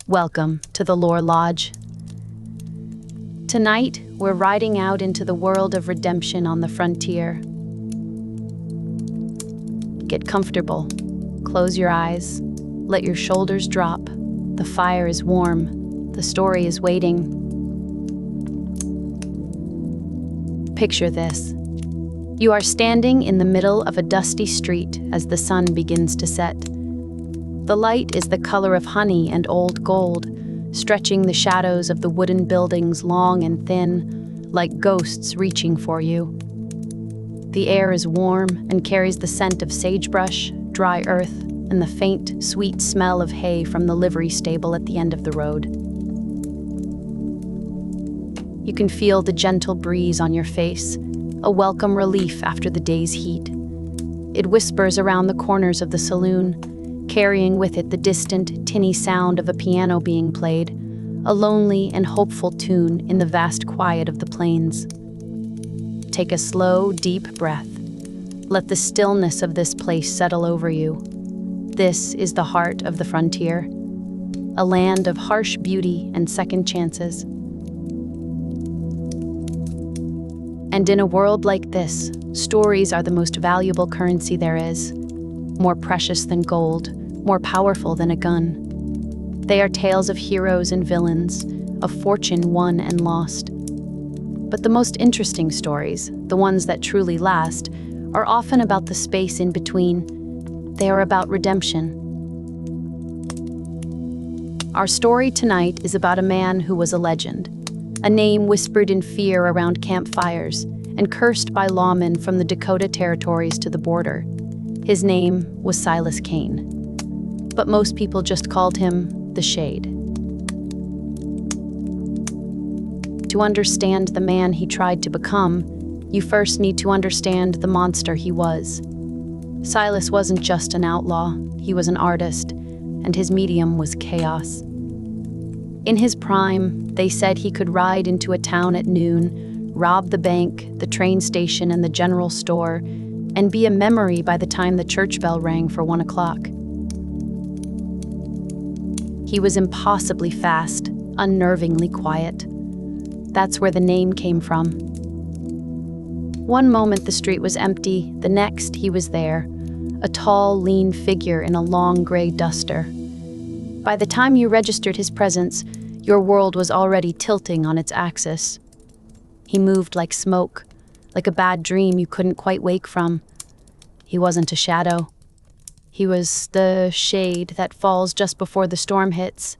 Welcome to the Lore Lodge. Tonight, we're riding out into the world of redemption on the frontier. Get comfortable. Close your eyes. Let your shoulders drop. The fire is warm. The story is waiting. Picture this. You are standing in the middle of a dusty street as the sun begins to set. The light is the color of honey and old gold, stretching the shadows of the wooden buildings long and thin, like ghosts reaching for you. The air is warm and carries the scent of sagebrush, dry earth, and the faint, sweet smell of hay from the livery stable at the end of the road. You can feel the gentle breeze on your face, a welcome relief after the day's heat. It whispers around the corners of the saloon, carrying with it the distant, tinny sound of a piano being played, a lonely and hopeful tune in the vast quiet of the plains. Take a slow, deep breath. Let the stillness of this place settle over you. This is the heart of the frontier, a land of harsh beauty and second chances. And in a world like this, stories are the most valuable currency there is, more precious than gold, more powerful than a gun. They are tales of heroes and villains, of fortune won and lost. But the most interesting stories, the ones that truly last, are often about the space in between. They are about redemption. Our story tonight is about a man who was a legend, a name whispered in fear around campfires and cursed by lawmen from the Dakota territories to the border. His name was Silas Kane, but most people just called him the Shade. To understand the man he tried to become, you first need to understand the monster he was. Silas wasn't just an outlaw, he was an artist, and his medium was chaos. In his prime, they said he could ride into a town at noon, rob the bank, the train station, and the general store, and be a memory by the time the church bell rang for 1 o'clock. He was impossibly fast, unnervingly quiet. That's where the name came from. One moment the street was empty, the next he was there, a tall, lean figure in a long gray duster. By the time you registered his presence, your world was already tilting on its axis. He moved like smoke, like a bad dream you couldn't quite wake from. He wasn't a shadow. He was the shade that falls just before the storm hits.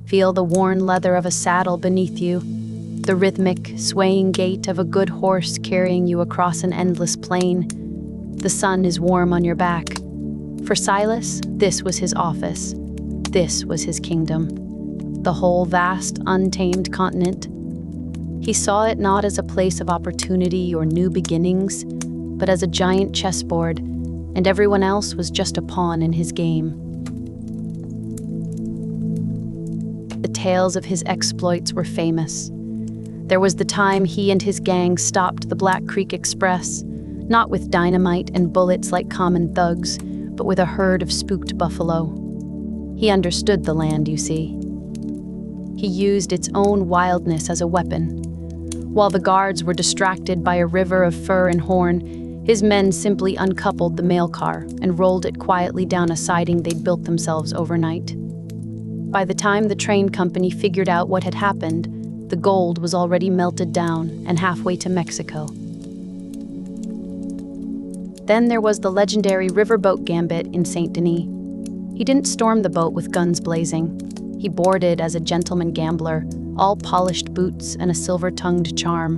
Feel the worn leather of a saddle beneath you, the rhythmic, swaying gait of a good horse carrying you across an endless plain. The sun is warm on your back. For Silas, this was his office. This was his kingdom. The whole vast, untamed continent. He saw it not as a place of opportunity or new beginnings, but as a giant chessboard, and everyone else was just a pawn in his game. The tales of his exploits were famous. There was the time he and his gang stopped the Black Creek Express, not with dynamite and bullets like common thugs, but with a herd of spooked buffalo. He understood the land, you see. He used its own wildness as a weapon. While the guards were distracted by a river of fur and horn, his men simply uncoupled the mail car and rolled it quietly down a siding they'd built themselves overnight. By the time the train company figured out what had happened, the gold was already melted down and halfway to Mexico. Then there was the legendary riverboat gambit in St. Denis. He didn't storm the boat with guns blazing. He boarded as a gentleman gambler, all polished boots and a silver-tongued charm.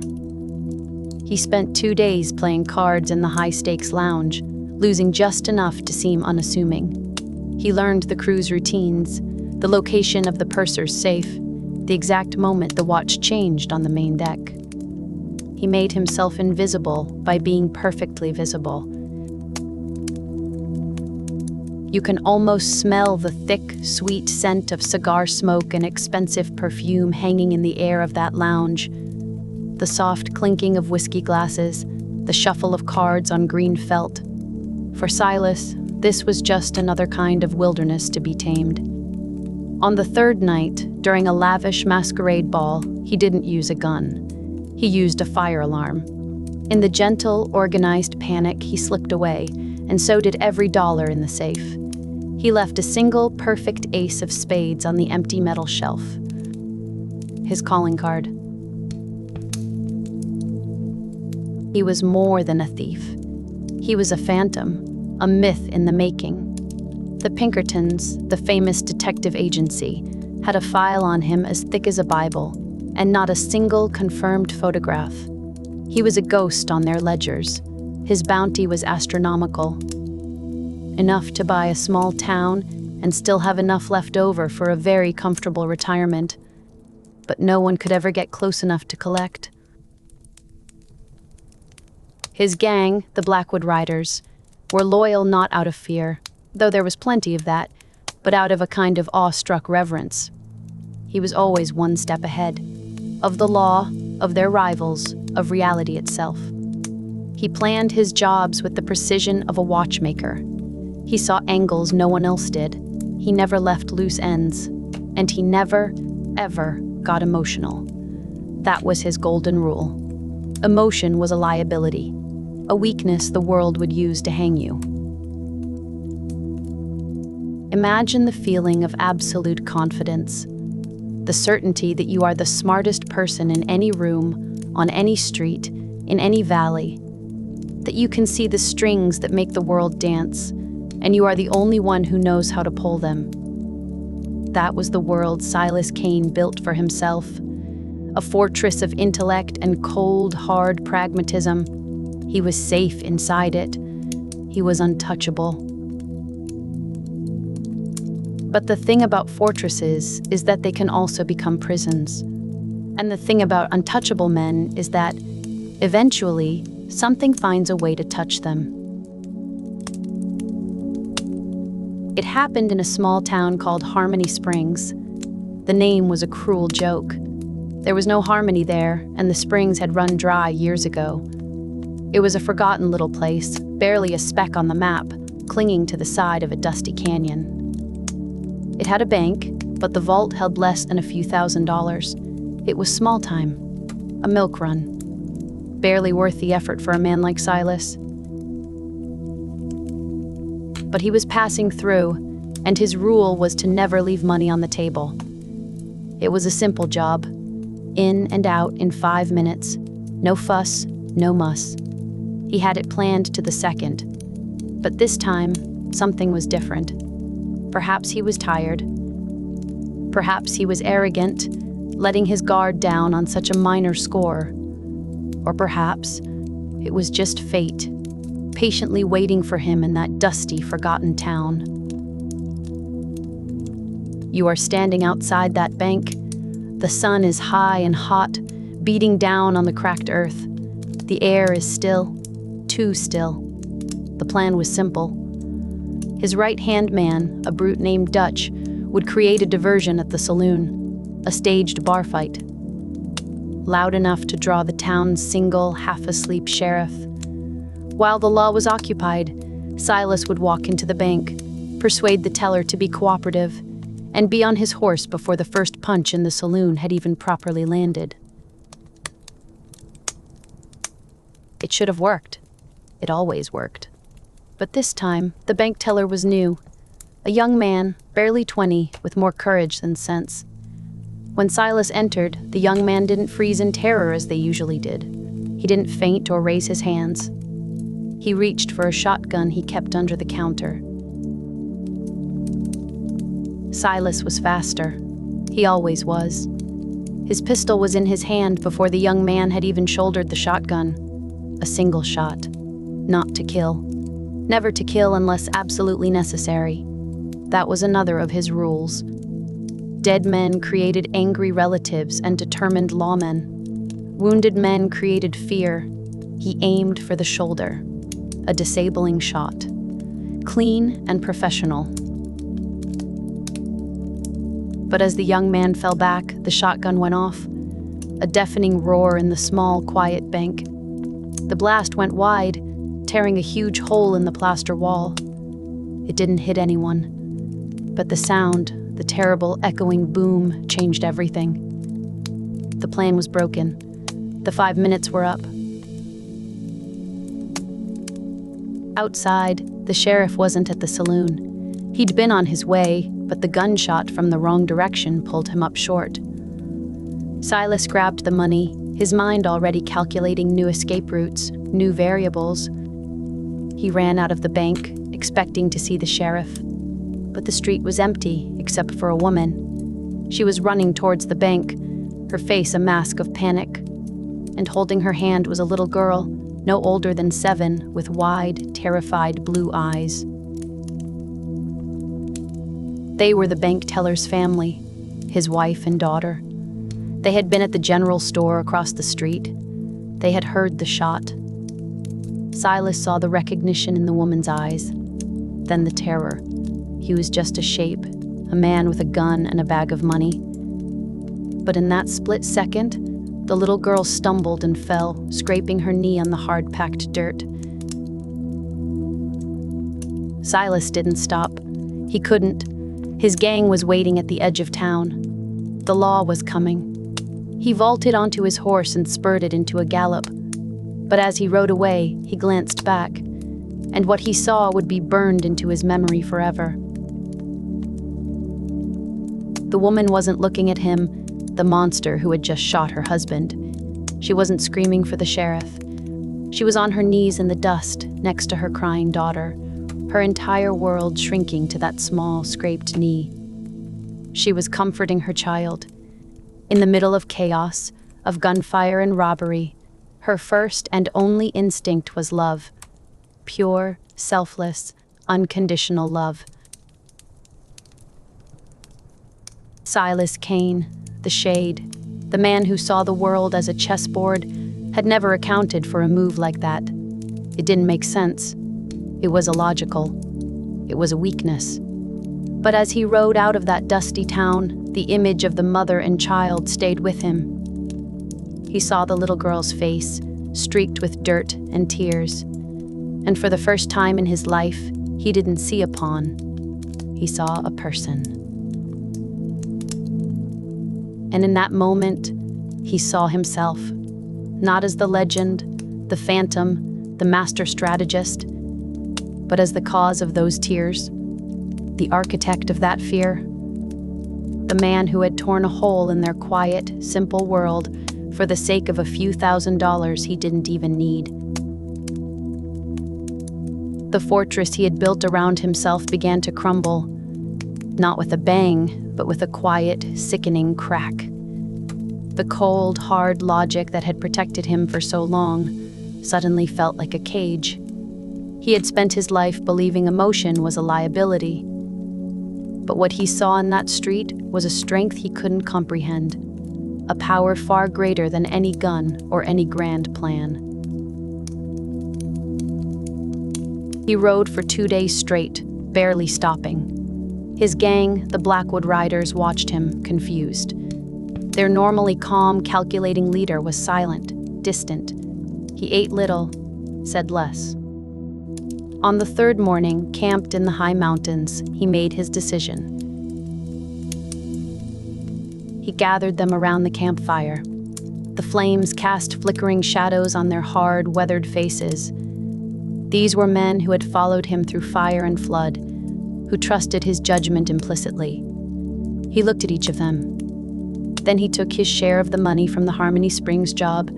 He spent 2 days playing cards in the high-stakes lounge, losing just enough to seem unassuming. He learned the crew's routines, the location of the purser's safe, the exact moment the watch changed on the main deck. He made himself invisible by being perfectly visible. You can almost smell the thick, sweet scent of cigar smoke and expensive perfume hanging in the air of that lounge. The soft clinking of whiskey glasses, the shuffle of cards on green felt. For Silas, This was just another kind of wilderness to be tamed. On the third night, during a lavish masquerade ball, he didn't use a gun. He used a fire alarm. In the gentle, organized panic, he slipped away, and so did every dollar in the safe. He left a single, perfect ace of spades on the empty metal shelf. His calling card. He was more than a thief. He was a phantom, a myth in the making. The Pinkertons, the famous detective agency, had a file on him as thick as a Bible, and not a single confirmed photograph. He was a ghost on their ledgers. His bounty was astronomical. Enough to buy a small town and still have enough left over for a very comfortable retirement. But no one could ever get close enough to collect. His gang, the Blackwood Riders, were loyal not out of fear, though there was plenty of that, but out of a kind of awestruck reverence. He was always one step ahead, of the law, of their rivals, of reality itself. He planned his jobs with the precision of a watchmaker. He saw angles no one else did. He never left loose ends, and he never, ever got emotional. That was his golden rule. Emotion was a liability, a weakness the world would use to hang you. Imagine the feeling of absolute confidence, the certainty that you are the smartest person in any room, on any street, in any valley, that you can see the strings that make the world dance, and you are the only one who knows how to pull them. That was the world Silas Kane built for himself, a fortress of intellect and cold, hard pragmatism. He was safe inside it. He was untouchable. But the thing about fortresses is that they can also become prisons. And the thing about untouchable men is that, eventually, something finds a way to touch them. It happened in a small town called Harmony Springs. The name was a cruel joke. There was no harmony there, and the springs had run dry years ago. It was a forgotten little place, barely a speck on the map, clinging to the side of a dusty canyon. It had a bank, but the vault held less than a few $1,000s. It was small time, a milk run. Barely worth the effort for a man like Silas. But he was passing through, and his rule was to never leave money on the table. It was a simple job. In and out in 5 minutes. No fuss, no muss. He had it planned to the second. But this time, something was different. Perhaps he was tired. Perhaps he was arrogant, letting his guard down on such a minor score. Or perhaps it was just fate, patiently waiting for him in that dusty, forgotten town. You are standing outside that bank. The sun is high and hot, beating down on the cracked earth. The air is still, too still. The plan was simple. His right-hand man, a brute named Dutch, would create a diversion at the saloon, a staged bar fight. Loud enough to draw the town's single, half-asleep sheriff. While the law was occupied, Silas would walk into the bank, persuade the teller to be cooperative, and be on his horse before the first punch in the saloon had even properly landed. It should have worked. It always worked. But this time, the bank teller was new. A young man, barely 20, with more courage than sense. When Silas entered, the young man didn't freeze in terror as they usually did. He didn't faint or raise his hands. He reached for a shotgun he kept under the counter. Silas was faster. He always was. His pistol was in his hand before the young man had even shouldered the shotgun. A single shot. Not to kill. Never to kill unless absolutely necessary. That was another of his rules. Dead men created angry relatives and determined lawmen. Wounded men created fear. He aimed for the shoulder. A disabling shot. Clean and professional. But as the young man fell back, the shotgun went off. A deafening roar in the small, quiet bank. The blast went wide, tearing a huge hole in the plaster wall. It didn't hit anyone. But the sound, the terrible echoing boom, changed everything. The plan was broken. The 5 minutes were up. Outside, the sheriff wasn't at the saloon. He'd been on his way, but the gunshot from the wrong direction pulled him up short. Silas grabbed the money, his mind already calculating new escape routes, new variables. He ran out of the bank, expecting to see the sheriff. But the street was empty, except for a woman. She was running towards the bank, her face a mask of panic. And holding her hand was a little girl, no older than 7, with wide, terrified blue eyes. They were the bank teller's family, his wife and daughter. They had been at the general store across the street. They had heard the shot. Silas saw the recognition in the woman's eyes, then the terror. He was just a shape, a man with a gun and a bag of money. But in that split second, the little girl stumbled and fell, scraping her knee on the hard-packed dirt. Silas didn't stop. He couldn't. His gang was waiting at the edge of town. The law was coming. He vaulted onto his horse and spurted into a gallop. But as he rode away, he glanced back, and what he saw would be burned into his memory forever. The woman wasn't looking at him, the monster who had just shot her husband. She wasn't screaming for the sheriff. She was on her knees in the dust, next to her crying daughter, her entire world shrinking to that small, scraped knee. She was comforting her child. In the middle of chaos, of gunfire and robbery, her first and only instinct was love. Pure, selfless, unconditional love. Silas Kane, the Shade, the man who saw the world as a chessboard, had never accounted for a move like that. It didn't make sense. It was illogical. It was a weakness. But as he rode out of that dusty town, the image of the mother and child stayed with him. He saw the little girl's face, streaked with dirt and tears. And for the first time in his life, he didn't see a pawn. He saw a person. And in that moment, he saw himself, not as the legend, the phantom, the master strategist, but as the cause of those tears, the architect of that fear, the man who had torn a hole in their quiet, simple world for the sake of a few $1,000s he didn't even need. The fortress he had built around himself began to crumble, not with a bang, but with a quiet, sickening crack. The cold, hard logic that had protected him for so long suddenly felt like a cage. He had spent his life believing emotion was a liability. But what he saw in that street was a strength he couldn't comprehend, a power far greater than any gun or any grand plan. He rode for 2 days straight, barely stopping. His gang, the Blackwood Riders, watched him, confused. Their normally calm, calculating leader was silent, distant. He ate little, said less. On the third morning, camped in the high mountains, he made his decision. He gathered them around the campfire. The flames cast flickering shadows on their hard, weathered faces. These were men who had followed him through fire and flood, who trusted his judgment implicitly. He looked at each of them. Then he took his share of the money from the Harmony Springs job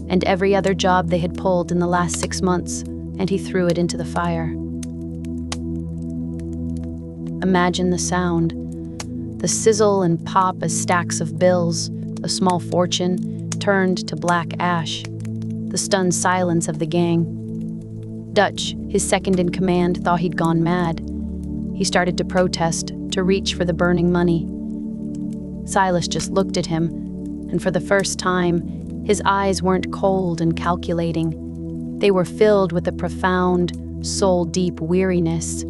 and every other job they had pulled in the last 6 months, and he threw it into the fire. Imagine the sound, the sizzle and pop as stacks of bills, a small fortune, turned to black ash, the stunned silence of the gang. Dutch, his second in command, thought he'd gone mad. He started to protest, to reach for the burning money. Silas just looked at him, and for the first time, his eyes weren't cold and calculating. They were filled with a profound, soul-deep weariness.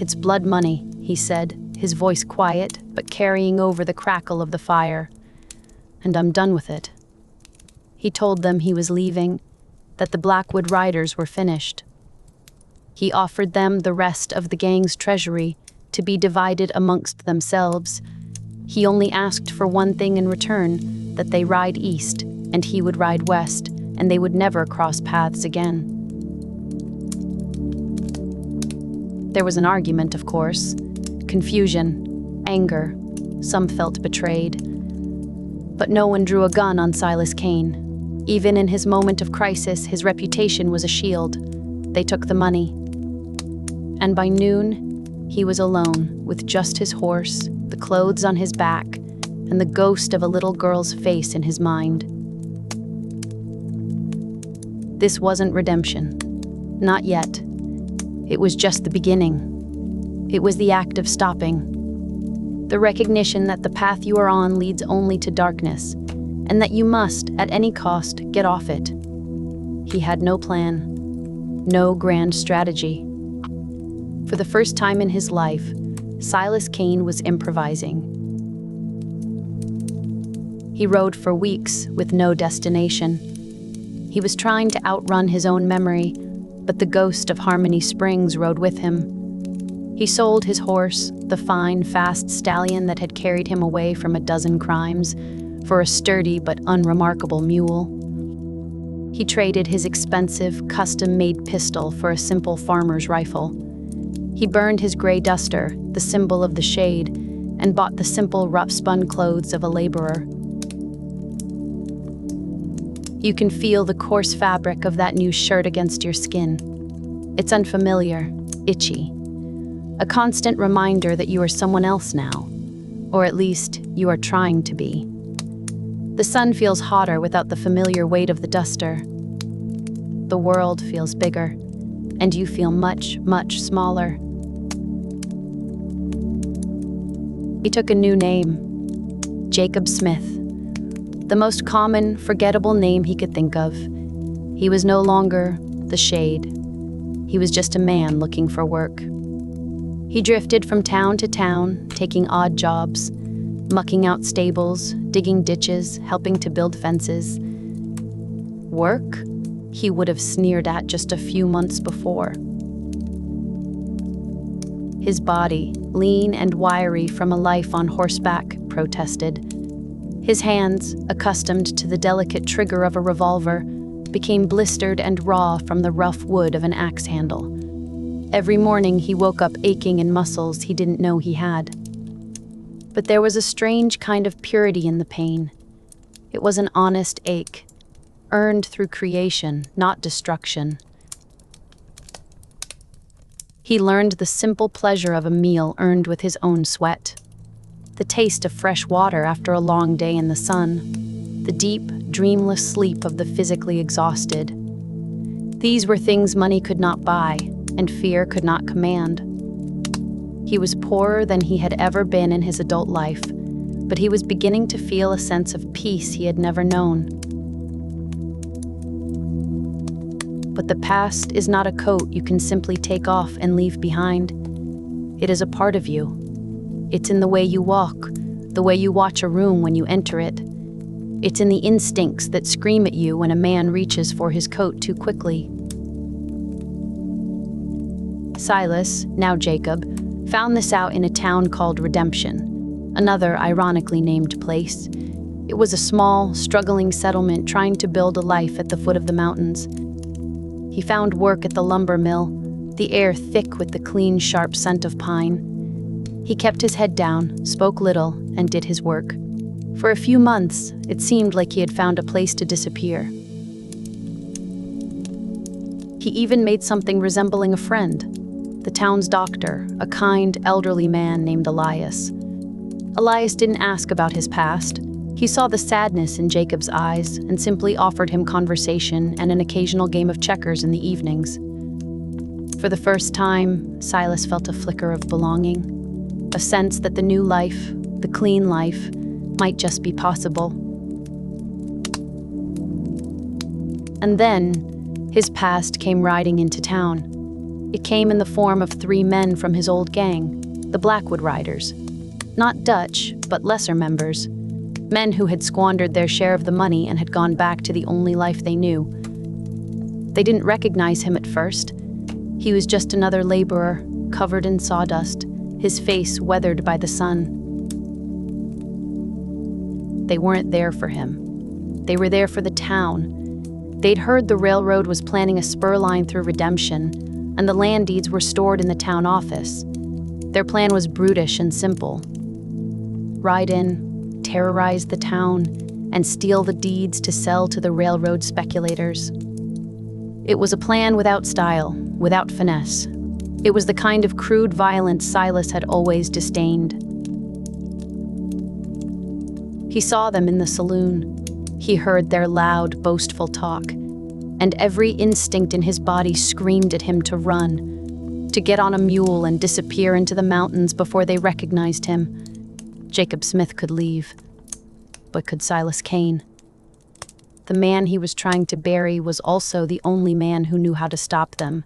"It's blood money," he said, his voice quiet, but carrying over the crackle of the fire. "And I'm done with it." He told them he was leaving, that the Blackwood Riders were finished. He offered them the rest of the gang's treasury to be divided amongst themselves. He only asked for one thing in return, that they ride east and he would ride west, and they would never cross paths again. There was an argument, of course. Confusion, anger. Some felt betrayed. But no one drew a gun on Silas Kane. Even in his moment of crisis, his reputation was a shield. They took the money. And by noon, he was alone, with just his horse, the clothes on his back, and the ghost of a little girl's face in his mind. This wasn't redemption. Not yet. It was just the beginning. It was the act of stopping. The recognition that the path you are on leads only to darkness, and that you must, at any cost, get off it. He had no plan, no grand strategy. For the first time in his life, Silas Kane was improvising. He rode for weeks with no destination. He was trying to outrun his own memory, but the ghost of Harmony Springs rode with him. He sold his horse, the fine, fast stallion that had carried him away from a dozen crimes, for a sturdy but unremarkable mule. He traded his expensive, custom-made pistol for a simple farmer's rifle. He burned his gray duster, the symbol of the shade, and bought the simple, rough-spun clothes of a laborer. You can feel the coarse fabric of that new shirt against your skin. It's unfamiliar, itchy. A constant reminder that you are someone else now, or at least you are trying to be. The sun feels hotter without the familiar weight of the duster. The world feels bigger, and you feel much, much smaller. He took a new name, Jacob Smith, the most common, forgettable name he could think of. He was no longer the shade. He was just a man looking for work. He drifted from town to town, taking odd jobs, mucking out stables, digging ditches, helping to build fences. Work? He would have sneered at just a few months before. His body, lean and wiry from a life on horseback, protested. His hands, accustomed to the delicate trigger of a revolver, became blistered and raw from the rough wood of an axe handle. Every morning he woke up aching in muscles he didn't know he had. But there was a strange kind of purity in the pain. It was an honest ache, earned through creation, not destruction. He learned the simple pleasure of a meal earned with his own sweat, the taste of fresh water after a long day in the sun, the deep, dreamless sleep of the physically exhausted. These were things money could not buy, and fear could not command. He was poorer than he had ever been in his adult life, but he was beginning to feel a sense of peace he had never known. But the past is not a coat you can simply take off and leave behind. It is a part of you. It's in the way you walk, the way you watch a room when you enter it. It's in the instincts that scream at you when a man reaches for his coat too quickly. Silas, now Jacob, found this out in a town called Redemption, another ironically named place. It was a small, struggling settlement trying to build a life at the foot of the mountains. He found work at the lumber mill, the air thick with the clean, sharp scent of pine. He kept his head down, spoke little, and did his work. For a few months, it seemed like he had found a place to disappear. He even made something resembling a friend. The town's doctor, a kind, elderly man named Elias. Elias didn't ask about his past. He saw the sadness in Jacob's eyes and simply offered him conversation and an occasional game of checkers in the evenings. For the first time, Silas felt a flicker of belonging, a sense that the new life, the clean life, might just be possible. And then, his past came riding into town. It came in the form of 3 men from his old gang, the Blackwood Riders. Not Dutch, but lesser members. Men who had squandered their share of the money and had gone back to the only life they knew. They didn't recognize him at first. He was just another laborer, covered in sawdust, his face weathered by the sun. They weren't there for him. They were there for the town. They'd heard the railroad was planning a spur line through Redemption, and the land deeds were stored in the town office. Their plan was brutish and simple. Ride in, terrorize the town, and steal the deeds to sell to the railroad speculators. It was a plan without style, without finesse. It was the kind of crude violence Silas had always disdained. He saw them in the saloon. He heard their loud, boastful talk, and every instinct in his body screamed at him to run, to get on a mule and disappear into the mountains before they recognized him. Jacob Smith could leave, but could Silas Kane? The man he was trying to bury was also the only man who knew how to stop them.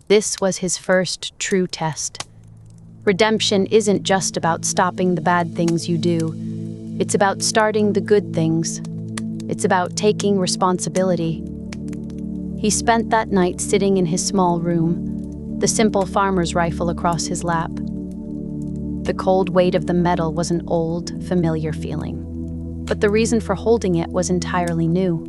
This was his first true test. Redemption isn't just about stopping the bad things you do. It's about starting the good things. It's about taking responsibility. He spent that night sitting in his small room, the simple farmer's rifle across his lap. The cold weight of the metal was an old, familiar feeling, but the reason for holding it was entirely new.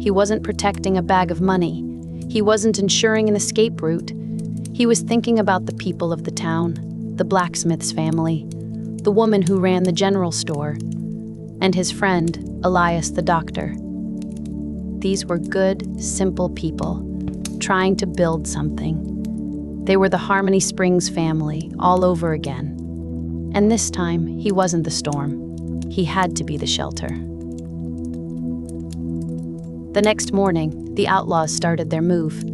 He wasn't protecting a bag of money. He wasn't ensuring an escape route. He was thinking about the people of the town, the blacksmith's family, the woman who ran the general store, and his friend, Elias the doctor. These were good, simple people, trying to build something. They were the Harmony Springs family, all over again. And this time, he wasn't the storm. He had to be the shelter. The next morning, the outlaws started their move.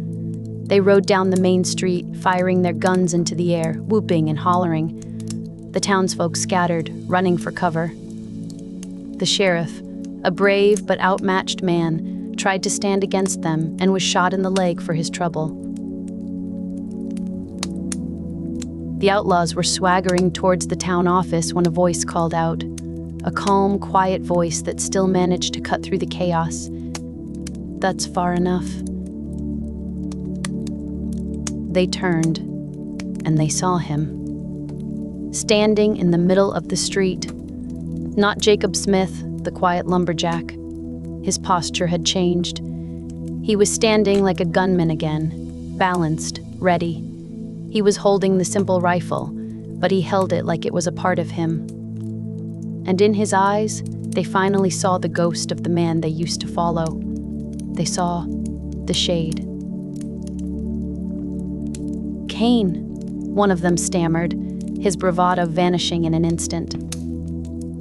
They rode down the main street, firing their guns into the air, whooping and hollering. The townsfolk scattered, running for cover. The sheriff, a brave but outmatched man, tried to stand against them and was shot in the leg for his trouble. The outlaws were swaggering towards the town office when a voice called out, a calm, quiet voice that still managed to cut through the chaos. "That's far enough." They turned, and they saw him. Standing in the middle of the street, not Jacob Smith, the quiet lumberjack. His posture had changed. He was standing like a gunman again, balanced, ready. He was holding the simple rifle, but he held it like it was a part of him. And in his eyes, they finally saw the ghost of the man they used to follow. They saw the shade. "Kane," one of them stammered, his bravado vanishing in an instant.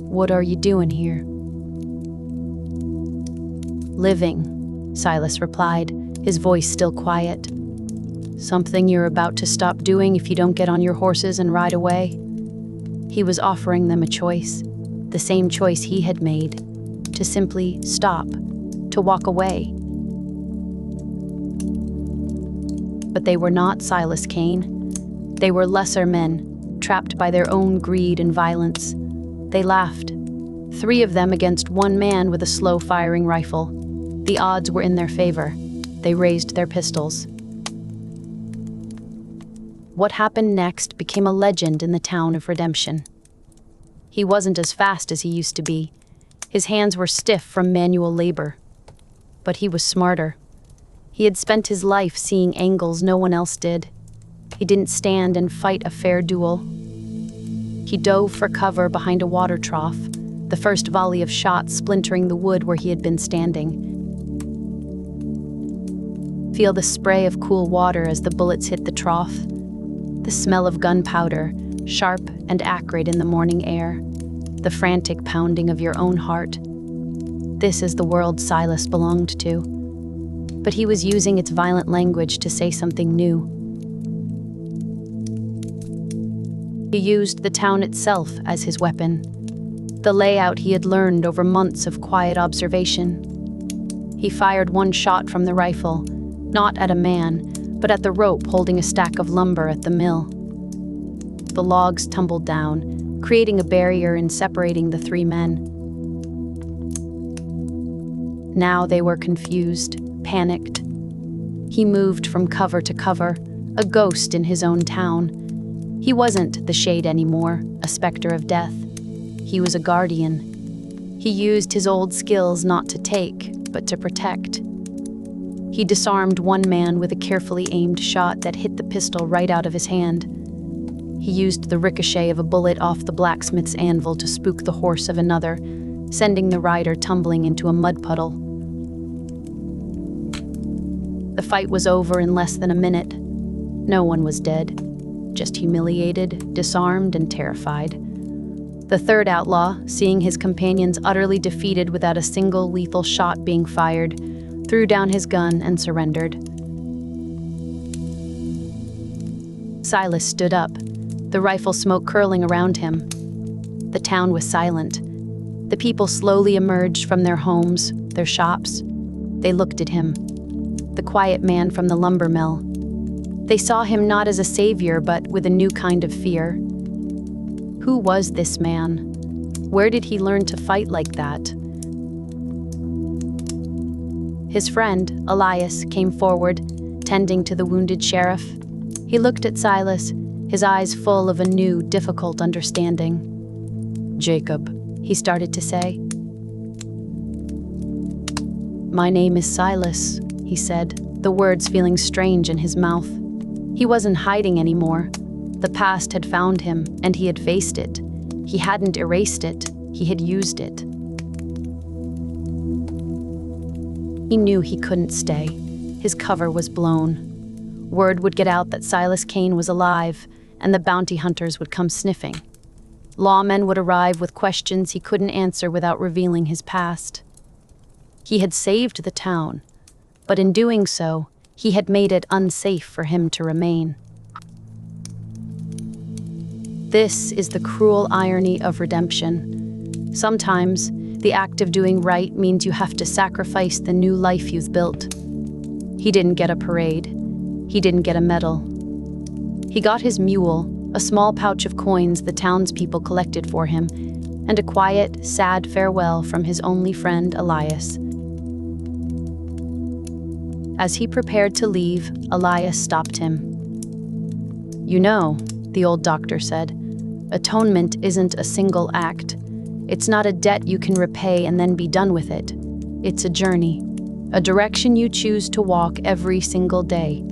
"What are you doing here?" "Living," Silas replied, his voice still quiet. "Something you're about to stop doing if you don't get on your horses and ride away?" He was offering them a choice, the same choice he had made, to simply stop, to walk away. But they were not Silas Kane. They were lesser men, trapped by their own greed and violence. They laughed. 3 of them against 1 man with a slow-firing rifle. The odds were in their favor. They raised their pistols. What happened next became a legend in the town of Redemption. He wasn't as fast as he used to be. His hands were stiff from manual labor. But he was smarter. He had spent his life seeing angles no one else did. He didn't stand and fight a fair duel. He dove for cover behind a water trough, the first volley of shots splintering the wood where he had been standing. Feel the spray of cool water as the bullets hit the trough. The smell of gunpowder, sharp and acrid in the morning air. The frantic pounding of your own heart. This is the world Silas belonged to. But he was using its violent language to say something new. He used the town itself as his weapon. The layout he had learned over months of quiet observation. He fired 1 shot from the rifle, not at a man, but at the rope holding a stack of lumber at the mill. The logs tumbled down, creating a barrier and separating the 3 men. Now they were confused, panicked. He moved from cover to cover, a ghost in his own town. He wasn't the Shade anymore, a specter of death. He was a guardian. He used his old skills not to take, but to protect. He disarmed one man with a carefully aimed shot that hit the pistol right out of his hand. He used the ricochet of a bullet off the blacksmith's anvil to spook the horse of another, sending the rider tumbling into a mud puddle. The fight was over in less than a minute. No one was dead, just humiliated, disarmed, and terrified. The third outlaw, seeing his companions utterly defeated without a single lethal shot being fired, threw down his gun and surrendered. Silas stood up, the rifle smoke curling around him. The town was silent. The people slowly emerged from their homes, their shops. They looked at him, the quiet man from the lumber mill. They saw him not as a savior, but with a new kind of fear. Who was this man? Where did he learn to fight like that? His friend, Elias, came forward, tending to the wounded sheriff. He looked at Silas, his eyes full of a new, difficult understanding. "Jacob," he started to say. "My name is Silas," he said, the words feeling strange in his mouth. He wasn't hiding anymore. The past had found him, and he had faced it. He hadn't erased it, he had used it. He knew he couldn't stay. His cover was blown. Word would get out that Silas Kane was alive, and the bounty hunters would come sniffing. Lawmen would arrive with questions he couldn't answer without revealing his past. He had saved the town, but in doing so, he had made it unsafe for him to remain. This is the cruel irony of redemption. Sometimes, the act of doing right means you have to sacrifice the new life you've built. He didn't get a parade. He didn't get a medal. He got his mule, a small pouch of coins the townspeople collected for him, and a quiet, sad farewell from his only friend, Elias. As he prepared to leave, Elias stopped him. "You know," the old doctor said, "atonement isn't a single act. It's not a debt you can repay and then be done with it. It's a journey, a direction you choose to walk every single day."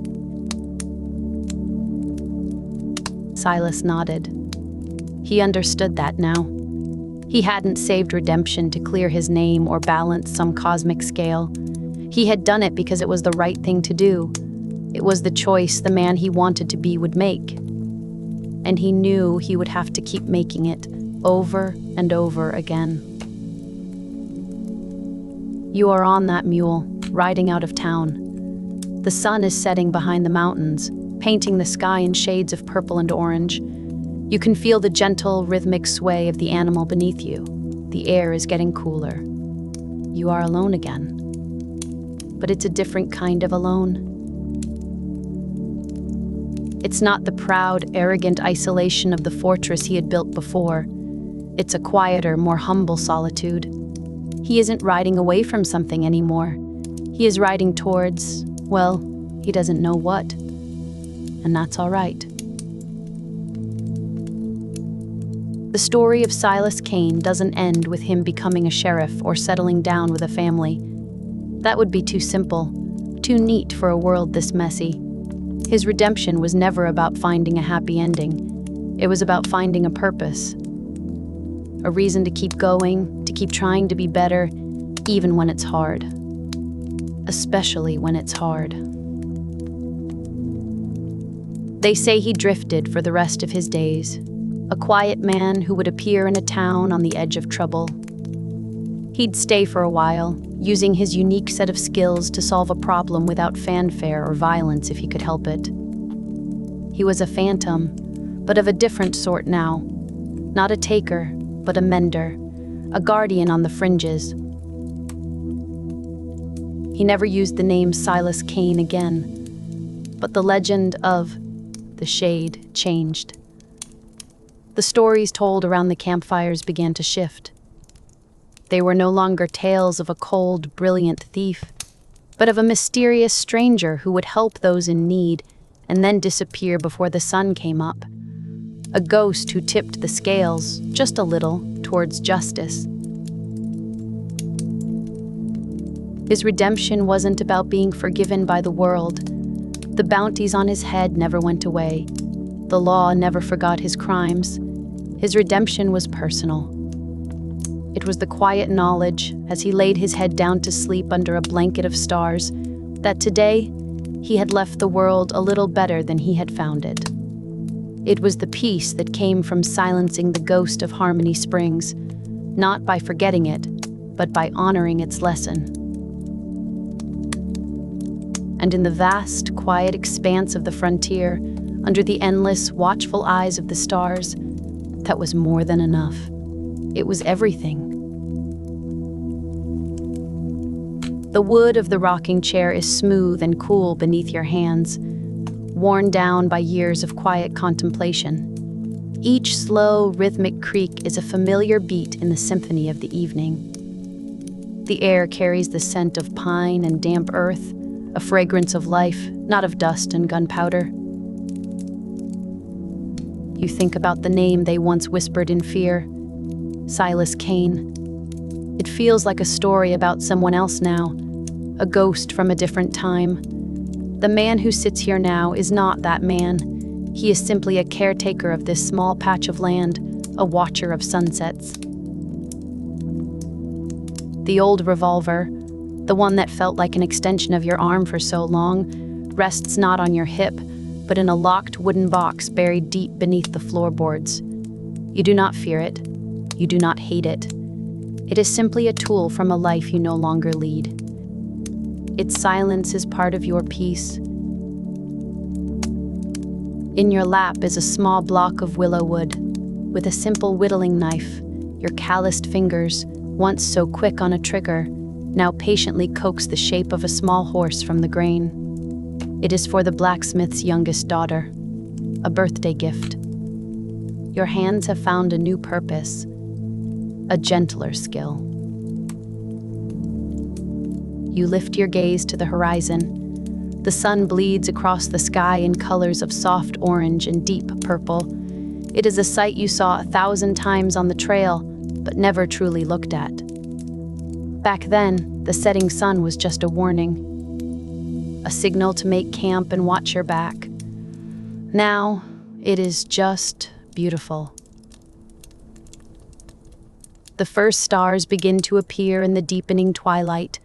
Silas nodded. He understood that now. He hadn't saved redemption to clear his name or balance some cosmic scale. He had done it because it was the right thing to do. It was the choice the man he wanted to be would make. And he knew he would have to keep making it over and over again. You are on that mule, riding out of town. The sun is setting behind the mountains, painting the sky in shades of purple and orange. You can feel the gentle, rhythmic sway of the animal beneath you. The air is getting cooler. You are alone again. But it's a different kind of alone. It's not the proud, arrogant isolation of the fortress he had built before. It's a quieter, more humble solitude. He isn't riding away from something anymore. He is riding towards, well, he doesn't know what. And that's all right. The story of Silas Kane doesn't end with him becoming a sheriff or settling down with a family. That would be too simple, too neat for a world this messy. His redemption was never about finding a happy ending. It was about finding a purpose. A reason to keep going, to keep trying to be better, even when it's hard. Especially when it's hard. They say he drifted for the rest of his days, a quiet man who would appear in a town on the edge of trouble. He'd stay for a while, using his unique set of skills to solve a problem without fanfare or violence if he could help it. He was a phantom, but of a different sort now. Not a taker, but a mender, a guardian on the fringes. He never used the name Silas Kane again, but the legend of the Shade changed. The stories told around the campfires began to shift. They were no longer tales of a cold, brilliant thief, but of a mysterious stranger who would help those in need and then disappear before the sun came up. A ghost who tipped the scales, just a little, towards justice. His redemption wasn't about being forgiven by the world. The bounties on his head never went away. The law never forgot his crimes. His redemption was personal. It was the quiet knowledge, as he laid his head down to sleep under a blanket of stars, that today he had left the world a little better than he had found it. It was the peace that came from silencing the ghost of Harmony Springs, not by forgetting it, but by honoring its lesson. And in the vast, quiet expanse of the frontier, under the endless, watchful eyes of the stars, that was more than enough. It was everything. The wood of the rocking chair is smooth and cool beneath your hands, worn down by years of quiet contemplation. Each slow, rhythmic creak is a familiar beat in the symphony of the evening. The air carries the scent of pine and damp earth, a fragrance of life, not of dust and gunpowder. You think about the name they once whispered in fear, Silas Kane. It feels like a story about someone else now, a ghost from a different time. The man who sits here now is not that man. He is simply a caretaker of this small patch of land, a watcher of sunsets. The old revolver, the one that felt like an extension of your arm for so long, rests not on your hip, but in a locked wooden box buried deep beneath the floorboards. You do not fear it. You do not hate it. It is simply a tool from a life you no longer lead. Its silence is part of your peace. In your lap is a small block of willow wood. With a simple whittling knife, your calloused fingers, once so quick on a trigger, now patiently coax the shape of a small horse from the grain. It is for the blacksmith's youngest daughter, a birthday gift. Your hands have found a new purpose, a gentler skill. You lift your gaze to the horizon. The sun bleeds across the sky in colors of soft orange and deep purple. It is a sight you saw 1,000 times on the trail, but never truly looked at. Back then, the setting sun was just a warning, a signal to make camp and watch your back. Now, it is just beautiful. The first stars begin to appear in the deepening twilight.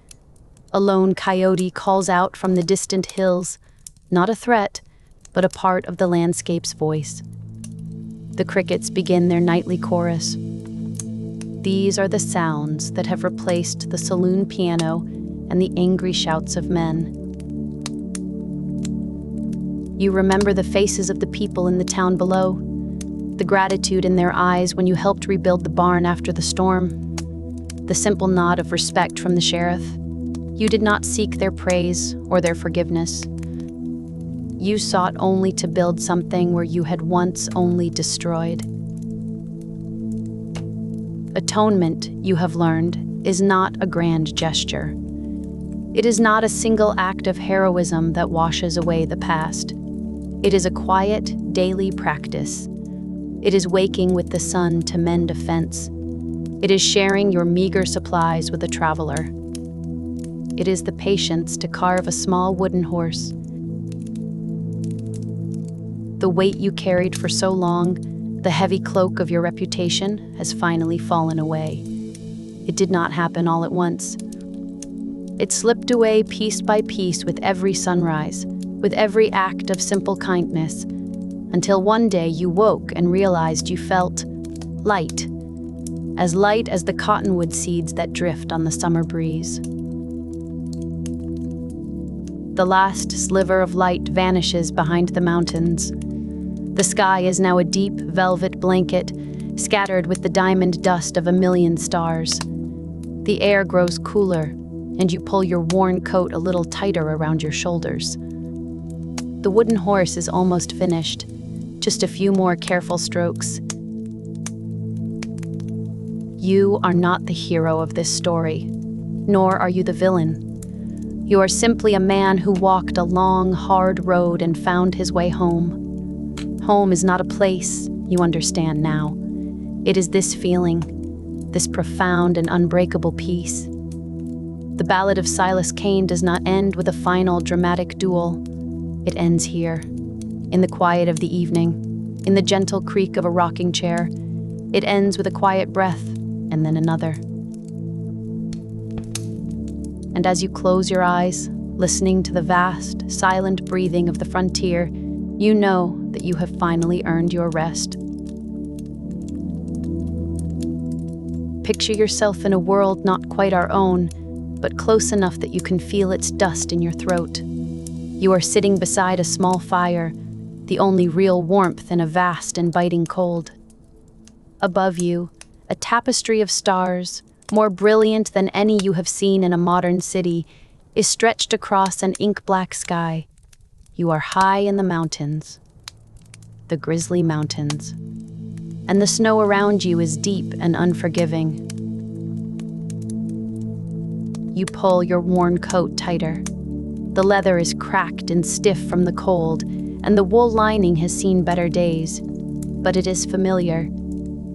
A lone coyote calls out from the distant hills, not a threat, but a part of the landscape's voice. The crickets begin their nightly chorus. These are the sounds that have replaced the saloon piano and the angry shouts of men. You remember the faces of the people in the town below, the gratitude in their eyes when you helped rebuild the barn after the storm, the simple nod of respect from the sheriff. You did not seek their praise or their forgiveness. You sought only to build something where you had once only destroyed. Atonement, you have learned, is not a grand gesture. It is not a single act of heroism that washes away the past. It is a quiet, daily practice. It is waking with the sun to mend a fence. It is sharing your meager supplies with a traveler. It is the patience to carve a small wooden horse. The weight you carried for so long, the heavy cloak of your reputation, has finally fallen away. It did not happen all at once. It slipped away piece by piece with every sunrise, with every act of simple kindness, until one day you woke and realized you felt light as the cottonwood seeds that drift on the summer breeze. The last sliver of light vanishes behind the mountains. The sky is now a deep velvet blanket, scattered with the diamond dust of 1,000,000 stars. The air grows cooler, and you pull your worn coat a little tighter around your shoulders. The wooden horse is almost finished, just a few more careful strokes. You are not the hero of this story, nor are you the villain. You are simply a man who walked a long, hard road and found his way home. Home is not a place, you understand now. It is this feeling, this profound and unbreakable peace. The Ballad of Silas Kane does not end with a final dramatic duel. It ends here, in the quiet of the evening, in the gentle creak of a rocking chair. It ends with a quiet breath, and then another. And as you close your eyes, listening to the vast, silent breathing of the frontier, you know that you have finally earned your rest. Picture yourself in a world not quite our own, but close enough that you can feel its dust in your throat. You are sitting beside a small fire, the only real warmth in a vast and biting cold. Above you, a tapestry of stars, more brilliant than any you have seen in a modern city, is stretched across an ink-black sky. You are high in the mountains, the Grizzly Mountains, and the snow around you is deep and unforgiving. You pull your worn coat tighter. The leather is cracked and stiff from the cold, and the wool lining has seen better days. But it is familiar.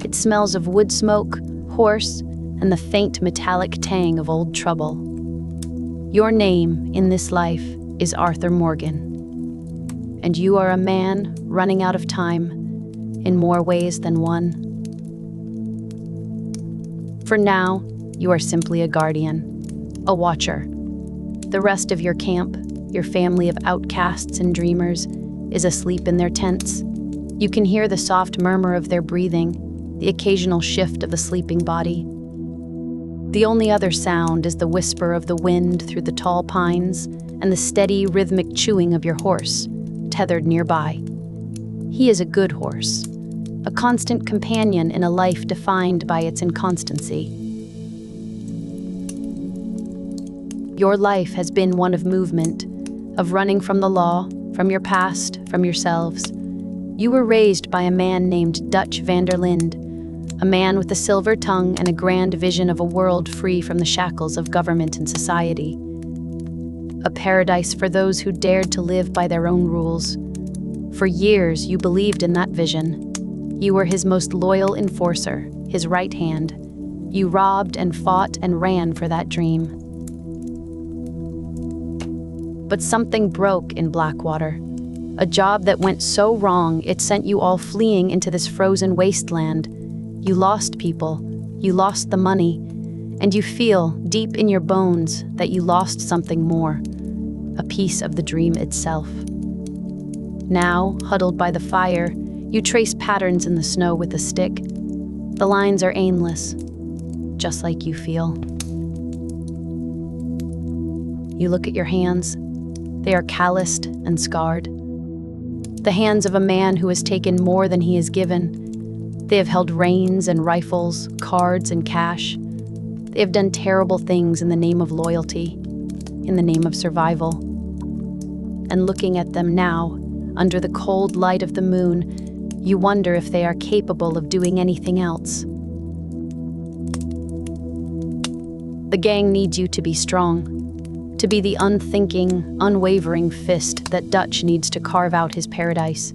It smells of wood smoke, horse, and the faint metallic tang of old trouble. Your name in this life is Arthur Morgan, and you are a man running out of time in more ways than one. For now, you are simply a guardian, a watcher. The rest of your camp, your family of outcasts and dreamers, is asleep in their tents. You can hear the soft murmur of their breathing, the occasional shift of a sleeping body. The only other sound is the whisper of the wind through the tall pines and the steady, rhythmic chewing of your horse, tethered nearby. He is a good horse, a constant companion in a life defined by its inconstancy. Your life has been one of movement, of running from the law, from your past, from yourselves. You were raised by a man named Dutch van der Linde, a man with a silver tongue and a grand vision of a world free from the shackles of government and society. A paradise for those who dared to live by their own rules. For years, you believed in that vision. You were his most loyal enforcer, his right hand. You robbed and fought and ran for that dream. But something broke in Blackwater. A job that went so wrong it sent you all fleeing into this frozen wasteland. You lost people, you lost the money, and you feel, deep in your bones, that you lost something more, a piece of the dream itself. Now, huddled by the fire, you trace patterns in the snow with a stick. The lines are aimless, just like you feel. You look at your hands. They are calloused and scarred. The hands of a man who has taken more than he has given. They have held reins and rifles, cards and cash. They have done terrible things in the name of loyalty, in the name of survival. And looking at them now, under the cold light of the moon, you wonder if they are capable of doing anything else. The gang needs you to be strong. To be the unthinking, unwavering fist that Dutch needs to carve out his paradise.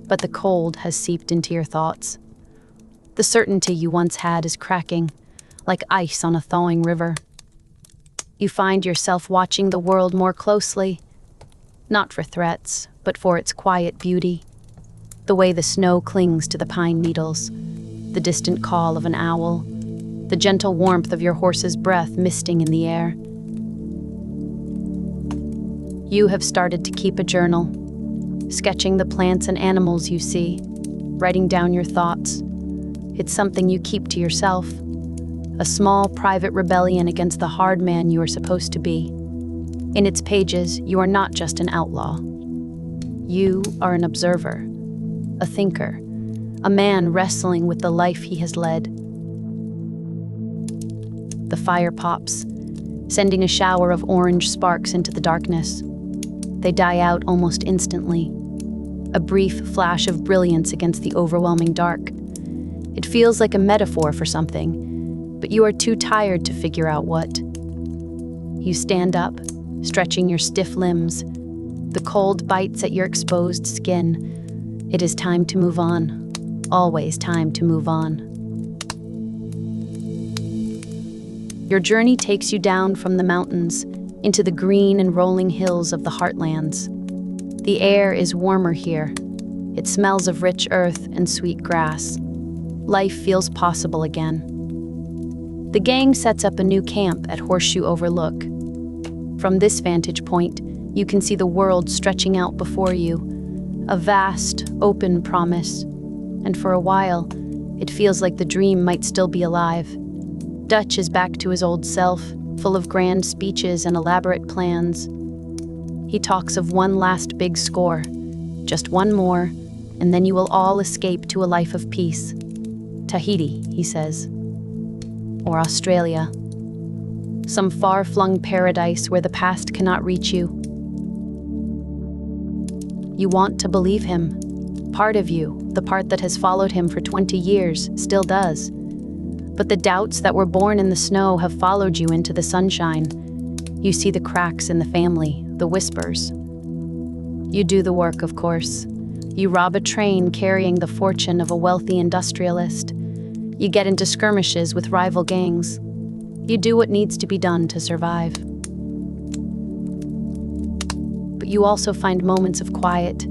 But the cold has seeped into your thoughts. The certainty you once had is cracking, like ice on a thawing river. You find yourself watching the world more closely, not for threats, but for its quiet beauty. The way the snow clings to the pine needles, the distant call of an owl, the gentle warmth of your horse's breath misting in the air. You have started to keep a journal, sketching the plants and animals you see, writing down your thoughts. It's something you keep to yourself, a small private rebellion against the hard man you are supposed to be. In its pages, you are not just an outlaw. You are an observer, a thinker, a man wrestling with the life he has led. The fire pops, sending a shower of orange sparks into the darkness. They die out almost instantly, a brief flash of brilliance against the overwhelming dark. It feels like a metaphor for something, but you are too tired to figure out what. You stand up, stretching your stiff limbs. The cold bites at your exposed skin. It is time to move on. Always time to move on. Your journey takes you down from the mountains into the green and rolling hills of the heartlands. The air is warmer here. It smells of rich earth and sweet grass. Life feels possible again. The gang sets up a new camp at Horseshoe Overlook. From this vantage point, you can see the world stretching out before you, a vast, open promise. And for a while, it feels like the dream might still be alive. Dutch is back to his old self, full of grand speeches and elaborate plans. He talks of one last big score, just one more, and then you will all escape to a life of peace. Tahiti, he says. Or Australia. Some far-flung paradise where the past cannot reach you. You want to believe him. Part of you, the part that has followed him for 20 years, still does. But the doubts that were born in the snow have followed you into the sunshine. You see the cracks in the family, the whispers. You do the work, of course. You rob a train carrying the fortune of a wealthy industrialist. You get into skirmishes with rival gangs. You do what needs to be done to survive. But you also find moments of quiet.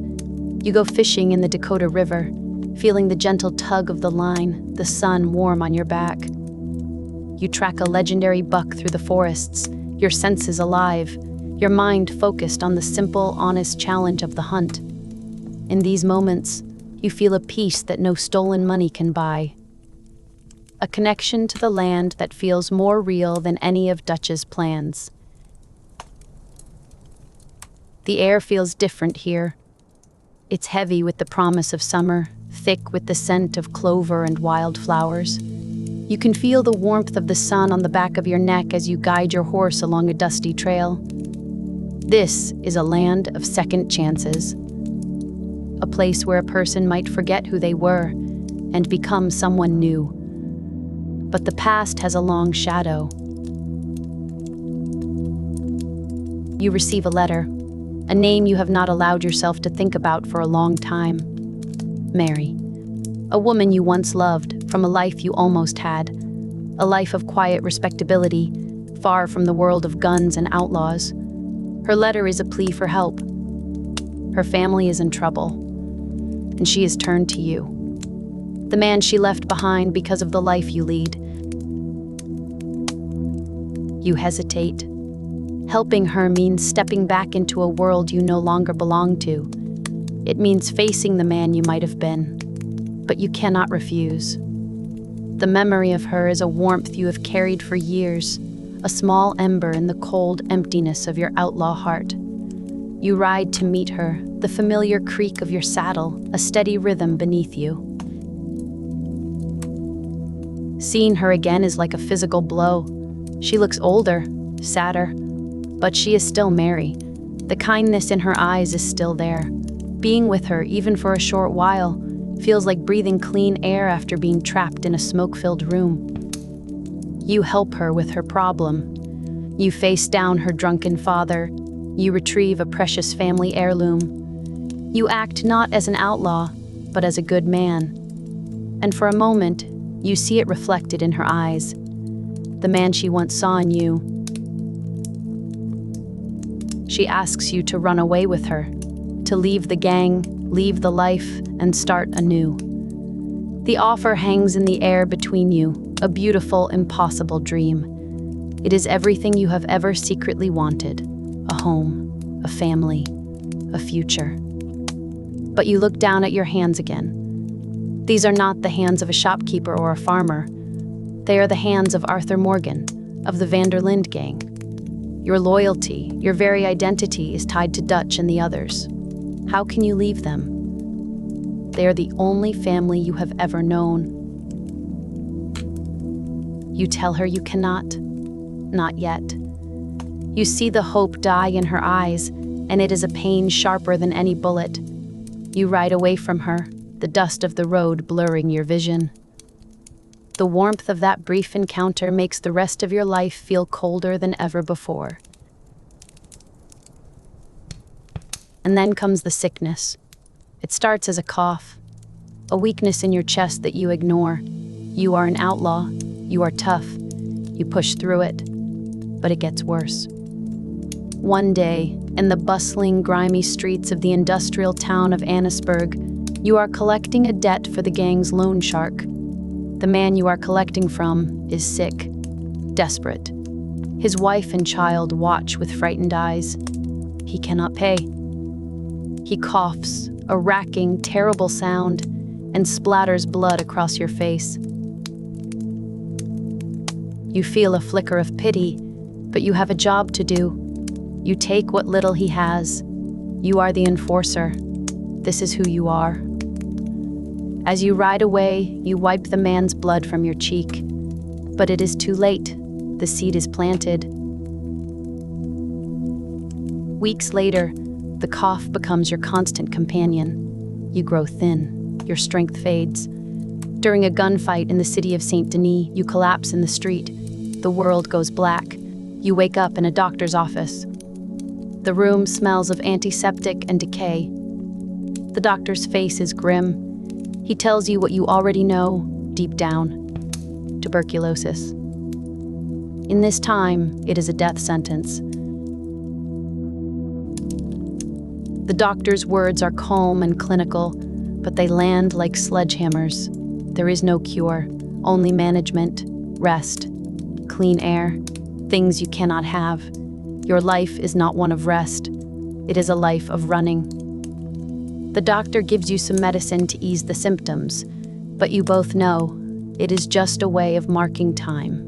You go fishing in the Dakota River, feeling the gentle tug of the line, the sun warm on your back. You track a legendary buck through the forests, your senses alive, your mind focused on the simple, honest challenge of the hunt. In these moments, you feel a peace that no stolen money can buy. A connection to the land that feels more real than any of Dutch's plans. The air feels different here. It's heavy with the promise of summer, thick with the scent of clover and wildflowers. You can feel the warmth of the sun on the back of your neck as you guide your horse along a dusty trail. This is a land of second chances. A place where a person might forget who they were and become someone new. But the past has a long shadow. You receive a letter, a name you have not allowed yourself to think about for a long time. Mary, a woman you once loved, from a life you almost had, a life of quiet respectability, far from the world of guns and outlaws. Her letter is a plea for help. Her family is in trouble, and she is turned to you, the man she left behind because of the life you lead. You hesitate. Helping her means stepping back into a world you no longer belong to. It means facing the man you might have been, but you cannot refuse. The memory of her is a warmth you have carried for years, a small ember in the cold emptiness of your outlaw heart. You ride to meet her, the familiar creak of your saddle, a steady rhythm beneath you. Seeing her again is like a physical blow. She looks older, sadder, but she is still Mary. The kindness in her eyes is still there. Being with her, even for a short while, feels like breathing clean air after being trapped in a smoke-filled room. You help her with her problem. You face down her drunken father. You retrieve a precious family heirloom. You act not as an outlaw, but as a good man. And for a moment, you see it reflected in her eyes. The man she once saw in you. She asks you to run away with her, to leave the gang, leave the life, and start anew. The offer hangs in the air between you, a beautiful, impossible dream. It is everything you have ever secretly wanted: a home, a family, a future. But you look down at your hands again. These are not the hands of a shopkeeper or a farmer. They are the hands of Arthur Morgan, of the Vanderlinde gang. Your loyalty, your very identity is tied to Dutch and the others. How can you leave them? They are the only family you have ever known. You tell her you cannot. Not yet. You see the hope die in her eyes, and it is a pain sharper than any bullet. You ride away from her, the dust of the road blurring your vision. The warmth of that brief encounter makes the rest of your life feel colder than ever before. And then comes the sickness. It starts as a cough, a weakness in your chest that you ignore. You are an outlaw. You are tough. You push through it. But it gets worse. One day, in the bustling, grimy streets of the industrial town of Annisburg, you are collecting a debt for the gang's loan shark. The man you are collecting from is sick, desperate. His wife and child watch with frightened eyes. He cannot pay. He coughs, a racking, terrible sound, and splatters blood across your face. You feel a flicker of pity, but you have a job to do. You take what little he has. You are the enforcer. This is who you are. As you ride away, you wipe the man's blood from your cheek. But it is too late. The seed is planted. Weeks later, the cough becomes your constant companion. You grow thin. Your strength fades. During a gunfight in the city of Saint Denis, you collapse in the street. The world goes black. You wake up in a doctor's office. The room smells of antiseptic and decay. The doctor's face is grim. He tells you what you already know, deep down. Tuberculosis. In this time, it is a death sentence. The doctor's words are calm and clinical, but they land like sledgehammers. There is no cure, only management, rest, clean air, things you cannot have. Your life is not one of rest. It is a life of running. The doctor gives you some medicine to ease the symptoms, but you both know it is just a way of marking time.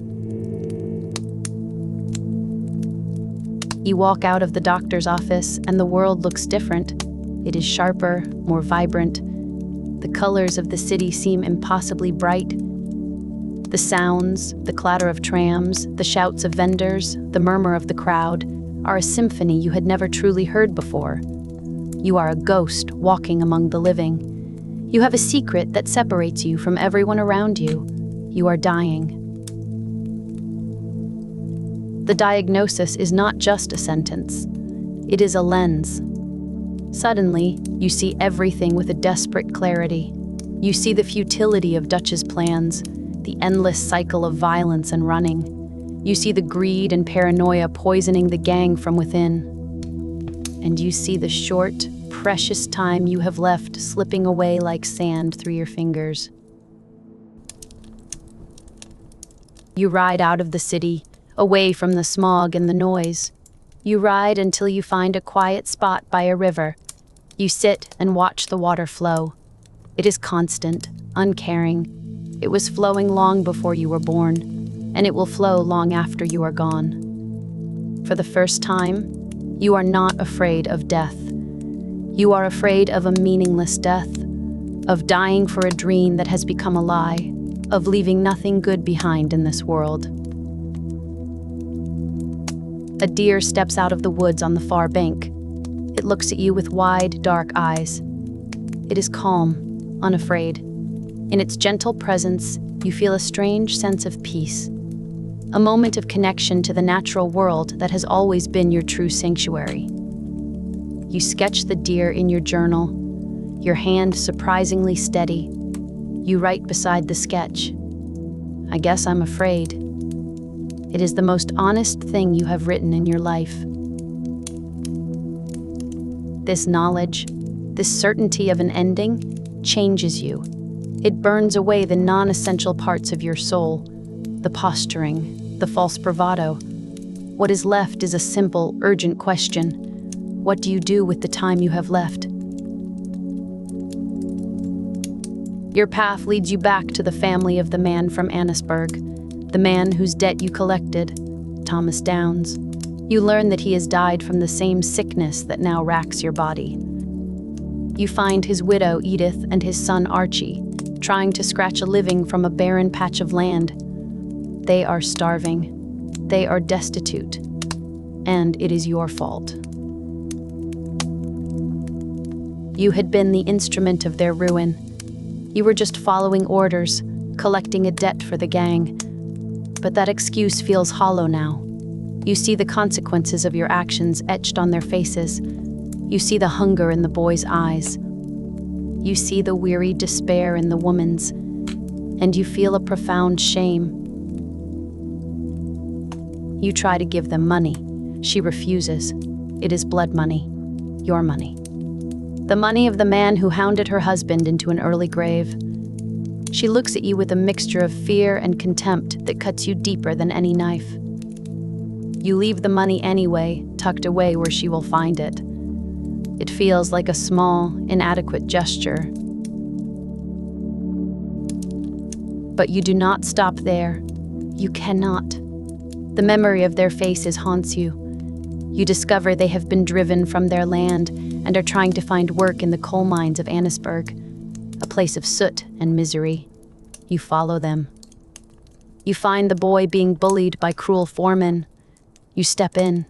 You walk out of the doctor's office and the world looks different. It is sharper, more vibrant. The colors of the city seem impossibly bright. The sounds, the clatter of trams, the shouts of vendors, the murmur of the crowd are a symphony you had never truly heard before. You are a ghost walking among the living. You have a secret that separates you from everyone around you. You are dying. The diagnosis is not just a sentence. It is a lens. Suddenly, you see everything with a desperate clarity. You see the futility of Dutch's plans, the endless cycle of violence and running. You see the greed and paranoia poisoning the gang from within. And you see the short, precious time you have left slipping away like sand through your fingers. You ride out of the city, away from the smog and the noise. You ride until you find a quiet spot by a river. You sit and watch the water flow. It is constant, uncaring. It was flowing long before you were born, and it will flow long after you are gone. For the first time, you are not afraid of death. You are afraid of a meaningless death, of dying for a dream that has become a lie, of leaving nothing good behind in this world. A deer steps out of the woods on the far bank. It looks at you with wide, dark eyes. It is calm, unafraid. In its gentle presence, you feel a strange sense of peace. A moment of connection to the natural world that has always been your true sanctuary. You sketch the deer in your journal, your hand surprisingly steady. You write beside the sketch, "I guess I'm afraid." It is the most honest thing you have written in your life. This knowledge, this certainty of an ending, changes you. It burns away the non-essential parts of your soul, the posturing, the false bravado. What is left is a simple, urgent question. What do you do with the time you have left? Your path leads you back to the family of the man from Annisburg, the man whose debt you collected, Thomas Downs. You learn that he has died from the same sickness that now racks your body. You find his widow, Edith, and his son, Archie, trying to scratch a living from a barren patch of land. They are starving. They are destitute. And it is your fault. You had been the instrument of their ruin. You were just following orders, collecting a debt for the gang. But that excuse feels hollow now. You see the consequences of your actions etched on their faces. You see the hunger in the boy's eyes. You see the weary despair in the woman's, and you feel a profound shame. You try to give them money. She refuses. It is blood money, your money. The money of the man who hounded her husband into an early grave. She looks at you with a mixture of fear and contempt that cuts you deeper than any knife. You leave the money anyway, tucked away where she will find it. It feels like a small, inadequate gesture. But you do not stop there. You cannot. The memory of their faces haunts you. You discover they have been driven from their land and are trying to find work in the coal mines of Annisburg, a place of soot and misery. You follow them. You find the boy being bullied by cruel foremen. You step in.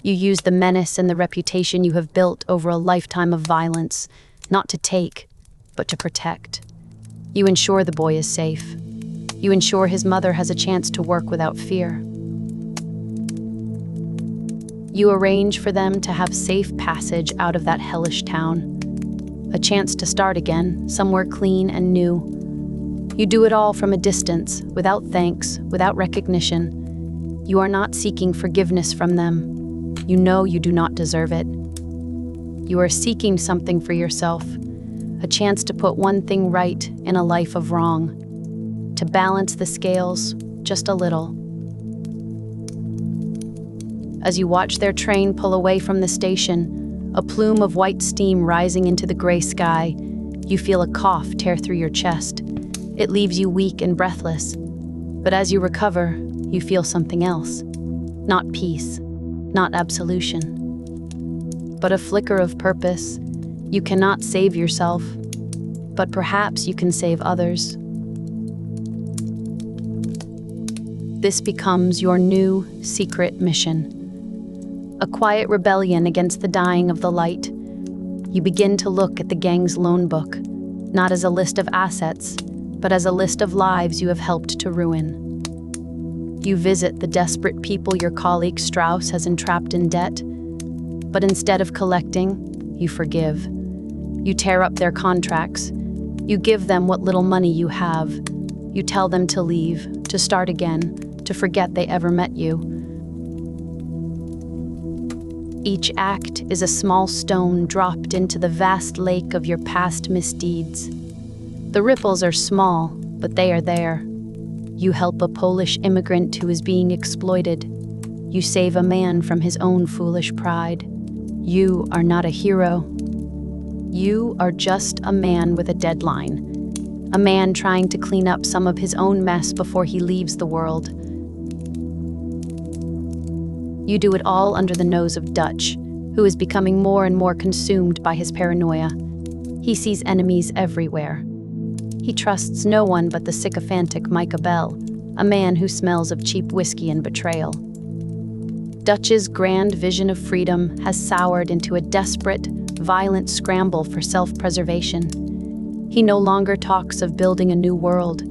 You use the menace and the reputation you have built over a lifetime of violence, not to take, but to protect. You ensure the boy is safe. You ensure his mother has a chance to work without fear. You arrange for them to have safe passage out of that hellish town, a chance to start again, somewhere clean and new. You do it all from a distance, without thanks, without recognition. You are not seeking forgiveness from them. You know you do not deserve it. You are seeking something for yourself, a chance to put one thing right in a life of wrong, to balance the scales just a little. As you watch their train pull away from the station, a plume of white steam rising into the gray sky, you feel a cough tear through your chest. It leaves you weak and breathless. But as you recover, you feel something else. Not peace, not absolution, but a flicker of purpose. You cannot save yourself, but perhaps you can save others. This becomes your new secret mission. A quiet rebellion against the dying of the light. You begin to look at the gang's loan book, not as a list of assets, but as a list of lives you have helped to ruin. You visit the desperate people your colleague Strauss has entrapped in debt, but instead of collecting, you forgive. You tear up their contracts. You give them what little money you have. You tell them to leave, to start again, to forget they ever met you. Each act is a small stone dropped into the vast lake of your past misdeeds. The ripples are small, but they are there. You help a Polish immigrant who is being exploited. You save a man from his own foolish pride. You are not a hero. You are just a man with a deadline. A man trying to clean up some of his own mess before he leaves the world. You do it all under the nose of Dutch, who is becoming more and more consumed by his paranoia. He sees enemies everywhere. He trusts no one but the sycophantic Micah Bell, a man who smells of cheap whiskey and betrayal. Dutch's grand vision of freedom has soured into a desperate, violent scramble for self-preservation. He no longer talks of building a new world.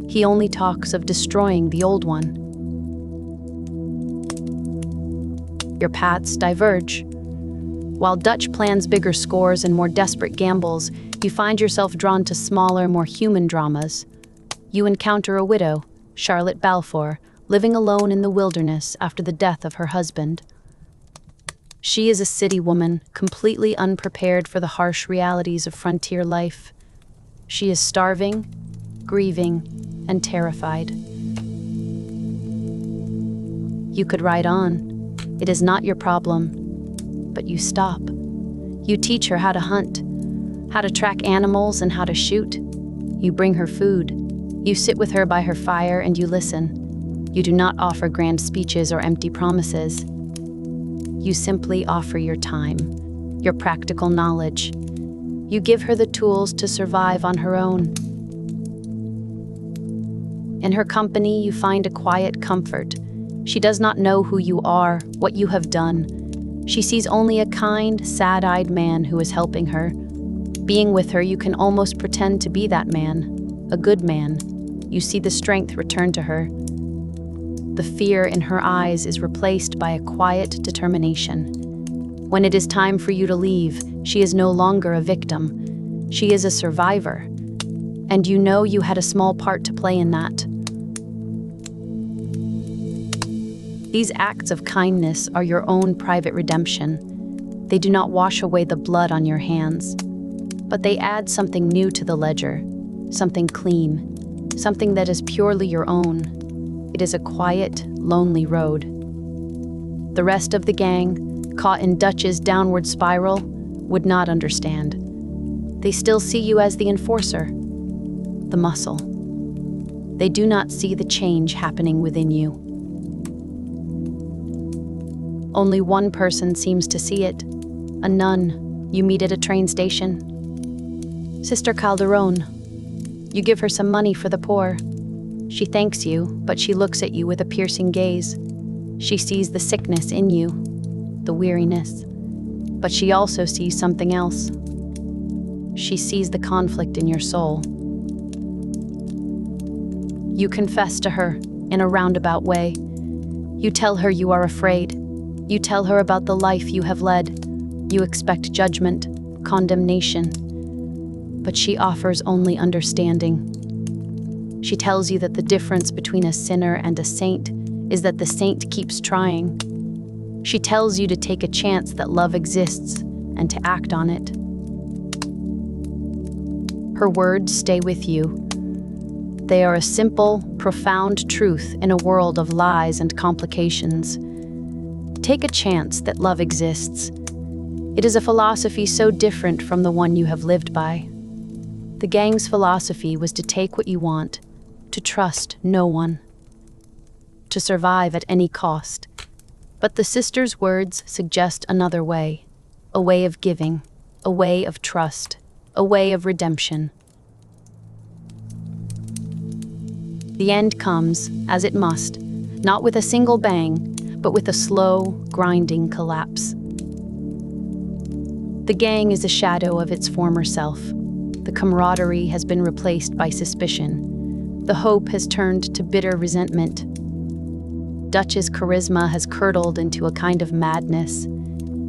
He only talks of destroying the old one. Your paths diverge. While Dutch plans bigger scores and more desperate gambles, you find yourself drawn to smaller, more human dramas. You encounter a widow, Charlotte Balfour, living alone in the wilderness after the death of her husband. She is a city woman, completely unprepared for the harsh realities of frontier life. She is starving, grieving, and terrified. You could ride on. It is not your problem, but you stop. You teach her how to hunt, how to track animals, and how to shoot. You bring her food. You sit with her by her fire and you listen. You do not offer grand speeches or empty promises. You simply offer your time, your practical knowledge. You give her the tools to survive on her own. In her company, you find a quiet comfort. She does not know who you are, what you have done. She sees only a kind, sad-eyed man who is helping her. Being with her, you can almost pretend to be that man, a good man. you see the strength return to her. The fear in her eyes is replaced by a quiet determination. When it is time for you to leave, she is no longer a victim. She is a survivor. And you know you had a small part to play in that. These acts of kindness are your own private redemption. They do not wash away the blood on your hands, but they add something new to the ledger, something clean, something that is purely your own. It is a quiet, lonely road. The rest of the gang, caught in Dutch's downward spiral, would not understand. They still see you as the enforcer, the muscle. They do not see the change happening within you. Only one person seems to see it, a nun you meet at a train station. Sister Calderon. You give her some money for the poor. She thanks you, but she looks at you with a piercing gaze. She sees the sickness in you, the weariness, but she also sees something else. She sees the conflict in your soul. You confess to her in a roundabout way. You tell her you are afraid. You tell her about the life you have led. You expect judgment, condemnation, but she offers only understanding. She tells you that the difference between a sinner and a saint is that the saint keeps trying. She tells you to take a chance that love exists and to act on it. Her words stay with you. They are a simple, profound truth in a world of lies and complications. Take a chance that love exists. It is a philosophy so different from the one you have lived by. The gang's philosophy was to take what you want, to trust no one, to survive at any cost. But the sisters' words suggest another way, a way of giving, a way of trust, a way of redemption. The end comes, as it must, not with a single bang, but with a slow, grinding collapse. The gang is a shadow of its former self. The camaraderie has been replaced by suspicion. The hope has turned to bitter resentment. Dutch's charisma has curdled into a kind of madness.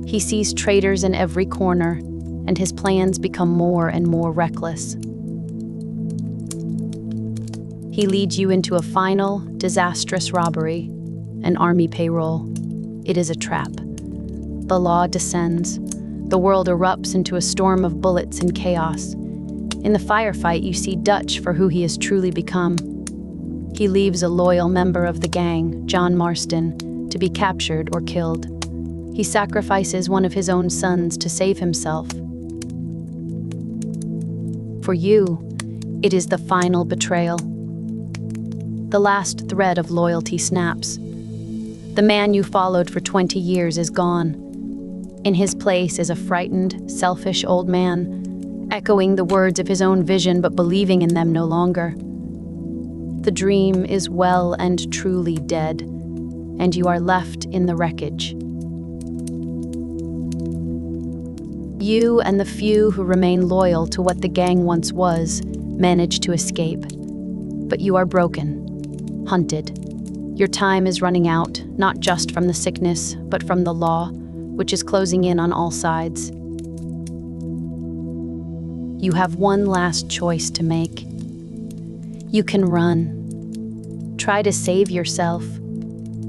He sees traitors in every corner, and his plans become more and more reckless. He leads you into a final, disastrous robbery, an army payroll. It is a trap. The law descends. The world erupts into a storm of bullets and chaos. In the firefight, you see Dutch for who he has truly become. He leaves a loyal member of the gang, John Marston, to be captured or killed. He sacrifices one of his own sons to save himself. For you, it is the final betrayal. The last thread of loyalty snaps. The man you followed for 20 years is gone. In his place is a frightened, selfish old man, echoing the words of his own vision but believing in them no longer. The dream is well and truly dead, and you are left in the wreckage. You and the few who remain loyal to what the gang once was manage to escape. But you are broken, hunted. Your time is running out, not just from the sickness, but from the law, which is closing in on all sides. You have one last choice to make. You can run. Try to save yourself.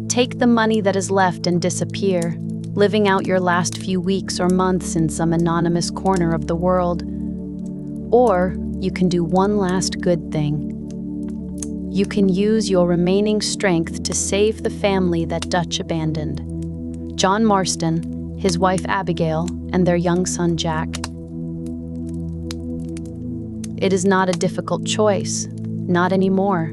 Take the money that is left and disappear, living out your last few weeks or months in some anonymous corner of the world. Or you can do one last good thing. You can use your remaining strength to save the family that Dutch abandoned. John Marston, his wife Abigail, and their young son Jack. It is not a difficult choice, not anymore.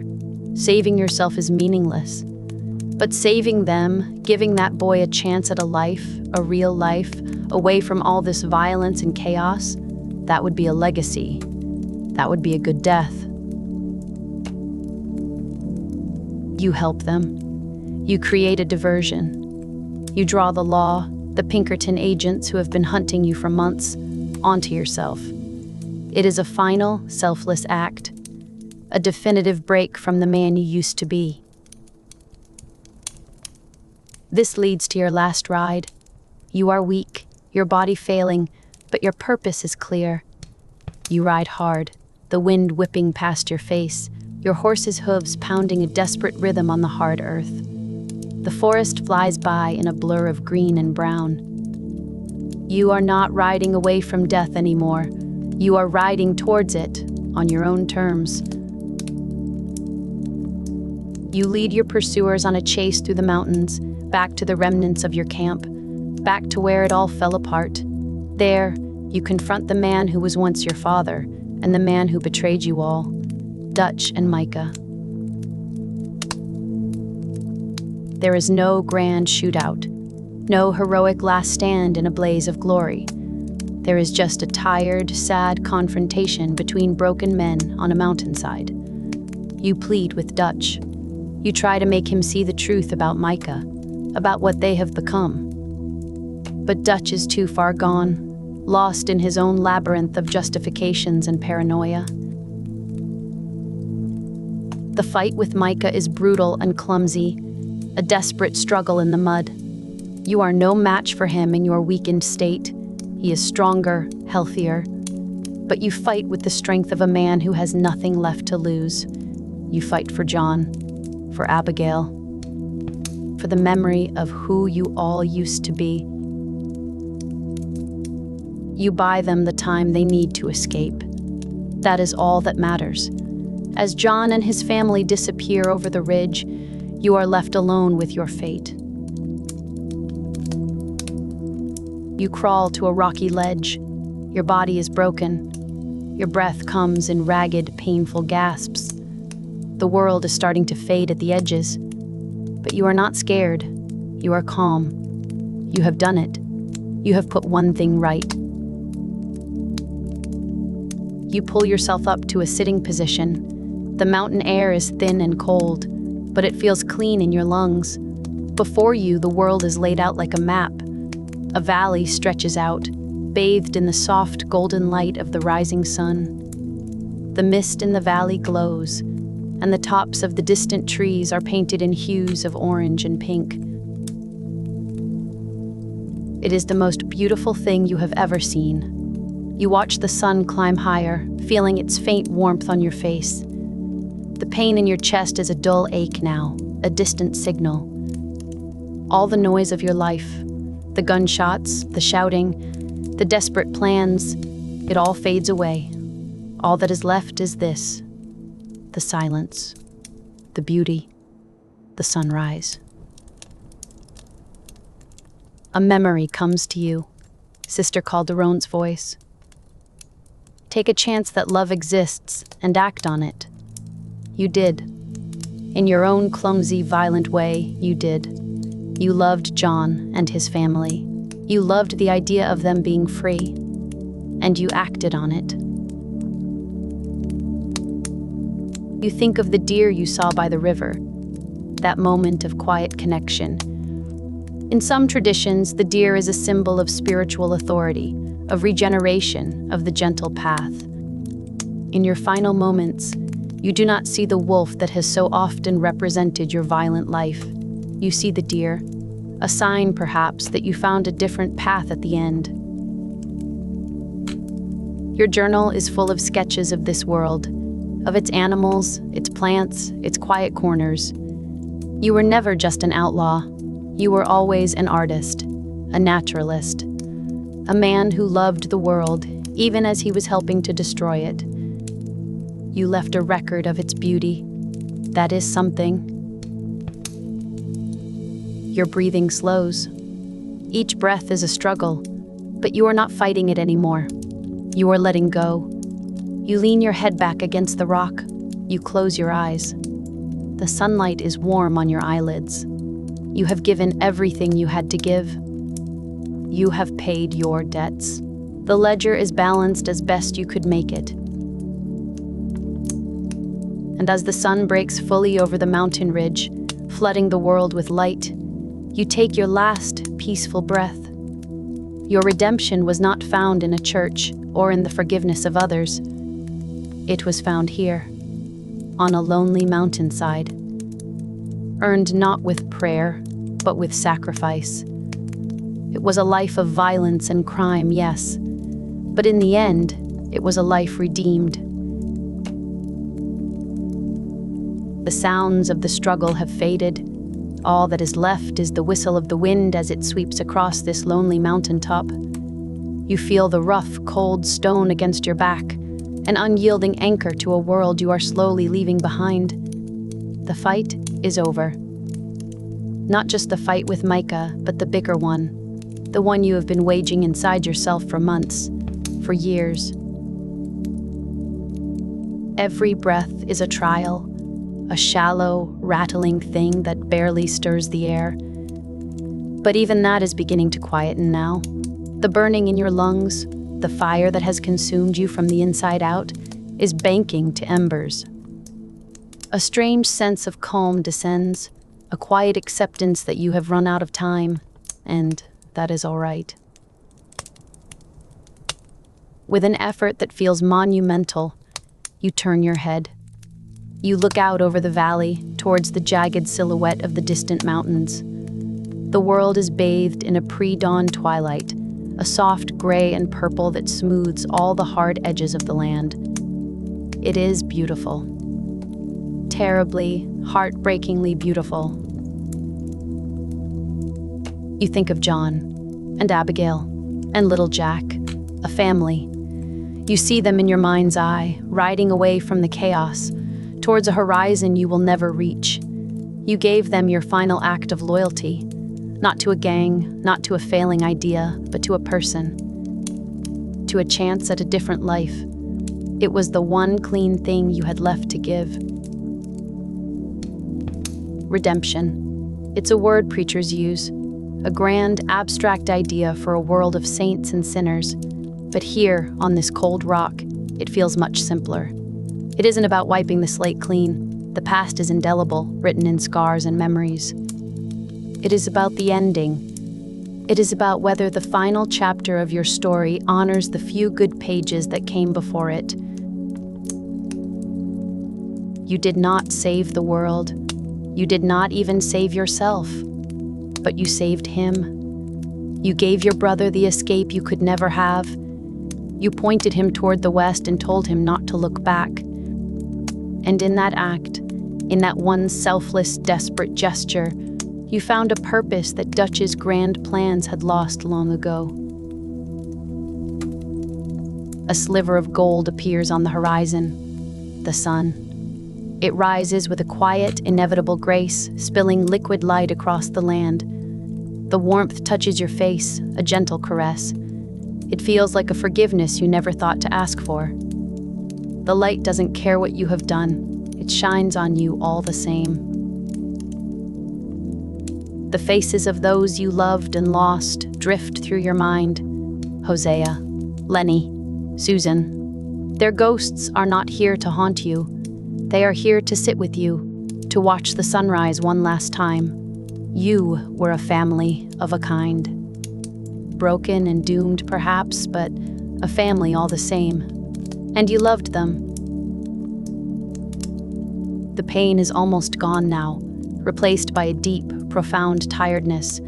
Saving yourself is meaningless. But saving them, giving that boy a chance at a life, a real life, away from all this violence and chaos, that would be a legacy. That would be a good death. You help them. You create a diversion. You draw the law, the Pinkerton agents who have been hunting you for months, onto yourself. It is a final, selfless act. a definitive break from the man you used to be. This leads to your last ride. You are weak, your body failing, but your purpose is clear. You ride hard, the wind whipping past your face, your horse's hooves pounding a desperate rhythm on the hard earth. The forest flies by in a blur of green and brown. You are not riding away from death anymore. You are riding towards it, on your own terms. You lead your pursuers on a chase through the mountains, back to the remnants of your camp, back to where it all fell apart. There, you confront the man who was once your father, and the man who betrayed you all, Dutch and Micah. There is no grand shootout, no heroic last stand in a blaze of glory. There is just a tired, sad confrontation between broken men on a mountainside. You plead with Dutch. You try to make him see the truth about Micah, about what they have become. But Dutch is too far gone, lost in his own labyrinth of justifications and paranoia. The fight with Micah is brutal and clumsy, a desperate struggle in the mud. You are no match for him in your weakened state. He is stronger, healthier. But you fight with the strength of a man who has nothing left to lose. You fight for John, for Abigail, for the memory of who you all used to be. You buy them the time they need to escape. That is all that matters. As John and his family disappear over the ridge, you are left alone with your fate. You crawl to a rocky ledge. Your body is broken. Your breath comes in ragged, painful gasps. The world is starting to fade at the edges. But you are not scared. You are calm. You have done it. You have put one thing right. You pull yourself up to a sitting position. The mountain air is thin and cold, but it feels clean in your lungs. Before you, the world is laid out like a map. A valley stretches out, bathed in the soft golden light of the rising sun. The mist in the valley glows, and the tops of the distant trees are painted in hues of orange and pink. It is the most beautiful thing you have ever seen. You watch the sun climb higher, feeling its faint warmth on your face. The pain in your chest is a dull ache now, a distant signal. All the noise of your life, the gunshots, the shouting, the desperate plans, it all fades away. All that is left is this: the silence, the beauty, the sunrise. A memory comes to you, Sister Calderon's voice. Take a chance that love exists and act on it. You did. In your own clumsy, violent way, you did. You loved John and his family. You loved the idea of them being free. And you acted on it. You think of the deer you saw by the river, that moment of quiet connection. In some traditions, the deer is a symbol of spiritual authority, of regeneration, of the gentle path. In your final moments, you do not see the wolf that has so often represented your violent life. You see the deer, a sign, perhaps, that you found a different path at the end. Your journal is full of sketches of this world, of its animals, its plants, its quiet corners. You were never just an outlaw. You were always an artist, a naturalist, a man who loved the world, even as he was helping to destroy it. You left a record of its beauty. That is something. Your breathing slows. Each breath is a struggle, but you are not fighting it anymore. You are letting go. You lean your head back against the rock. You close your eyes. The sunlight is warm on your eyelids. You have given everything you had to give. You have paid your debts. The ledger is balanced as best you could make it. And as the sun breaks fully over the mountain ridge, flooding the world with light, you take your last peaceful breath. Your redemption was not found in a church or in the forgiveness of others. It was found here, on a lonely mountainside. Earned not with prayer, but with sacrifice. It was a life of violence and crime, yes, but in the end, it was a life redeemed. The sounds of the struggle have faded. All that is left is the whistle of the wind as it sweeps across this lonely mountaintop. You feel the rough, cold stone against your back, an unyielding anchor to a world you are slowly leaving behind. The fight is over. Not just the fight with Micah, but the bigger one. The one you have been waging inside yourself for months, for years. Every breath is a trial, a shallow, rattling thing that barely stirs the air. But even that is beginning to quieten now. The burning in your lungs, the fire that has consumed you from the inside out, is banking to embers. A strange sense of calm descends, a quiet acceptance that you have run out of time, and that is all right. With an effort that feels monumental, you turn your head. You look out over the valley, towards the jagged silhouette of the distant mountains. The world is bathed in a pre-dawn twilight, a soft gray and purple that smooths all the hard edges of the land. It is beautiful. Terribly, heartbreakingly beautiful. You think of John, and Abigail, and little Jack, a family. You see them in your mind's eye, riding away from the chaos, towards a horizon you will never reach. You gave them your final act of loyalty, not to a gang, not to a failing idea, but to a person, to a chance at a different life. It was the one clean thing you had left to give. Redemption. It's a word preachers use, a grand, abstract idea for a world of saints and sinners. But here, on this cold rock, it feels much simpler. It isn't about wiping the slate clean. The past is indelible, written in scars and memories. It is about the ending. It is about whether the final chapter of your story honors the few good pages that came before it. You did not save the world. You did not even save yourself. But you saved him. You gave your brother the escape you could never have. You pointed him toward the west and told him not to look back. And in that act, in that one selfless, desperate gesture, you found a purpose that Dutch's grand plans had lost long ago. A sliver of gold appears on the horizon, the sun. It rises with a quiet, inevitable grace, spilling liquid light across the land. The warmth touches your face, a gentle caress. It feels like a forgiveness you never thought to ask for. The light doesn't care what you have done. It shines on you all the same. The faces of those you loved and lost drift through your mind. Hosea, Lenny, Susan. Their ghosts are not here to haunt you. They are here to sit with you, to watch the sunrise one last time. You were a family of a kind. Broken and doomed, perhaps, but a family all the same. And you loved them. The pain is almost gone now, replaced by a deep, profound tiredness,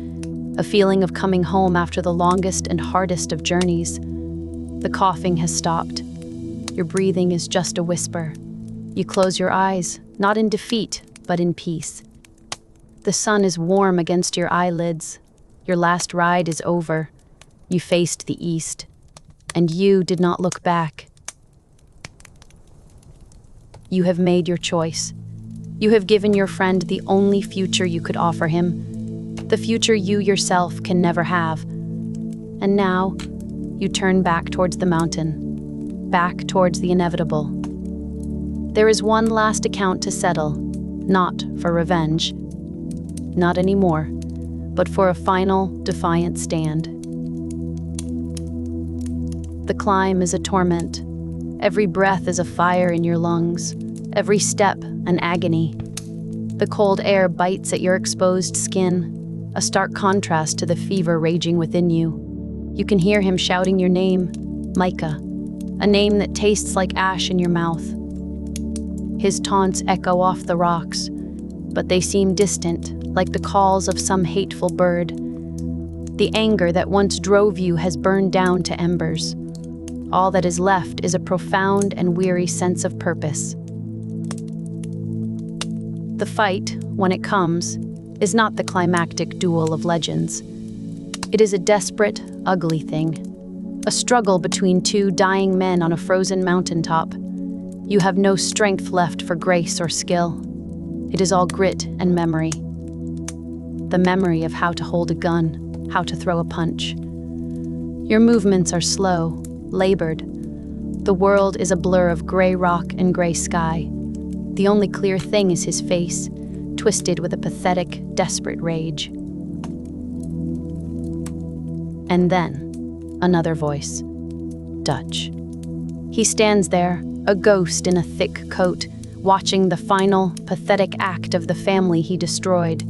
a feeling of coming home after the longest and hardest of journeys. The coughing has stopped. Your breathing is just a whisper. You close your eyes, not in defeat, but in peace. The sun is warm against your eyelids. Your last ride is over. You faced the east, and you did not look back. You have made your choice. You have given your friend the only future you could offer him, the future you yourself can never have. And now, you turn back towards the mountain, back towards the inevitable. There is one last account to settle, not for revenge, not anymore, but for a final, defiant stand. The climb is a torment. Every breath is a fire in your lungs, every step an agony. The cold air bites at your exposed skin, a stark contrast to the fever raging within you. You can hear him shouting your name, Micah, a name that tastes like ash in your mouth. His taunts echo off the rocks, but they seem distant, like the calls of some hateful bird. The anger that once drove you has burned down to embers. All that is left is a profound and weary sense of purpose. The fight, when it comes, is not the climactic duel of legends. It is a desperate, ugly thing. A struggle between two dying men on a frozen mountaintop. You have no strength left for grace or skill. It is all grit and memory. The memory of how to hold a gun, how to throw a punch. Your movements are slow, labored. The world is a blur of gray rock and gray sky. The only clear thing is his face, twisted with a pathetic, desperate rage. And then, another voice. Dutch. He stands there, a ghost in a thick coat, watching the final, pathetic act of the family he destroyed.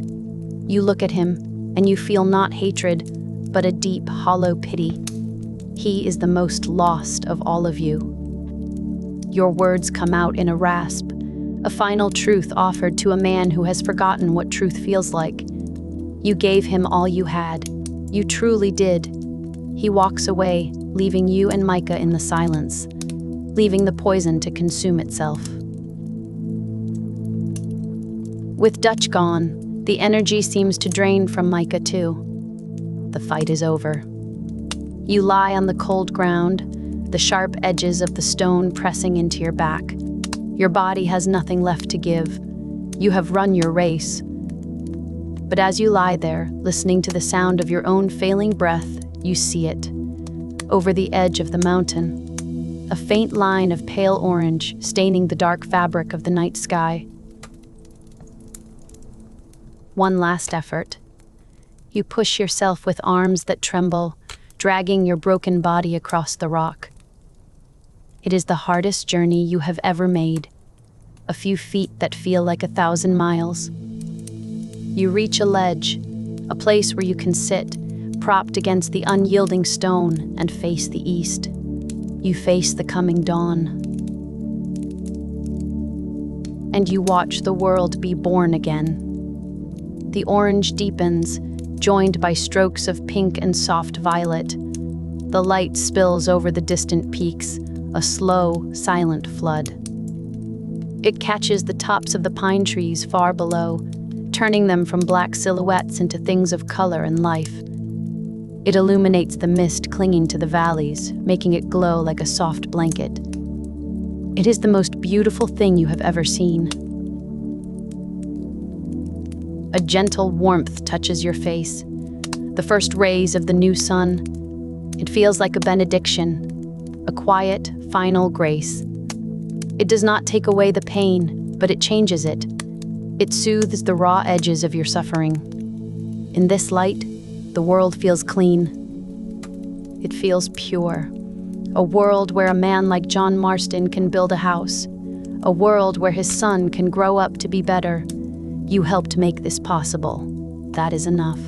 You look at him, and you feel not hatred, but a deep, hollow pity. He is the most lost of all of you. Your words come out in a rasp, a final truth offered to a man who has forgotten what truth feels like. You gave him all you had. You truly did. He walks away, leaving you and Micah in the silence, leaving the poison to consume itself. With Dutch gone, the energy seems to drain from Micah too. The fight is over. You lie on the cold ground, the sharp edges of the stone pressing into your back. Your body has nothing left to give. You have run your race. But as you lie there, listening to the sound of your own failing breath, you see it. Over the edge of the mountain, a faint line of pale orange staining the dark fabric of the night sky. One last effort. You push yourself with arms that tremble, dragging your broken body across the rock. It is the hardest journey you have ever made, a few feet that feel like 1,000 miles. You reach a ledge, a place where you can sit, propped against the unyielding stone, and face the east. You face the coming dawn. And you watch the world be born again. The orange deepens, joined by strokes of pink and soft violet. The light spills over the distant peaks, a slow, silent flood. It catches the tops of the pine trees far below, turning them from black silhouettes into things of color and life. It illuminates the mist clinging to the valleys, making it glow like a soft blanket. It is the most beautiful thing you have ever seen. A gentle warmth touches your face, the first rays of the new sun. It feels like a benediction, a quiet, final grace. It does not take away the pain, but it changes it. It soothes the raw edges of your suffering. In this light, the world feels clean. It feels pure. A world where a man like John Marston can build a house. A world where his son can grow up to be better. You helped make this possible. That is enough.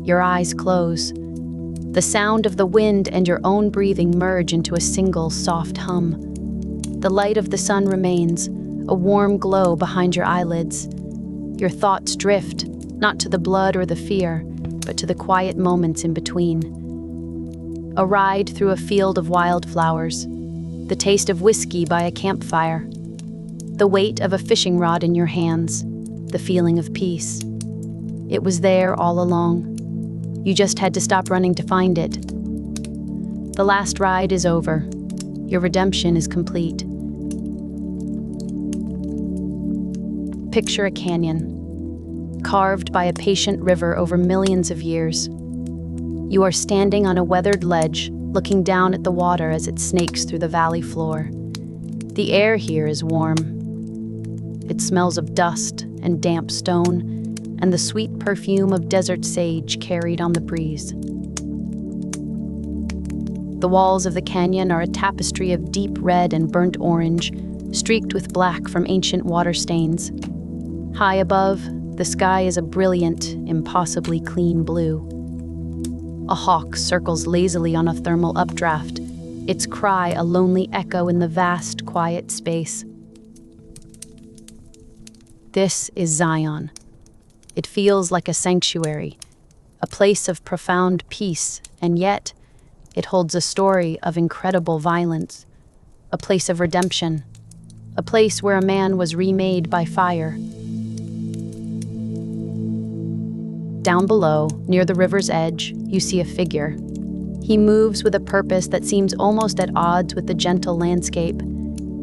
Your eyes close. The sound of the wind and your own breathing merge into a single soft hum. The light of the sun remains, a warm glow behind your eyelids. Your thoughts drift, not to the blood or the fear, but to the quiet moments in between. A ride through a field of wildflowers, the taste of whiskey by a campfire, the weight of a fishing rod in your hands, the feeling of peace. It was there all along. You just had to stop running to find it. The last ride is over. Your redemption is complete. Picture a canyon, carved by a patient river over millions of years. You are standing on a weathered ledge, looking down at the water as it snakes through the valley floor. The air here is warm. It smells of dust and damp stone, and the sweet perfume of desert sage carried on the breeze. The walls of the canyon are a tapestry of deep red and burnt orange, streaked with black from ancient water stains. High above, the sky is a brilliant, impossibly clean blue. A hawk circles lazily on a thermal updraft, its cry a lonely echo in the vast, quiet space. This is Zion. It feels like a sanctuary, a place of profound peace, and yet it holds a story of incredible violence, a place of redemption, a place where a man was remade by fire. Down below, near the river's edge, you see a figure. He moves with a purpose that seems almost at odds with the gentle landscape.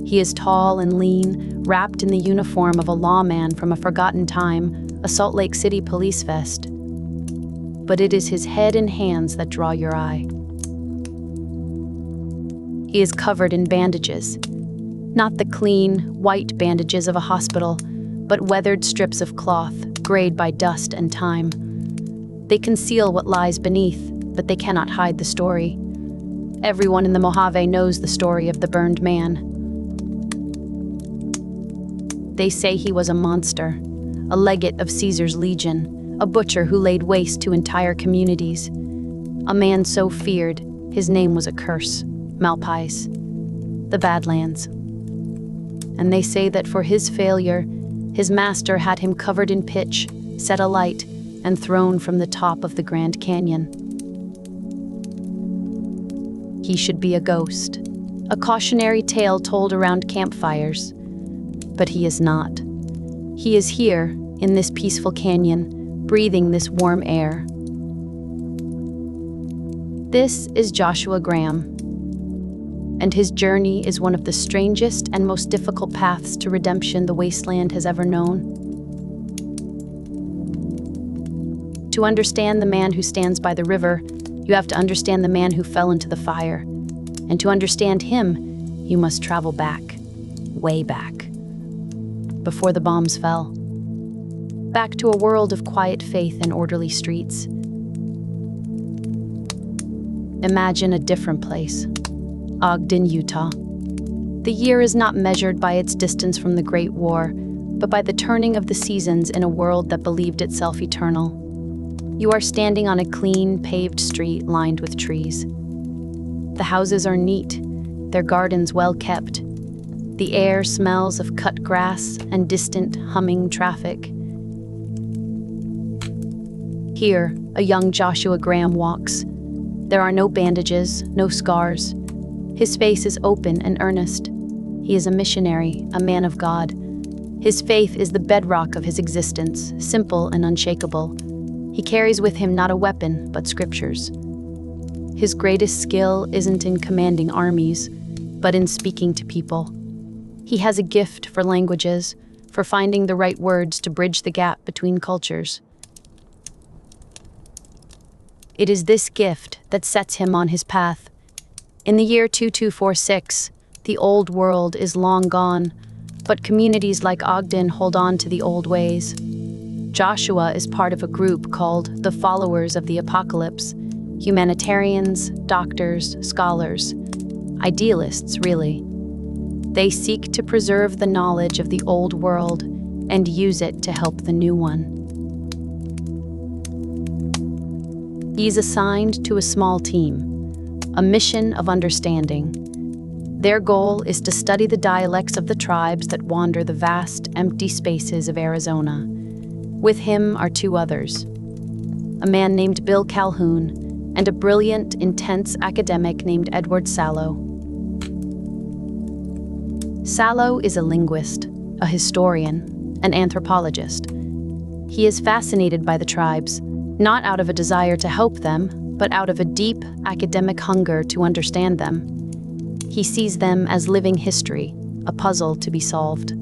He is tall and lean, wrapped in the uniform of a lawman from a forgotten time, a Salt Lake City police vest. But it is his head and hands that draw your eye. He is covered in bandages. Not the clean, white bandages of a hospital, but weathered strips of cloth, grayed by dust and time. They conceal what lies beneath, but they cannot hide the story. Everyone in the Mojave knows the story of the burned man. They say he was a monster, a legate of Caesar's legion, a butcher who laid waste to entire communities. A man so feared, his name was a curse, Malpais, the Badlands. And they say that for his failure, his master had him covered in pitch, set alight, and thrown from the top of the Grand Canyon. He should be a ghost, a cautionary tale told around campfires. But he is not. He is here, in this peaceful canyon, breathing this warm air. This is Joshua Graham, and his journey is one of the strangest and most difficult paths to redemption the wasteland has ever known. To understand the man who stands by the river, you have to understand the man who fell into the fire. And to understand him, you must travel back, way back, before the bombs fell. Back to a world of quiet faith and orderly streets. Imagine a different place, Ogden, Utah. The year is not measured by its distance from the Great War, but by the turning of the seasons in a world that believed itself eternal. You are standing on a clean, paved street lined with trees. The houses are neat, their gardens well kept. The air smells of cut grass and distant, humming traffic. Here, a young Joshua Graham walks. There are no bandages, no scars. His face is open and earnest. He is a missionary, a man of God. His faith is the bedrock of his existence, simple and unshakable. He carries with him not a weapon, but scriptures. His greatest skill isn't in commanding armies, but in speaking to people. He has a gift for languages, for finding the right words to bridge the gap between cultures. It is this gift that sets him on his path. In the year 2246, the old world is long gone, but communities like Ogden hold on to the old ways. Joshua is part of a group called the Followers of the Apocalypse, humanitarians, doctors, scholars, idealists, really. They seek to preserve the knowledge of the old world and use it to help the new one. He's assigned to a small team, a mission of understanding. Their goal is to study the dialects of the tribes that wander the vast, empty spaces of Arizona. With him are two others, a man named Bill Calhoun and a brilliant, intense academic named Edward Sallow. Sallow is a linguist, a historian, an anthropologist. He is fascinated by the tribes, not out of a desire to help them, but out of a deep academic hunger to understand them. He sees them as living history, a puzzle to be solved.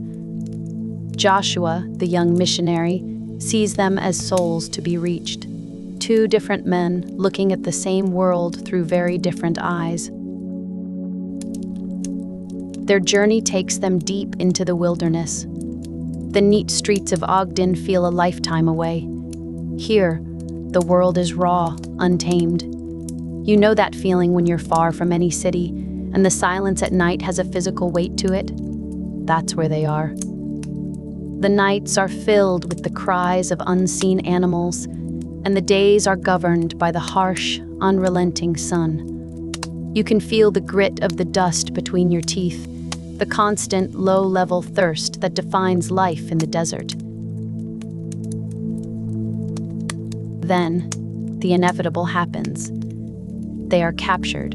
Joshua, the young missionary, sees them as souls to be reached, two different men looking at the same world through very different eyes. Their journey takes them deep into the wilderness. The neat streets of Ogden feel a lifetime away. Here, the world is raw, untamed. You know that feeling when you're far from any city, and the silence at night has a physical weight to it? That's where they are. The nights are filled with the cries of unseen animals, and the days are governed by the harsh, unrelenting sun. You can feel the grit of the dust between your teeth, the constant low-level thirst that defines life in the desert. Then, the inevitable happens. They are captured.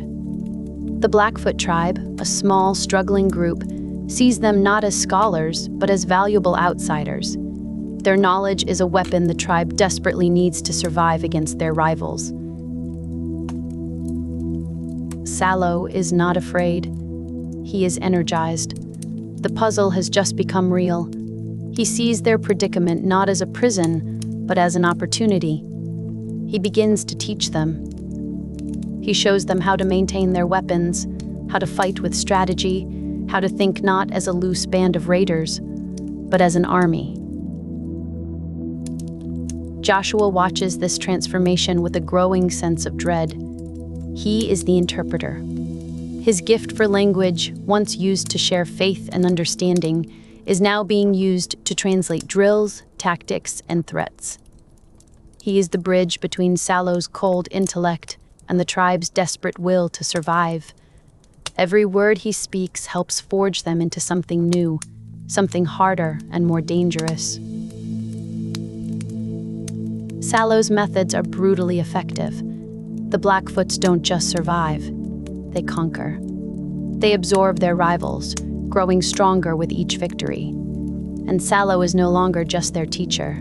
The Blackfoot tribe, a small, struggling group, sees them not as scholars, but as valuable outsiders. Their knowledge is a weapon the tribe desperately needs to survive against their rivals. Salo is not afraid. He is energized. The puzzle has just become real. He sees their predicament not as a prison, but as an opportunity. He begins to teach them. He shows them how to maintain their weapons, how to fight with strategy, how to think not as a loose band of raiders, but as an army. Joshua watches this transformation with a growing sense of dread. He is the interpreter. His gift for language, once used to share faith and understanding, is now being used to translate drills, tactics, and threats. He is the bridge between Salo's cold intellect and the tribe's desperate will to survive. Every word he speaks helps forge them into something new, something harder and more dangerous. Salo's methods are brutally effective. The Blackfoots don't just survive, they conquer. They absorb their rivals, growing stronger with each victory. And Salo is no longer just their teacher.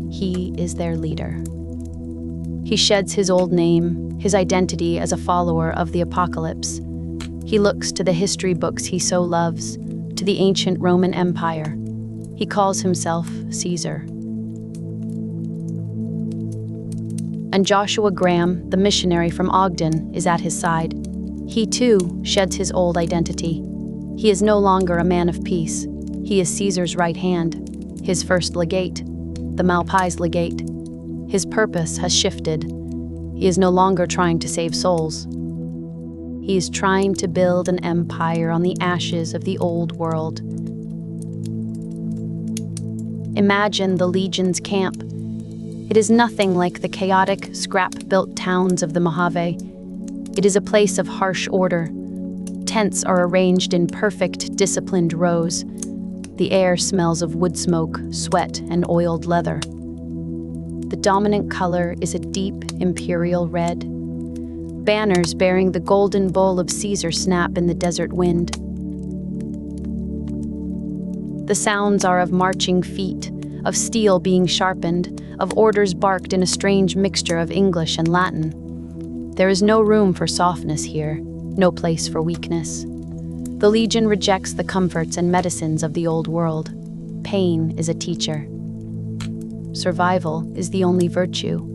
He is their leader. He sheds his old name, his identity as a follower of the apocalypse. He looks to the history books he so loves, to the ancient Roman Empire. He calls himself Caesar. And Joshua Graham, the missionary from Ogden, is at his side. He too sheds his old identity. He is no longer a man of peace. He is Caesar's right hand, his first legate, the Malpais legate. His purpose has shifted. He is no longer trying to save souls. He is trying to build an empire on the ashes of the old world. Imagine the Legion's camp. It is nothing like the chaotic, scrap-built towns of the Mojave. It is a place of harsh order. Tents are arranged in perfect, disciplined rows. The air smells of wood smoke, sweat, and oiled leather. The dominant color is a deep, imperial red. Banners bearing the golden bull of Caesar snap in the desert wind. The sounds are of marching feet, of steel being sharpened, of orders barked in a strange mixture of English and Latin. There is no room for softness here, no place for weakness. The Legion rejects the comforts and medicines of the old world. Pain is a teacher. Survival is the only virtue.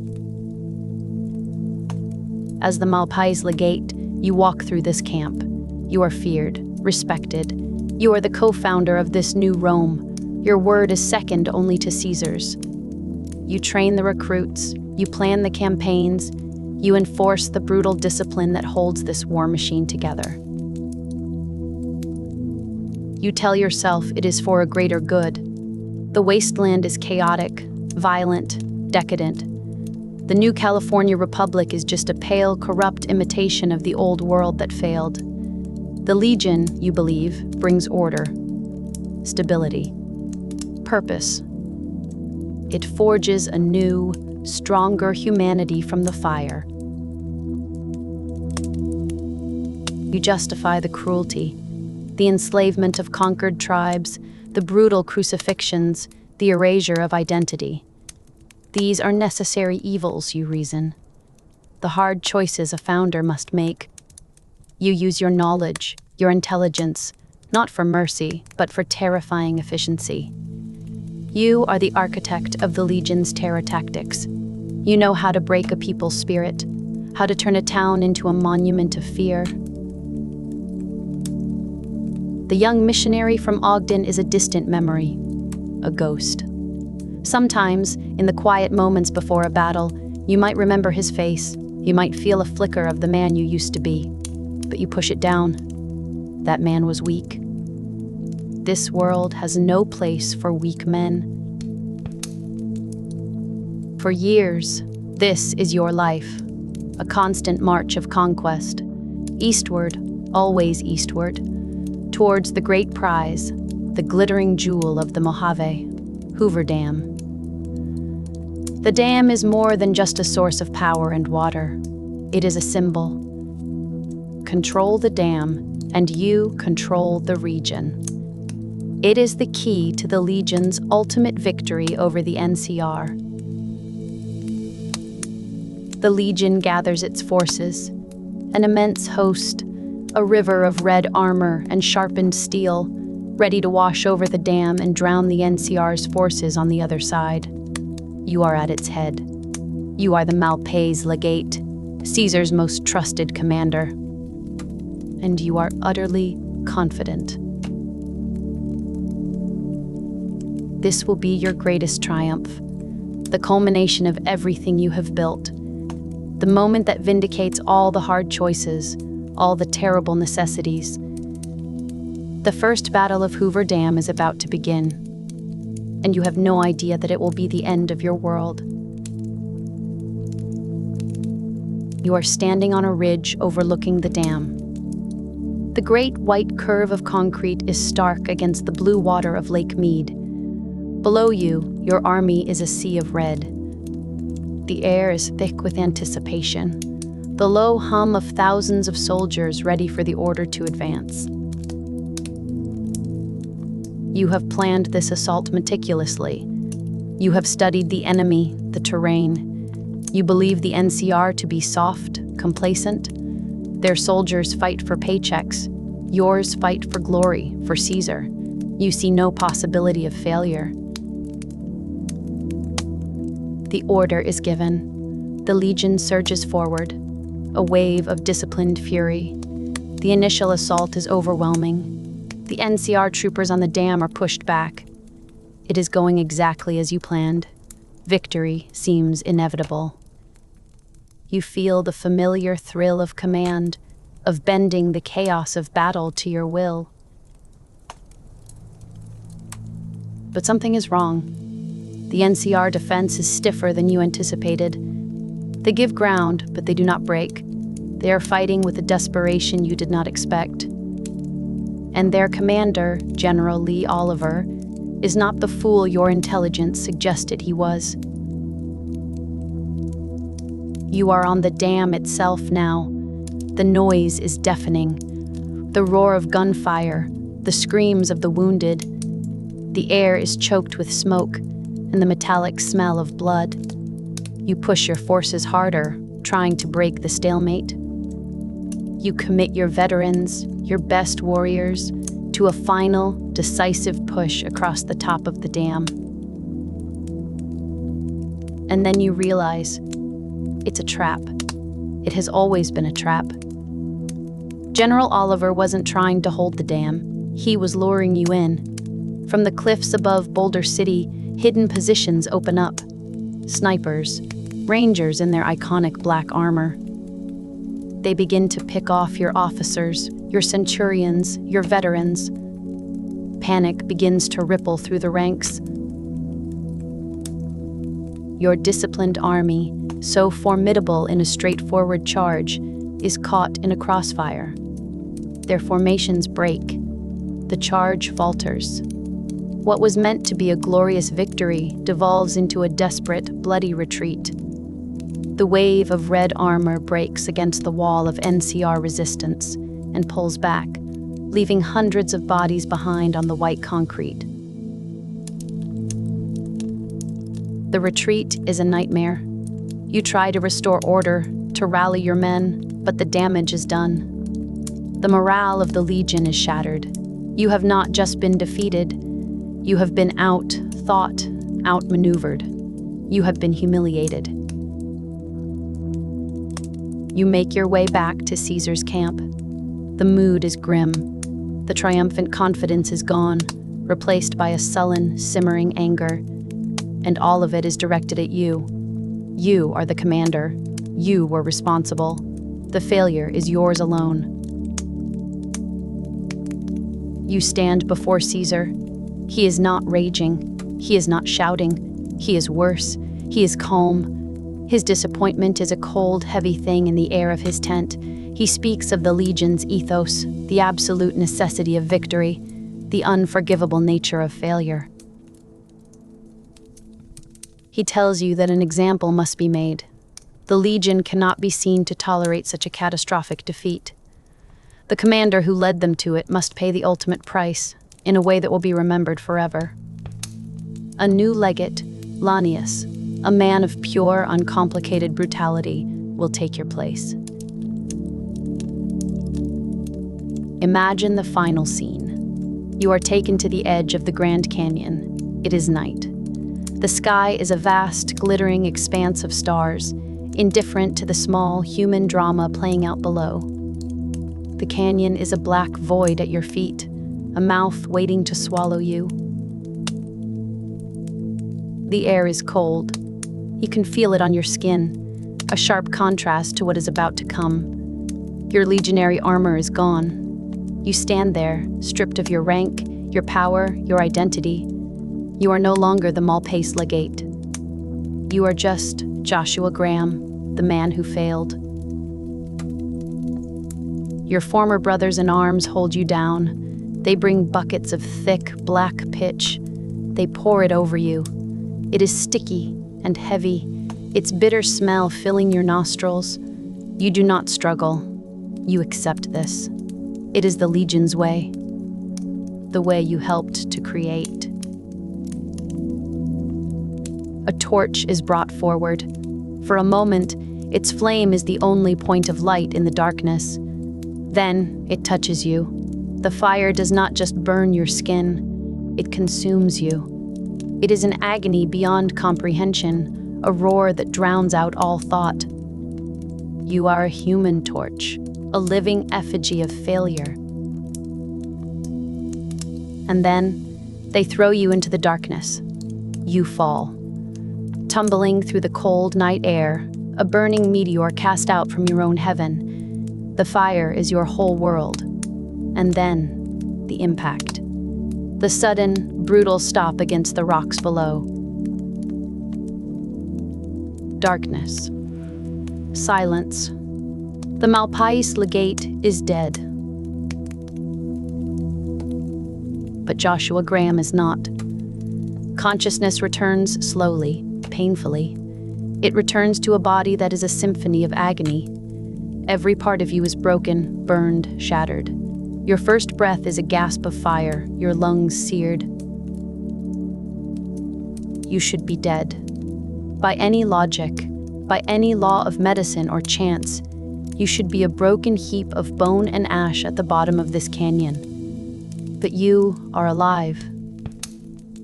As the Malpais legate, you walk through this camp. You are feared, respected. You are the co-founder of this new Rome. Your word is second only to Caesar's. You train the recruits, you plan the campaigns, you enforce the brutal discipline that holds this war machine together. You tell yourself it is for a greater good. The wasteland is chaotic, violent, decadent. The new California Republic is just a pale, corrupt imitation of the old world that failed. The Legion, you believe, brings order, stability, purpose. It forges a new, stronger humanity from the fire. You justify the cruelty, the enslavement of conquered tribes, the brutal crucifixions, the erasure of identity. These are necessary evils, you reason. The hard choices a founder must make. You use your knowledge, your intelligence, not for mercy, but for terrifying efficiency. You are the architect of the Legion's terror tactics. You know how to break a people's spirit, how to turn a town into a monument of fear. The young missionary from Ogden is a distant memory, a ghost. Sometimes, in the quiet moments before a battle, you might remember his face. You might feel a flicker of the man you used to be, but you push it down. That man was weak. This world has no place for weak men. For years, this is your life, a constant march of conquest. Eastward, always eastward, towards the great prize, the glittering jewel of the Mojave, Hoover Dam. The dam is more than just a source of power and water. It is a symbol. Control the dam, and you control the region. It is the key to the Legion's ultimate victory over the NCR. The Legion gathers its forces, an immense host, a river of red armor and sharpened steel, ready to wash over the dam and drown the NCR's forces on the other side. You are at its head. You are the Malpais legate, Caesar's most trusted commander. And you are utterly confident. This will be your greatest triumph, the culmination of everything you have built, the moment that vindicates all the hard choices, all the terrible necessities. The first battle of Hoover Dam is about to begin, and you have no idea that it will be the end of your world. You are standing on a ridge overlooking the dam. The great white curve of concrete is stark against the blue water of Lake Mead. Below you, your army is a sea of red. The air is thick with anticipation, the low hum of thousands of soldiers ready for the order to advance. You have planned this assault meticulously. You have studied the enemy, the terrain. You believe the NCR to be soft, complacent. Their soldiers fight for paychecks. Yours fight for glory, for Caesar. You see no possibility of failure. The order is given. The Legion surges forward, a wave of disciplined fury. The initial assault is overwhelming. The NCR troopers on the dam are pushed back. It is going exactly as you planned. Victory seems inevitable. You feel the familiar thrill of command, of bending the chaos of battle to your will. But something is wrong. The NCR defense is stiffer than you anticipated. They give ground, but they do not break. They are fighting with a desperation you did not expect. And their commander, General Lee Oliver, is not the fool your intelligence suggested he was. You are on the dam itself now. The noise is deafening. The roar of gunfire, the screams of the wounded. The air is choked with smoke and the metallic smell of blood. You push your forces harder, trying to break the stalemate. You commit your veterans, your best warriors, to a final, decisive push across the top of the dam. And then you realize it's a trap. It has always been a trap. General Oliver wasn't trying to hold the dam. He was luring you in. From the cliffs above Boulder City, hidden positions open up. Snipers, rangers in their iconic black armor. They begin to pick off your officers, your centurions, your veterans. Panic begins to ripple through the ranks. Your disciplined army, so formidable in a straightforward charge, is caught in a crossfire. Their formations break. The charge falters. What was meant to be a glorious victory devolves into a desperate, bloody retreat. The wave of red armor breaks against the wall of NCR resistance and pulls back, leaving hundreds of bodies behind on the white concrete. The retreat is a nightmare. You try to restore order, to rally your men, but the damage is done. The morale of the Legion is shattered. You have not just been defeated, you have been out-thought, outmaneuvered. You have been humiliated. You make your way back to Caesar's camp. The mood is grim. The triumphant confidence is gone, replaced by a sullen, simmering anger. And all of it is directed at you. You are the commander. You were responsible. The failure is yours alone. You stand before Caesar. He is not raging. He is not shouting. He is worse. He is calm. His disappointment is a cold, heavy thing in the air of his tent. He speaks of the Legion's ethos, the absolute necessity of victory, the unforgivable nature of failure. He tells you that an example must be made. The Legion cannot be seen to tolerate such a catastrophic defeat. The commander who led them to it must pay the ultimate price, in a way that will be remembered forever. A new legate, Lanius, a man of pure, uncomplicated brutality, will take your place. Imagine the final scene. You are taken to the edge of the Grand Canyon. It is night. The sky is a vast, glittering expanse of stars, indifferent to the small, human drama playing out below. The canyon is a black void at your feet, a mouth waiting to swallow you. The air is cold. You can feel it on your skin, a sharp contrast to what is about to come. Your legionary armor is gone. You stand there, stripped of your rank, your power, your identity. You are no longer the Malpace legate. You are just Joshua Graham, the man who failed. Your former brothers in arms hold you down. They bring buckets of thick, black pitch. They pour it over you. It is sticky and heavy, its bitter smell filling your nostrils. You do not struggle. You accept this. It is the Legion's way, the way you helped to create. A torch is brought forward. For a moment, its flame is the only point of light in the darkness. Then it touches you. The fire does not just burn your skin, it consumes you. It is an agony beyond comprehension, a roar that drowns out all thought. You are a human torch, a living effigy of failure. And then they throw you into the darkness. You fall. Tumbling through the cold night air, a burning meteor cast out from your own heaven. The fire is your whole world. And then, the impact. The sudden, brutal stop against the rocks below. Darkness. Silence. The Malpace legate is dead. But Joshua Graham is not. Consciousness returns slowly, painfully. It returns to a body that is a symphony of agony. Every part of you is broken, burned, shattered. Your first breath is a gasp of fire, your lungs seared. You should be dead. By any logic, by any law of medicine or chance, you should be a broken heap of bone and ash at the bottom of this canyon. But you are alive.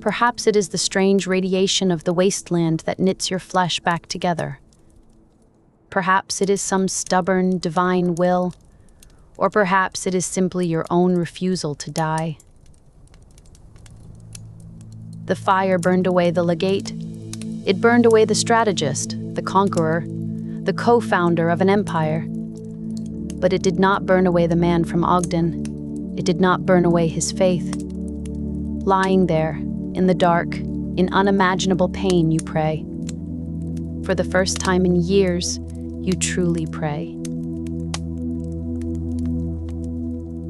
Perhaps it is the strange radiation of the wasteland that knits your flesh back together. Perhaps it is some stubborn, divine will, or perhaps it is simply your own refusal to die. The fire burned away the legate. It burned away the strategist, the conqueror, the co-founder of an empire. But it did not burn away the man from Ogden. It did not burn away his faith. Lying there, in the dark, in unimaginable pain, you pray. For the first time in years, you truly pray.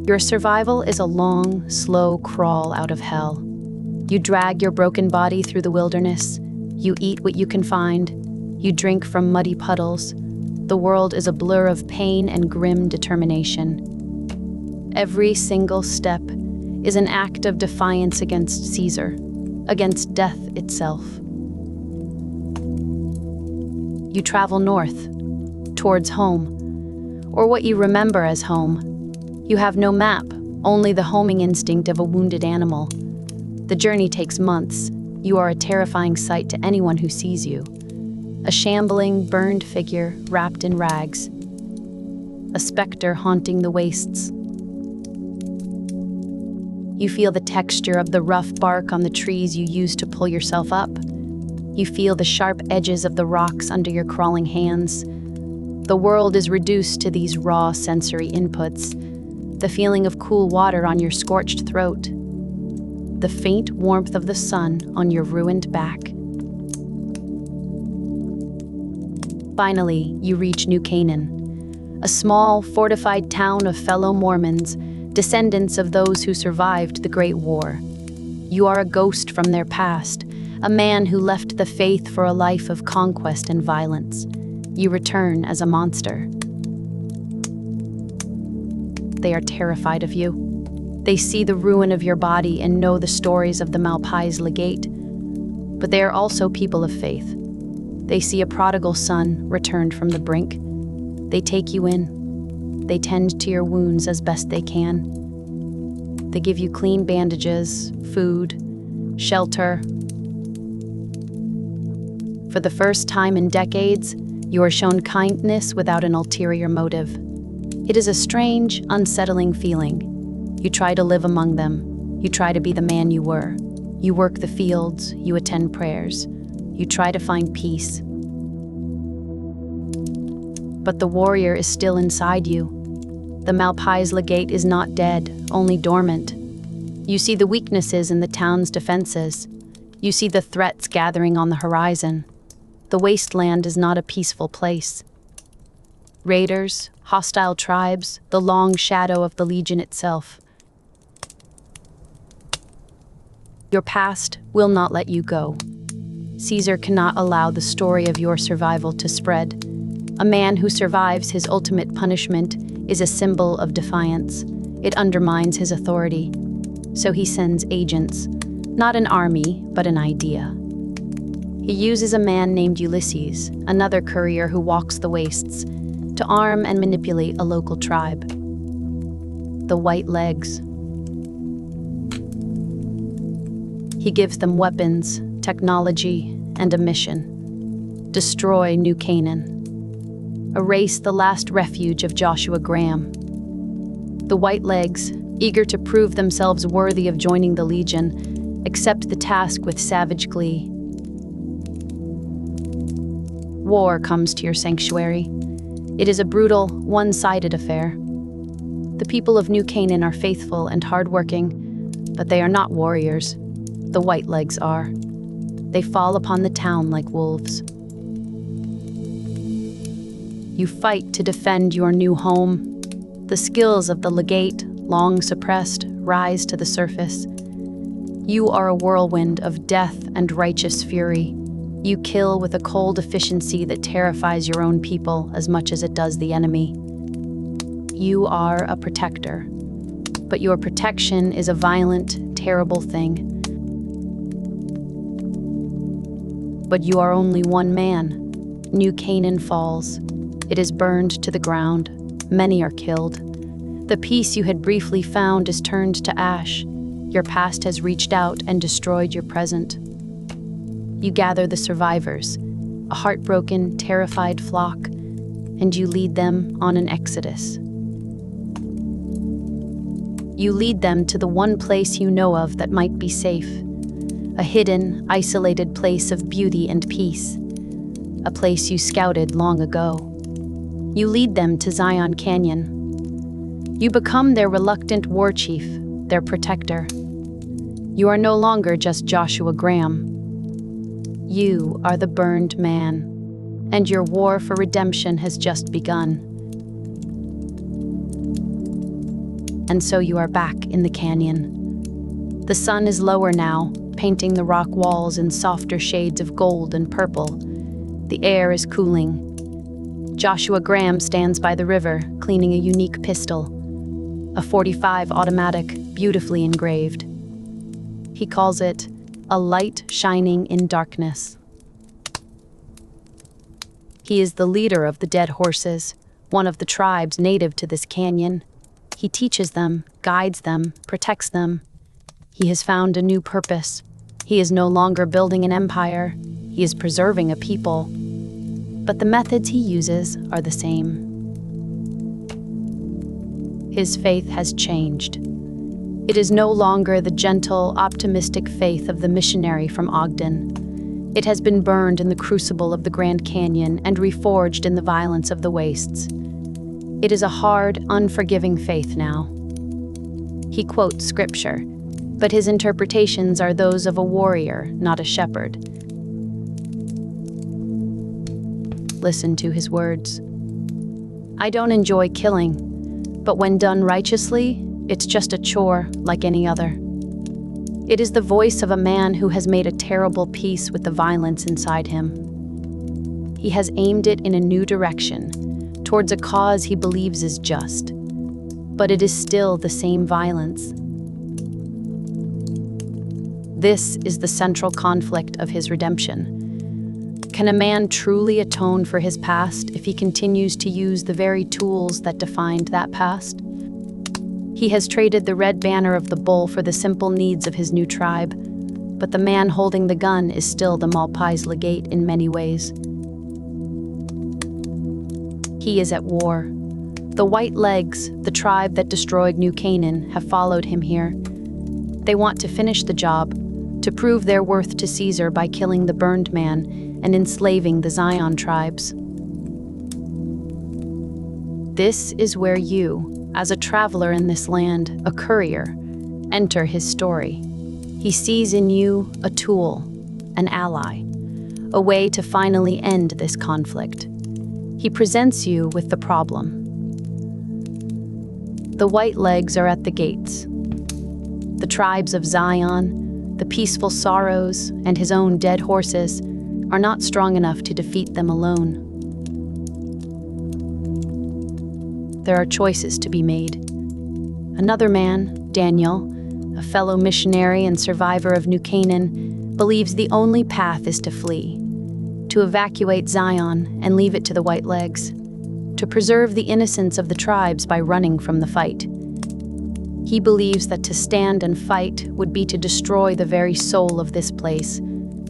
Your survival is a long, slow crawl out of hell. You drag your broken body through the wilderness. You eat what you can find. You drink from muddy puddles. The world is a blur of pain and grim determination. Every single step is an act of defiance against Caesar, against death itself. You travel north, towards home, or what you remember as home. You have no map, only the homing instinct of a wounded animal. The journey takes months. You are a terrifying sight to anyone who sees you. A shambling, burned figure wrapped in rags. A specter haunting the wastes. You feel the texture of the rough bark on the trees you used to pull yourself up. You feel the sharp edges of the rocks under your crawling hands. The world is reduced to these raw sensory inputs. The feeling of cool water on your scorched throat. The faint warmth of the sun on your ruined back. Finally, you reach New Canaan, a small, fortified town of fellow Mormons, descendants of those who survived the Great War. You are a ghost from their past, a man who left the faith for a life of conquest and violence. You return as a monster. They are terrified of you. They see the ruin of your body and know the stories of the Malpais legate. But they are also people of faith. They see a prodigal son returned from the brink. They take you in. They tend to your wounds as best they can. They give you clean bandages, food, shelter. For the first time in decades, you are shown kindness without an ulterior motive. It is a strange, unsettling feeling. You try to live among them. You try to be the man you were. You work the fields. You attend prayers. You try to find peace. But the warrior is still inside you. The Malpais legate is not dead, only dormant. You see the weaknesses in the town's defenses. You see the threats gathering on the horizon. The wasteland is not a peaceful place. Raiders, hostile tribes, the long shadow of the Legion itself. Your past will not let you go. Caesar cannot allow the story of your survival to spread. A man who survives his ultimate punishment is a symbol of defiance. It undermines his authority. So he sends agents, not an army, but an idea. He uses a man named Ulysses, another courier who walks the wastes, to arm and manipulate a local tribe. The White Legs. He gives them weapons, technology, and a mission. Destroy New Canaan. Erase the last refuge of Joshua Graham. The White Legs, eager to prove themselves worthy of joining the Legion, accept the task with savage glee. War comes to your sanctuary. It is a brutal, one-sided affair. The people of New Canaan are faithful and hardworking, but they are not warriors. The White Legs are. They fall upon the town like wolves. You fight to defend your new home. The skills of the legate, long suppressed, rise to the surface. You are a whirlwind of death and righteous fury. You kill with a cold efficiency that terrifies your own people as much as it does the enemy. You are a protector, but your protection is a violent, terrible thing. But you are only one man. New Canaan falls. It is burned to the ground. Many are killed. The peace you had briefly found is turned to ash. Your past has reached out and destroyed your present. You gather the survivors, a heartbroken, terrified flock, and you lead them on an exodus. You lead them to the one place you know of that might be safe, a hidden, isolated place of beauty and peace, a place you scouted long ago. You lead them to Zion Canyon. You become their reluctant war chief, their protector. You are no longer just Joshua Graham. You are the burned man, and your war for redemption has just begun. And so you are back in the canyon. The sun is lower now, painting the rock walls in softer shades of gold and purple. The air is cooling. Joshua Graham stands by the river, cleaning a unique pistol, a .45 automatic, beautifully engraved. He calls it a light shining in darkness. He is the leader of the Dead Horses, one of the tribes native to this canyon. He teaches them, guides them, protects them. He has found a new purpose. He is no longer building an empire. He is preserving a people. But the methods he uses are the same. His faith has changed. It is no longer the gentle, optimistic faith of the missionary from Ogden. It has been burned in the crucible of the Grand Canyon and reforged in the violence of the wastes. It is a hard, unforgiving faith now. He quotes scripture, but his interpretations are those of a warrior, not a shepherd. Listen to his words. I don't enjoy killing, but when done righteously, it's just a chore like any other. It is the voice of a man who has made a terrible peace with the violence inside him. He has aimed it in a new direction, towards a cause he believes is just, but it is still the same violence. This is the central conflict of his redemption. Can a man truly atone for his past if he continues to use the very tools that defined that past? He has traded the red banner of the bull for the simple needs of his new tribe, but the man holding the gun is still the Malpais legate in many ways. He is at war. The White Legs, the tribe that destroyed New Canaan, have followed him here. They want to finish the job, to prove their worth to Caesar by killing the burned man and enslaving the Zion tribes. This is where you, as a traveler in this land, a courier, enter his story. He sees in you a tool, an ally, a way to finally end this conflict. He presents you with the problem. The White Legs are at the gates. The tribes of Zion, the peaceful sorrows, and his own dead horses are not strong enough to defeat them alone. There are choices to be made. Another man, Daniel, a fellow missionary and survivor of New Canaan, believes the only path is to flee, to evacuate Zion and leave it to the White Legs, to preserve the innocence of the tribes by running from the fight. He believes that to stand and fight would be to destroy the very soul of this place,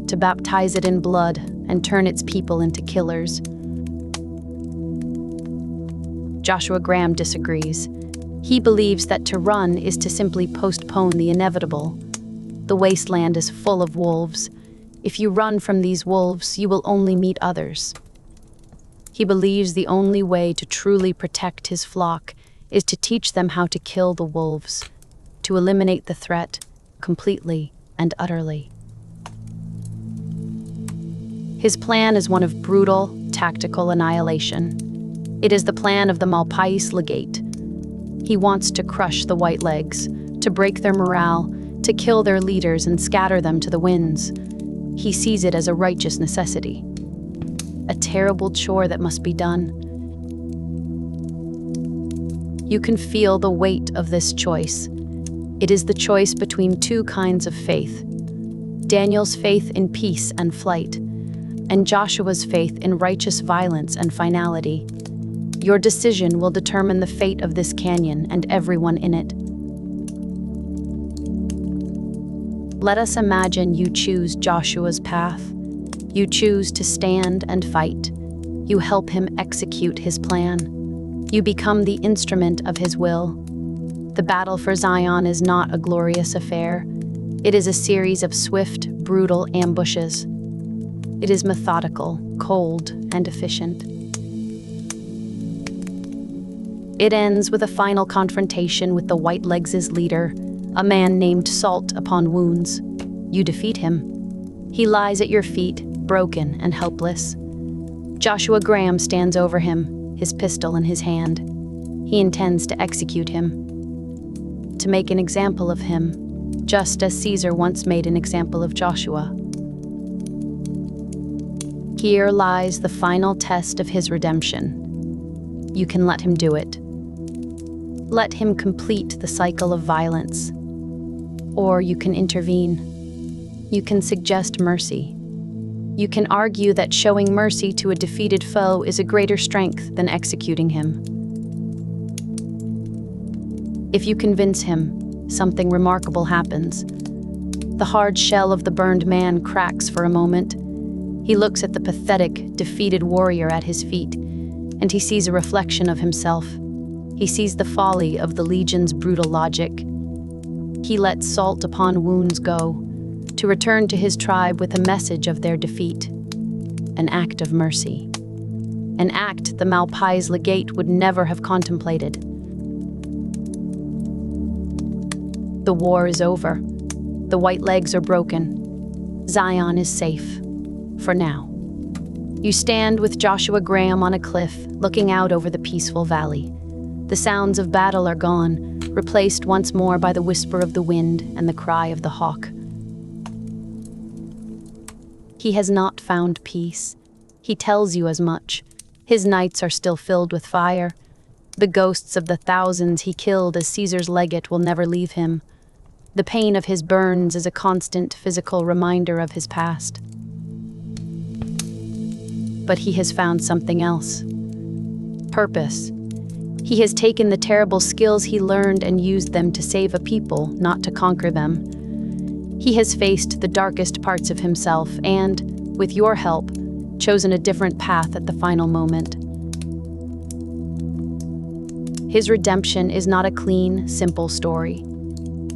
to baptize it in blood and turn its people into killers. Joshua Graham disagrees. He believes that to run is to simply postpone the inevitable. The wasteland is full of wolves. If you run from these wolves, you will only meet others. He believes the only way to truly protect his flock is to teach them how to kill the wolves, to eliminate the threat completely and utterly. His plan is one of brutal, tactical annihilation. It is the plan of the Malpais legate. He wants to crush the White Legs, to break their morale, to kill their leaders and scatter them to the winds. He sees it as a righteous necessity, a terrible chore that must be done. You can feel the weight of this choice. It is the choice between two kinds of faith: Daniel's faith in peace and flight, and Joshua's faith in righteous violence and finality. Your decision will determine the fate of this canyon and everyone in it. Let us imagine you choose Joshua's path. You choose to stand and fight. You help him execute his plan. You become the instrument of his will. The battle for Zion is not a glorious affair. It is a series of swift, brutal ambushes. It is methodical, cold, and efficient. It ends with a final confrontation with the White Legs' leader, a man named Salt upon Wounds. You defeat him. He lies at your feet, broken and helpless. Joshua Graham stands over him, his pistol in his hand. He intends to execute him, to make an example of him, just as Caesar once made an example of Joshua. Here lies the final test of his redemption. You can let him do it. Let him complete the cycle of violence. Or you can intervene. You can suggest mercy. You can argue that showing mercy to a defeated foe is a greater strength than executing him. If you convince him, something remarkable happens. The hard shell of the burned man cracks for a moment. He looks at the pathetic, defeated warrior at his feet, and he sees a reflection of himself. He sees the folly of the legion's brutal logic. He lets Salt upon Wounds go, to return to his tribe with a message of their defeat. An act of mercy. An act the Malpais legate would never have contemplated. The war is over. The White Legs are broken. Zion is safe. For now. You stand with Joshua Graham on a cliff, looking out over the peaceful valley. The sounds of battle are gone, replaced once more by the whisper of the wind and the cry of the hawk. He has not found peace. He tells you as much. His nights are still filled with fire. The ghosts of the thousands he killed as Caesar's legate will never leave him. The pain of his burns is a constant physical reminder of his past. But he has found something else. Purpose. He has taken the terrible skills he learned and used them to save a people, not to conquer them. He has faced the darkest parts of himself and, with your help, chosen a different path at the final moment. His redemption is not a clean, simple story.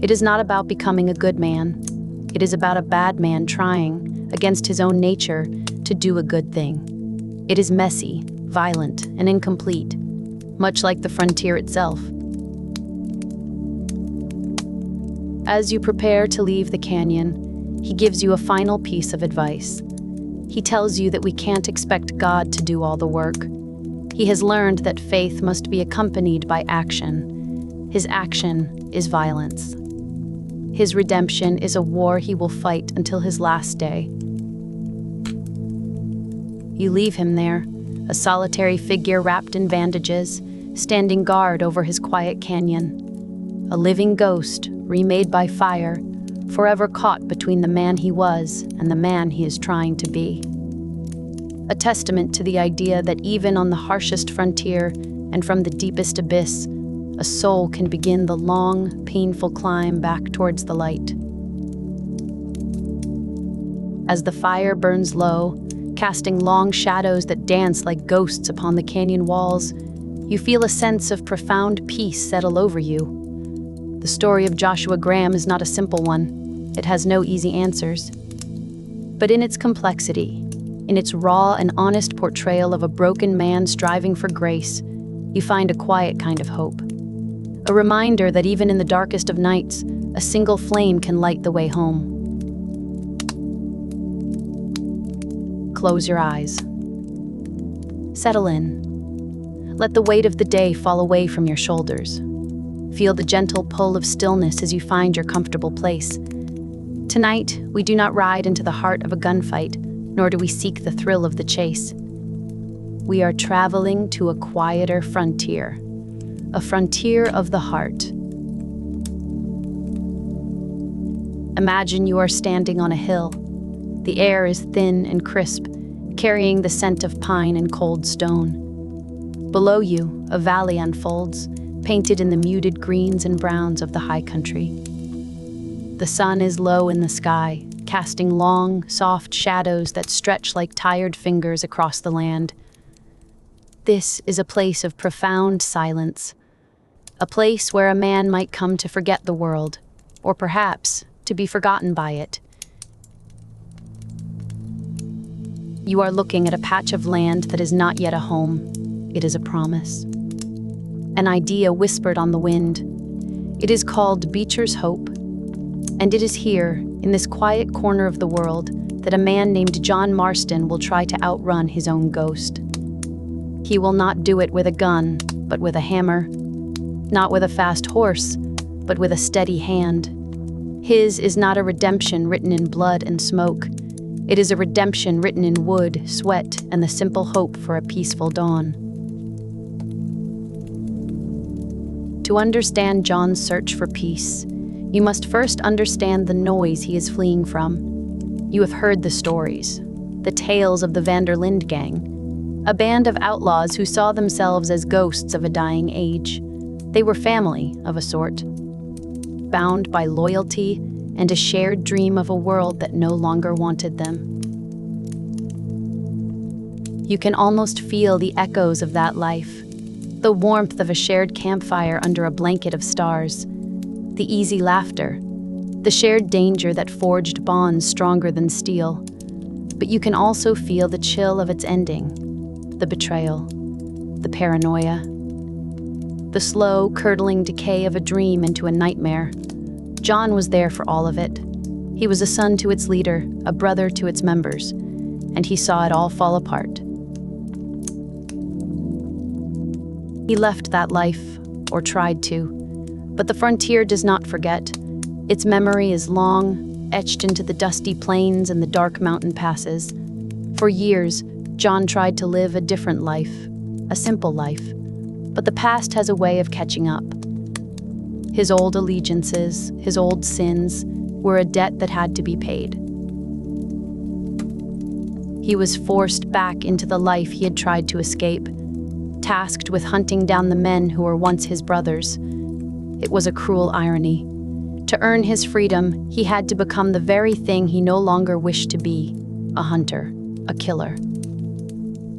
It is not about becoming a good man. It is about a bad man trying, against his own nature, to do a good thing. It is messy, violent, and incomplete, much like the frontier itself. As you prepare to leave the canyon, he gives you a final piece of advice. He tells you that we can't expect God to do all the work. He has learned that faith must be accompanied by action. His action is violence. His redemption is a war he will fight until his last day. You leave him there, a solitary figure wrapped in bandages, standing guard over his quiet canyon. A living ghost, remade by fire, forever caught between the man he was and the man he is trying to be. A testament to the idea that even on the harshest frontier and from the deepest abyss, a soul can begin the long, painful climb back towards the light. As the fire burns low, casting long shadows that dance like ghosts upon the canyon walls, you feel a sense of profound peace settle over you. The story of Joshua Graham is not a simple one. It has no easy answers. But in its complexity, in its raw and honest portrayal of a broken man striving for grace, you find a quiet kind of hope. A reminder that even in the darkest of nights, a single flame can light the way home. Close your eyes. Settle in. Let the weight of the day fall away from your shoulders. Feel the gentle pull of stillness as you find your comfortable place. Tonight, we do not ride into the heart of a gunfight, nor do we seek the thrill of the chase. We are traveling to a quieter frontier, a frontier of the heart. Imagine you are standing on a hill. The air is thin and crisp, carrying the scent of pine and cold stone. Below you, a valley unfolds, painted in the muted greens and browns of the high country. The sun is low in the sky, casting long, soft shadows that stretch like tired fingers across the land. This is a place of profound silence, a place where a man might come to forget the world, or perhaps to be forgotten by it. You are looking at a patch of land that is not yet a home. It is a promise. An idea whispered on the wind. It is called Beecher's Hope. And it is here, in this quiet corner of the world, that a man named John Marston will try to outrun his own ghost. He will not do it with a gun, but with a hammer. Not with a fast horse, but with a steady hand. His is not a redemption written in blood and smoke. It is a redemption written in wood, sweat, and the simple hope for a peaceful dawn. To understand John's search for peace, you must first understand the noise he is fleeing from. You have heard the stories, the tales of the Vanderlinde gang, a band of outlaws who saw themselves as ghosts of a dying age. They were family, of a sort, bound by loyalty and a shared dream of a world that no longer wanted them. You can almost feel the echoes of that life, the warmth of a shared campfire under a blanket of stars, the easy laughter, the shared danger that forged bonds stronger than steel. But you can also feel the chill of its ending, the betrayal, the paranoia, the slow, curdling decay of a dream into a nightmare. John was there for all of it. He was a son to its leader, a brother to its members, and he saw it all fall apart. He left that life, or tried to, but the frontier does not forget. Its memory is long, etched into the dusty plains and the dark mountain passes. For years, John tried to live a different life, a simple life, but the past has a way of catching up. His old allegiances, his old sins, were a debt that had to be paid. He was forced back into the life he had tried to escape, tasked with hunting down the men who were once his brothers. It was a cruel irony. To earn his freedom, he had to become the very thing he no longer wished to be: a hunter, a killer,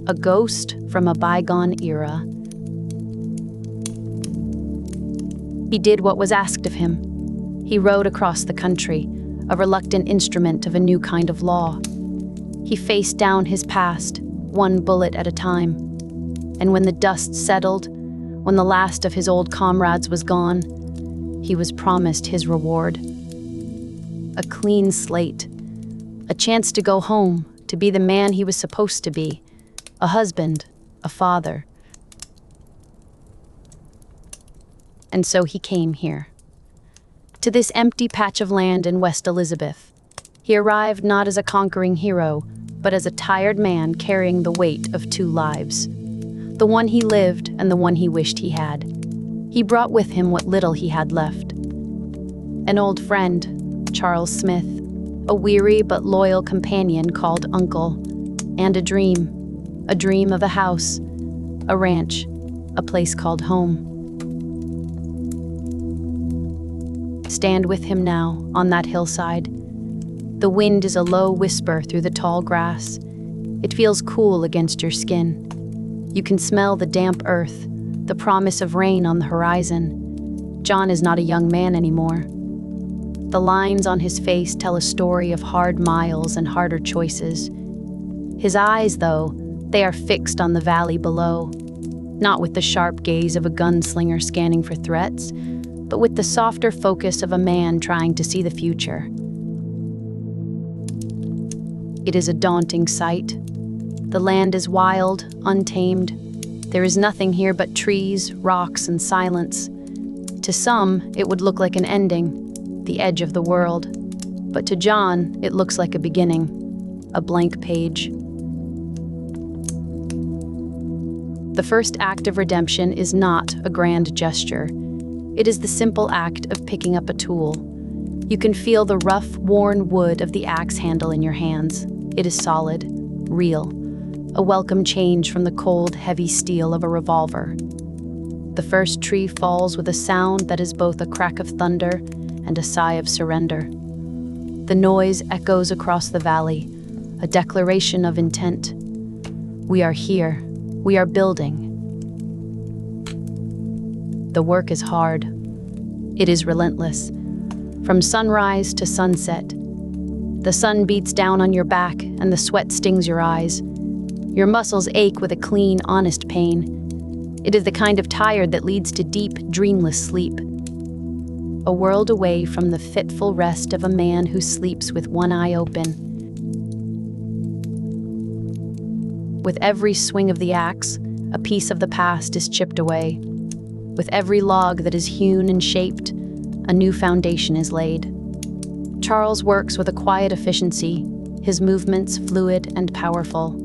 a ghost from a bygone era. He did what was asked of him. He rode across the country, a reluctant instrument of a new kind of law. He faced down his past, one bullet at a time. And when the dust settled, when the last of his old comrades was gone, he was promised his reward. A clean slate, a chance to go home, to be the man he was supposed to be, a husband, a father. And so he came here, to this empty patch of land in West Elizabeth. He arrived not as a conquering hero, but as a tired man carrying the weight of two lives, the one he lived and the one he wished he had. He brought with him what little he had left. An old friend, Charles Smith, a weary but loyal companion called Uncle, and a dream of a house, a ranch, a place called home. Stand with him now, on that hillside. The wind is a low whisper through the tall grass. It feels cool against your skin. You can smell the damp earth, the promise of rain on the horizon. John is not a young man anymore. The lines on his face tell a story of hard miles and harder choices. His eyes, though, they are fixed on the valley below, not with the sharp gaze of a gunslinger scanning for threats, but with the softer focus of a man trying to see the future. It is a daunting sight. The land is wild, untamed. There is nothing here but trees, rocks, and silence. To some, it would look like an ending, the edge of the world. But to John, it looks like a beginning, a blank page. The first act of redemption is not a grand gesture. It is the simple act of picking up a tool. You can feel the rough, worn wood of the axe handle in your hands. It is solid, real, a welcome change from the cold, heavy steel of a revolver. The first tree falls with a sound that is both a crack of thunder and a sigh of surrender. The noise echoes across the valley, a declaration of intent. We are here. We are building. The work is hard. It is relentless. From sunrise to sunset, the sun beats down on your back and the sweat stings your eyes. Your muscles ache with a clean, honest pain. It is the kind of tired that leads to deep, dreamless sleep. A world away from the fitful rest of a man who sleeps with one eye open. With every swing of the axe, a piece of the past is chipped away. With every log that is hewn and shaped, a new foundation is laid. Charles works with a quiet efficiency, his movements fluid and powerful.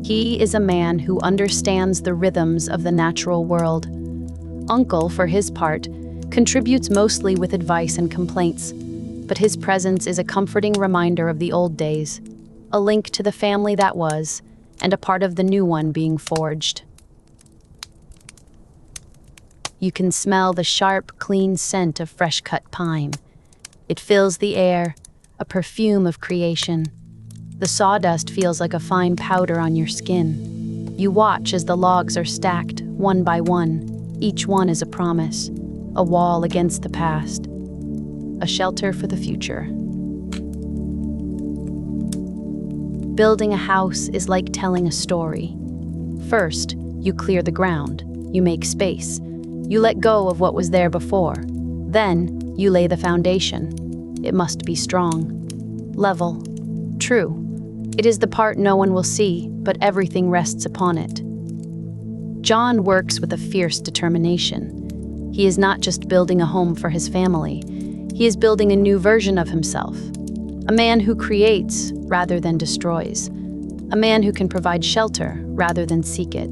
He is a man who understands the rhythms of the natural world. Uncle, for his part, contributes mostly with advice and complaints, but his presence is a comforting reminder of the old days, a link to the family that was, and a part of the new one being forged. You can smell the sharp, clean scent of fresh-cut pine. It fills the air, a perfume of creation. The sawdust feels like a fine powder on your skin. You watch as the logs are stacked, one by one. Each one is a promise, a wall against the past, a shelter for the future. Building a house is like telling a story. First, you clear the ground, you make space, you let go of what was there before. Then, you lay the foundation. It must be strong, level, true. It is the part no one will see, but everything rests upon it. John works with a fierce determination. He is not just building a home for his family. He is building a new version of himself. A man who creates rather than destroys. A man who can provide shelter rather than seek it.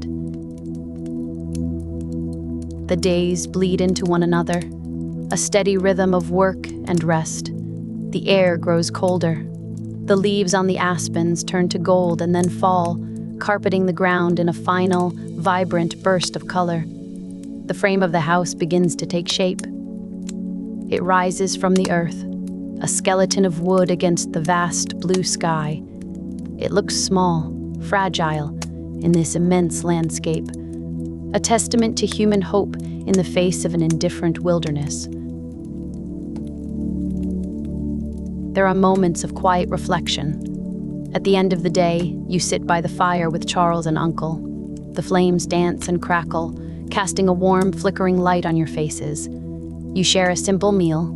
The days bleed into one another, a steady rhythm of work and rest. The air grows colder. The leaves on the aspens turn to gold and then fall, carpeting the ground in a final, vibrant burst of color. The frame of the house begins to take shape. It rises from the earth, a skeleton of wood against the vast blue sky. It looks small, fragile, in this immense landscape, a testament to human hope in the face of an indifferent wilderness. There are moments of quiet reflection. At the end of the day, you sit by the fire with Charles and Uncle. The flames dance and crackle, casting a warm, flickering light on your faces. You share a simple meal: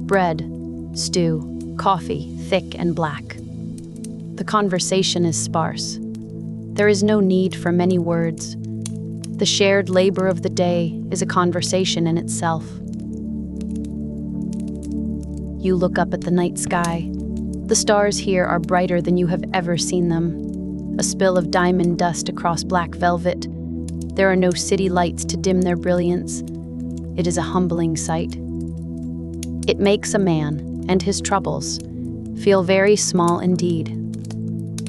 bread, stew, coffee, thick and black. The conversation is sparse. There is no need for many words. The shared labor of the day is a conversation in itself. You look up at the night sky. The stars here are brighter than you have ever seen them. A spill of diamond dust across black velvet. There are no city lights to dim their brilliance. It is a humbling sight. It makes a man and his troubles feel very small indeed.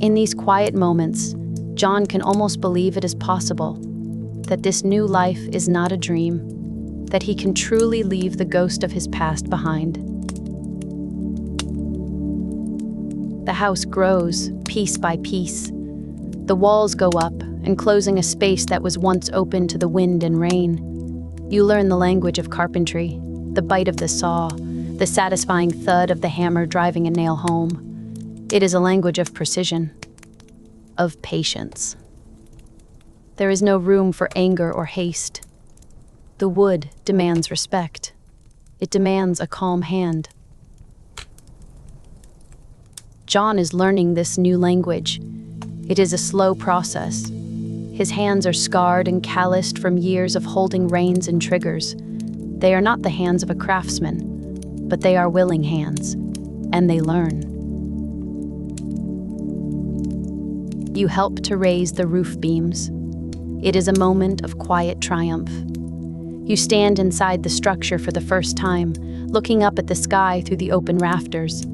In these quiet moments, John can almost believe it is possible, that this new life is not a dream, that he can truly leave the ghost of his past behind. The house grows, piece by piece. The walls go up, enclosing a space that was once open to the wind and rain. You learn the language of carpentry, the bite of the saw, the satisfying thud of the hammer driving a nail home. It is a language of precision, of patience. There is no room for anger or haste. The wood demands respect. It demands a calm hand. John is learning this new language. It is a slow process. His hands are scarred and calloused from years of holding reins and triggers. They are not the hands of a craftsman, but they are willing hands, and they learn. You help to raise the roof beams. It is a moment of quiet triumph. You stand inside the structure for the first time, looking up at the sky through the open rafters.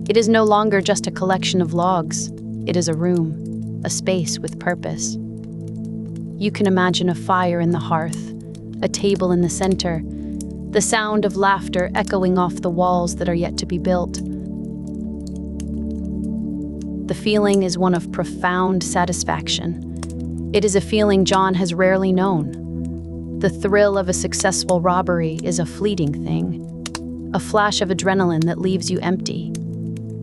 It is no longer just a collection of logs. It is a room, a space with purpose. You can imagine a fire in the hearth, a table in the center, the sound of laughter echoing off the walls that are yet to be built. The feeling is one of profound satisfaction. It is a feeling John has rarely known. The thrill of a successful robbery is a fleeting thing, a flash of adrenaline that leaves you empty.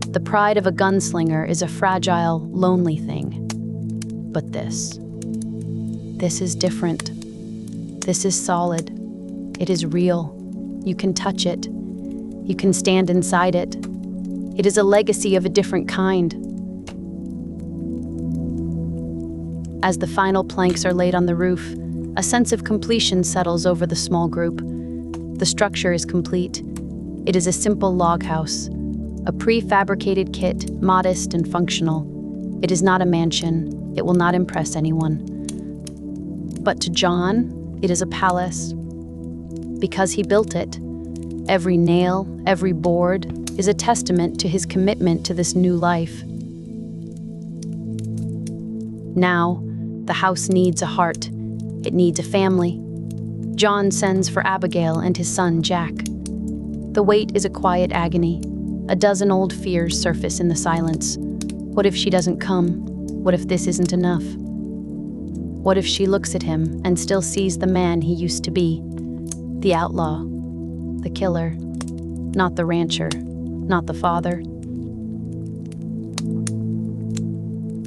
The pride of a gunslinger is a fragile, lonely thing. But this is different. This is solid. It is real. You can touch it. You can stand inside it. It is a legacy of a different kind. As the final planks are laid on the roof, a sense of completion settles over the small group. The structure is complete. It is a simple log house, a prefabricated kit, modest and functional. It is not a mansion. It will not impress anyone. But to John, it is a palace. Because he built it, every nail, every board is a testament to his commitment to this new life. Now, the house needs a heart. It needs a family. John sends for Abigail and his son, Jack. The wait is a quiet agony. A dozen old fears surface in the silence. What if she doesn't come? What if this isn't enough? What if she looks at him and still sees the man he used to be? The outlaw, the killer, not the rancher, not the father.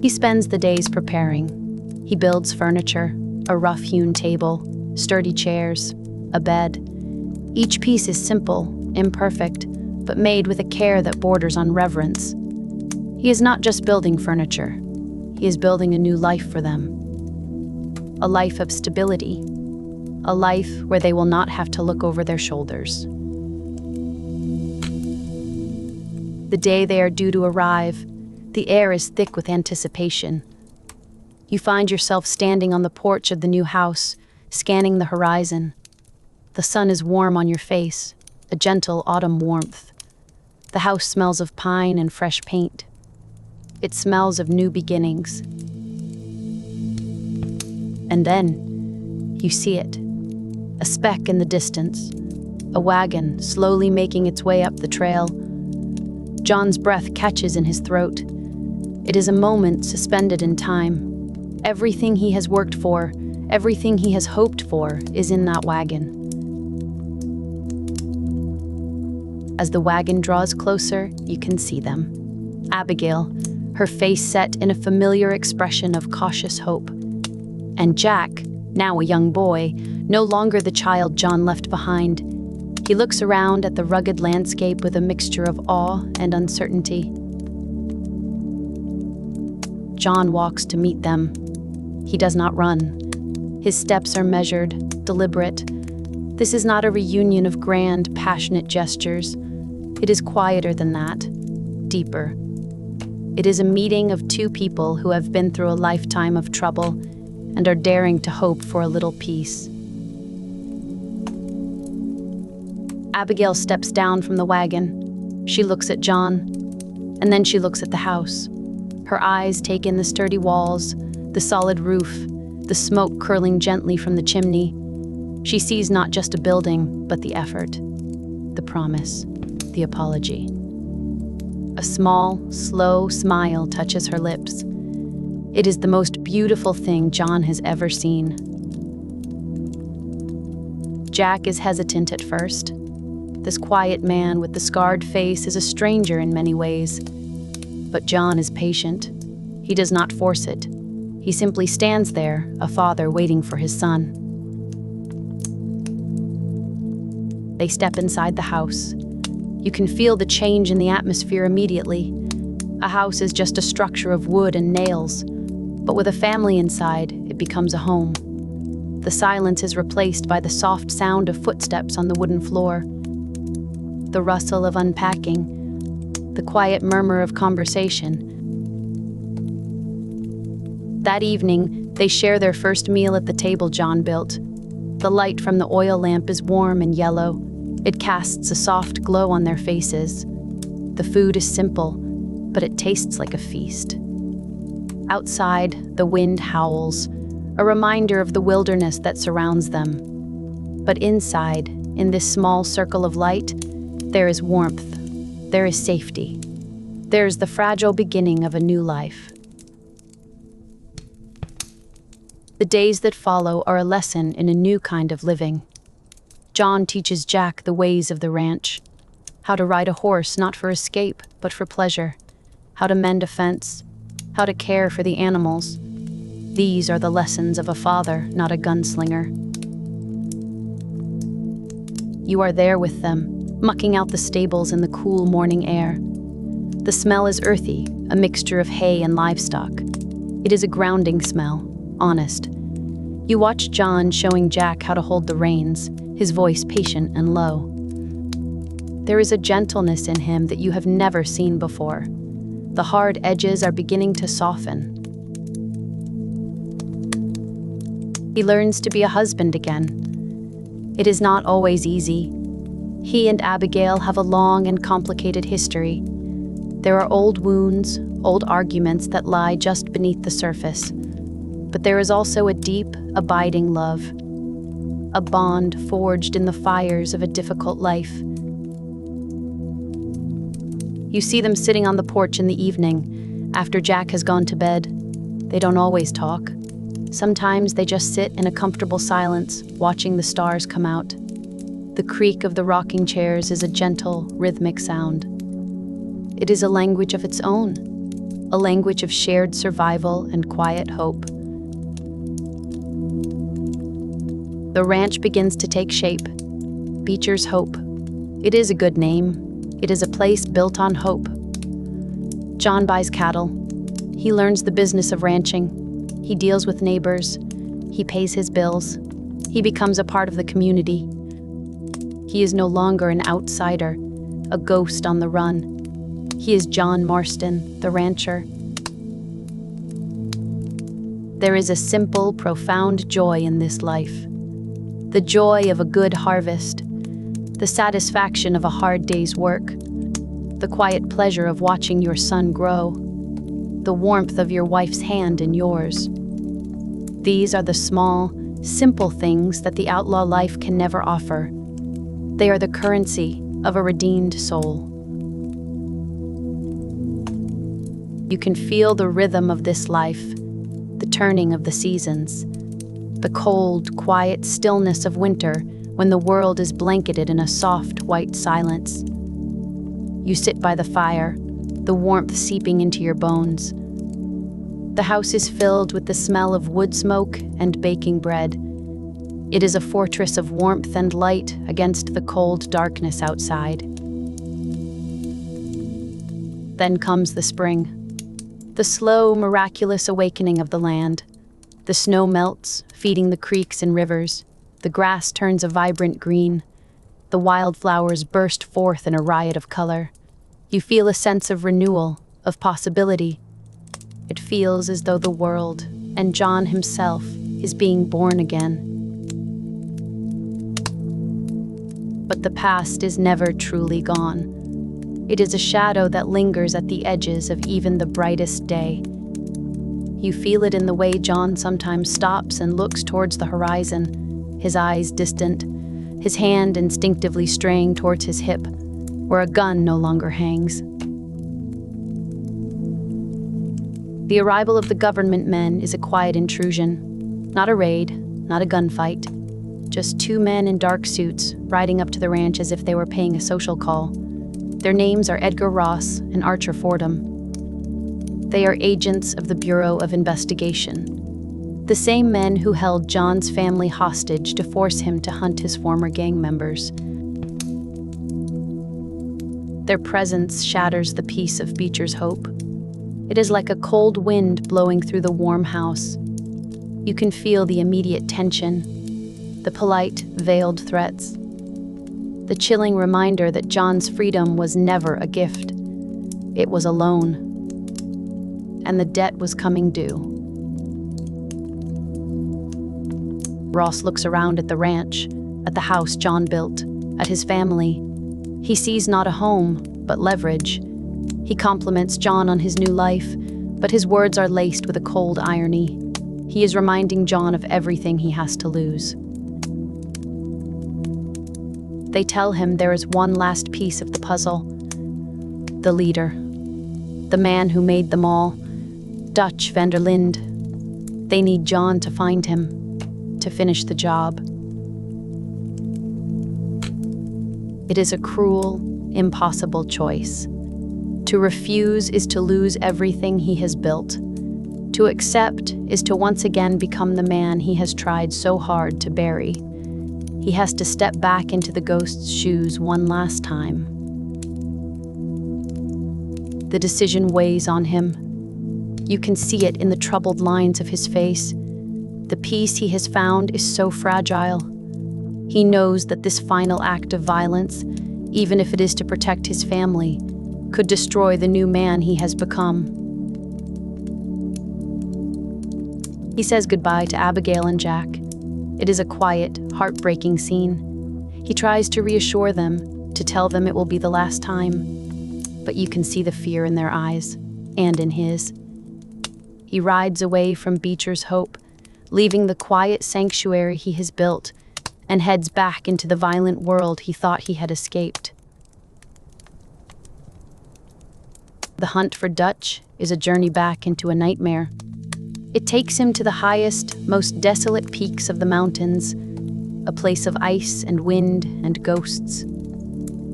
He spends the days preparing. He builds furniture, a rough-hewn table, sturdy chairs, a bed. Each piece is simple, imperfect, but made with a care that borders on reverence. He is not just building furniture. He is building a new life for them. A life of stability. A life where they will not have to look over their shoulders. The day they are due to arrive, the air is thick with anticipation. You find yourself standing on the porch of the new house, scanning the horizon. The sun is warm on your face, a gentle autumn warmth. The house smells of pine and fresh paint. It smells of new beginnings. And then, you see it. A speck in the distance. A wagon slowly making its way up the trail. John's breath catches in his throat. It is a moment suspended in time. Everything he has worked for, everything he has hoped for, is in that wagon. As the wagon draws closer, you can see them. Abigail, her face set in a familiar expression of cautious hope. And Jack, now a young boy, no longer the child John left behind. He looks around at the rugged landscape with a mixture of awe and uncertainty. John walks to meet them. He does not run. His steps are measured, deliberate. This is not a reunion of grand, passionate gestures. It is quieter than that, deeper. It is a meeting of two people who have been through a lifetime of trouble and are daring to hope for a little peace. Abigail steps down from the wagon. She looks at John, and then she looks at the house. Her eyes take in the sturdy walls, the solid roof, the smoke curling gently from the chimney. She sees not just a building, but the effort, the promise, the apology. A small, slow smile touches her lips. It is the most beautiful thing John has ever seen. Jack is hesitant at first. This quiet man with the scarred face is a stranger in many ways. But John is patient. He does not force it. He simply stands there, a father waiting for his son. They step inside the house. You can feel the change in the atmosphere immediately. A house is just a structure of wood and nails, but with a family inside, it becomes a home. The silence is replaced by the soft sound of footsteps on the wooden floor, the rustle of unpacking, the quiet murmur of conversation. That evening, they share their first meal at the table John built. The light from the oil lamp is warm and yellow. It casts a soft glow on their faces. The food is simple, but it tastes like a feast. Outside, the wind howls, a reminder of the wilderness that surrounds them. But inside, in this small circle of light, there is warmth. There is safety. There is the fragile beginning of a new life. The days that follow are a lesson in a new kind of living. John teaches Jack the ways of the ranch, how to ride a horse not for escape, but for pleasure, how to mend a fence, how to care for the animals. These are the lessons of a father, not a gunslinger. You are there with them, mucking out the stables in the cool morning air. The smell is earthy, a mixture of hay and livestock. It is a grounding smell, honest. You watch John showing Jack how to hold the reins, his voice patient and low. There is a gentleness in him that you have never seen before. The hard edges are beginning to soften. He learns to be a husband again. It is not always easy. He and Abigail have a long and complicated history. There are old wounds, old arguments that lie just beneath the surface. But there is also a deep, abiding love, a bond forged in the fires of a difficult life. You see them sitting on the porch in the evening, after Jack has gone to bed. They don't always talk. Sometimes they just sit in a comfortable silence, watching the stars come out. The creak of the rocking chairs is a gentle, rhythmic sound. It is a language of its own, a language of shared survival and quiet hope. The ranch begins to take shape. Beecher's Hope. It is a good name. It is a place built on hope. John buys cattle. He learns the business of ranching. He deals with neighbors. He pays his bills. He becomes a part of the community. He is no longer an outsider, a ghost on the run. He is John Marston, the rancher. There is a simple, profound joy in this life. The joy of a good harvest, the satisfaction of a hard day's work, the quiet pleasure of watching your son grow, the warmth of your wife's hand in yours. These are the small, simple things that the outlaw life can never offer. They are the currency of a redeemed soul. You can feel the rhythm of this life, the turning of the seasons, the cold, quiet stillness of winter when the world is blanketed in a soft, white silence. You sit by the fire, the warmth seeping into your bones. The house is filled with the smell of wood smoke and baking bread. It is a fortress of warmth and light against the cold darkness outside. Then comes the spring, the slow, miraculous awakening of the land. The snow melts, feeding the creeks and rivers. The grass turns a vibrant green. The wildflowers burst forth in a riot of color. You feel a sense of renewal, of possibility. It feels as though the world, and John himself, is being born again. But the past is never truly gone. It is a shadow that lingers at the edges of even the brightest day. You feel it in the way John sometimes stops and looks towards the horizon, his eyes distant, his hand instinctively straying towards his hip, where a gun no longer hangs. The arrival of the government men is a quiet intrusion, not a raid, not a gunfight. Just two men in dark suits riding up to the ranch as if they were paying a social call. Their names are Edgar Ross and Archer Fordham. They are agents of the Bureau of Investigation, the same men who held John's family hostage to force him to hunt his former gang members. Their presence shatters the peace of Beecher's hope. It is like a cold wind blowing through the warm house. You can feel the immediate tension, the polite, veiled threats, the chilling reminder that John's freedom was never a gift. It was a loan, and the debt was coming due. Ross looks around at the ranch, at the house John built, at his family. He sees not a home, but leverage. He compliments John on his new life, but his words are laced with a cold irony. He is reminding John of everything he has to lose. They tell him there is one last piece of the puzzle. The leader. The man who made them all. Dutch van der Linde. They need John to find him, to finish the job. It is a cruel, impossible choice. To refuse is to lose everything he has built. To accept is to once again become the man he has tried so hard to bury. He has to step back into the ghost's shoes one last time. The decision weighs on him. You can see it in the troubled lines of his face. The peace he has found is so fragile. He knows that this final act of violence, even if it is to protect his family, could destroy the new man he has become. He says goodbye to Abigail and Jack. It is a quiet, heartbreaking scene. He tries to reassure them, to tell them it will be the last time, but you can see the fear in their eyes, and in his. He rides away from Beecher's hope, leaving the quiet sanctuary he has built, and heads back into the violent world he thought he had escaped. The hunt for Dutch is a journey back into a nightmare. It takes him to the highest, most desolate peaks of the mountains, a place of ice and wind and ghosts.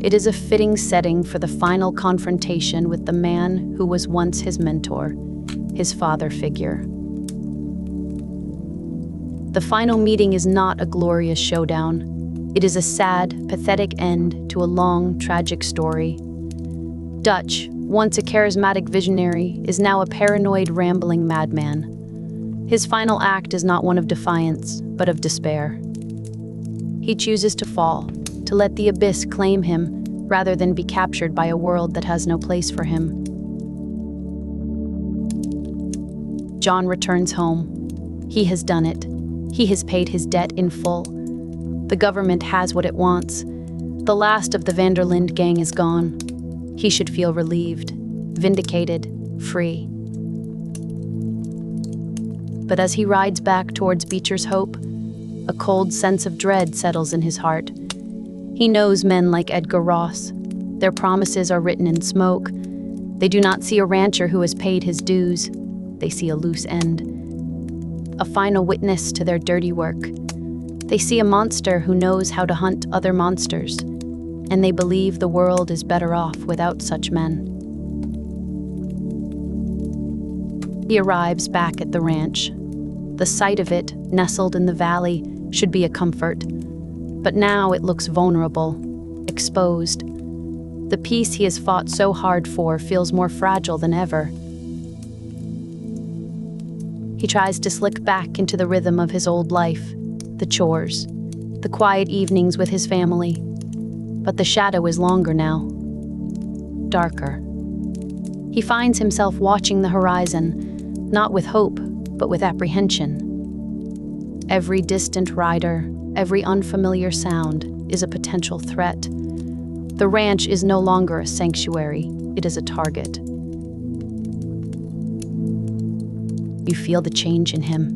It is a fitting setting for the final confrontation with the man who was once his mentor, his father figure. The final meeting is not a glorious showdown. It is a sad, pathetic end to a long, tragic story. Dutch, once a charismatic visionary, is now a paranoid, rambling madman. His final act is not one of defiance, but of despair. He chooses to fall, to let the abyss claim him, rather than be captured by a world that has no place for him. John returns home. He has done it. He has paid his debt in full. The government has what it wants. The last of the Vanderlinde gang is gone. He should feel relieved, vindicated, free. But as he rides back towards Beecher's Hope, a cold sense of dread settles in his heart. He knows men like Edgar Ross. Their promises are written in smoke. They do not see a rancher who has paid his dues. They see a loose end, a final witness to their dirty work. They see a monster who knows how to hunt other monsters, and they believe the world is better off without such men. He arrives back at the ranch. The sight of it, nestled in the valley, should be a comfort. But now it looks vulnerable, exposed. The peace he has fought so hard for feels more fragile than ever. He tries to slip back into the rhythm of his old life, the chores, the quiet evenings with his family. But the shadow is longer now, darker. He finds himself watching the horizon, not with hope, but with apprehension. Every distant rider, every unfamiliar sound is a potential threat. The ranch is no longer a sanctuary, it is a target. You feel the change in him.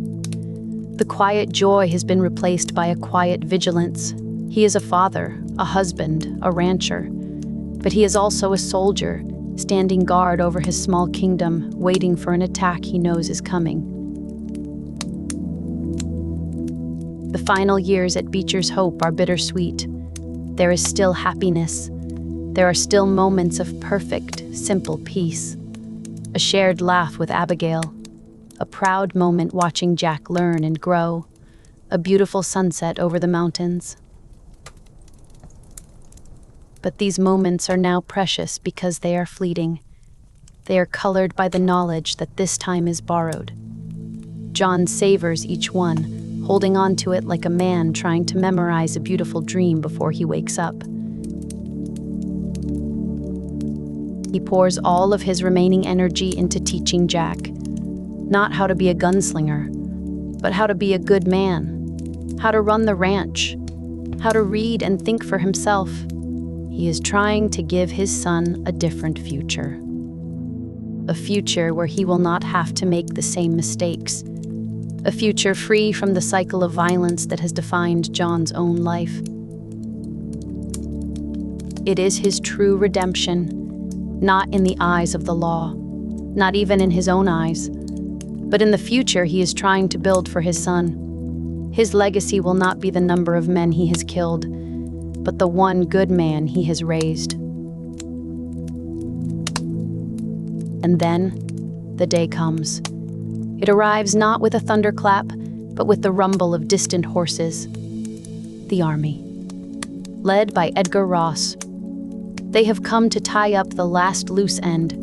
The quiet joy has been replaced by a quiet vigilance. He is a father, a husband, a rancher, but he is also a soldier, standing guard over his small kingdom, waiting for an attack he knows is coming. The final years at Beecher's Hope are bittersweet. There is still happiness. There are still moments of perfect, simple peace. A shared laugh with Abigail. A proud moment watching Jack learn and grow. A beautiful sunset over the mountains. But these moments are now precious because they are fleeting. They are colored by the knowledge that this time is borrowed. John savors each one, holding on to it like a man trying to memorize a beautiful dream before he wakes up. He pours all of his remaining energy into teaching Jack, not how to be a gunslinger, but how to be a good man, how to run the ranch, how to read and think for himself. He is trying to give his son a different future. A future where he will not have to make the same mistakes. A future free from the cycle of violence that has defined John's own life. It is his true redemption, not in the eyes of the law, not even in his own eyes, but in the future he is trying to build for his son. His legacy will not be the number of men he has killed, but the one good man he has raised. And then, the day comes. It arrives not with a thunderclap, but with the rumble of distant horses. The army, led by Edgar Ross. They have come to tie up the last loose end.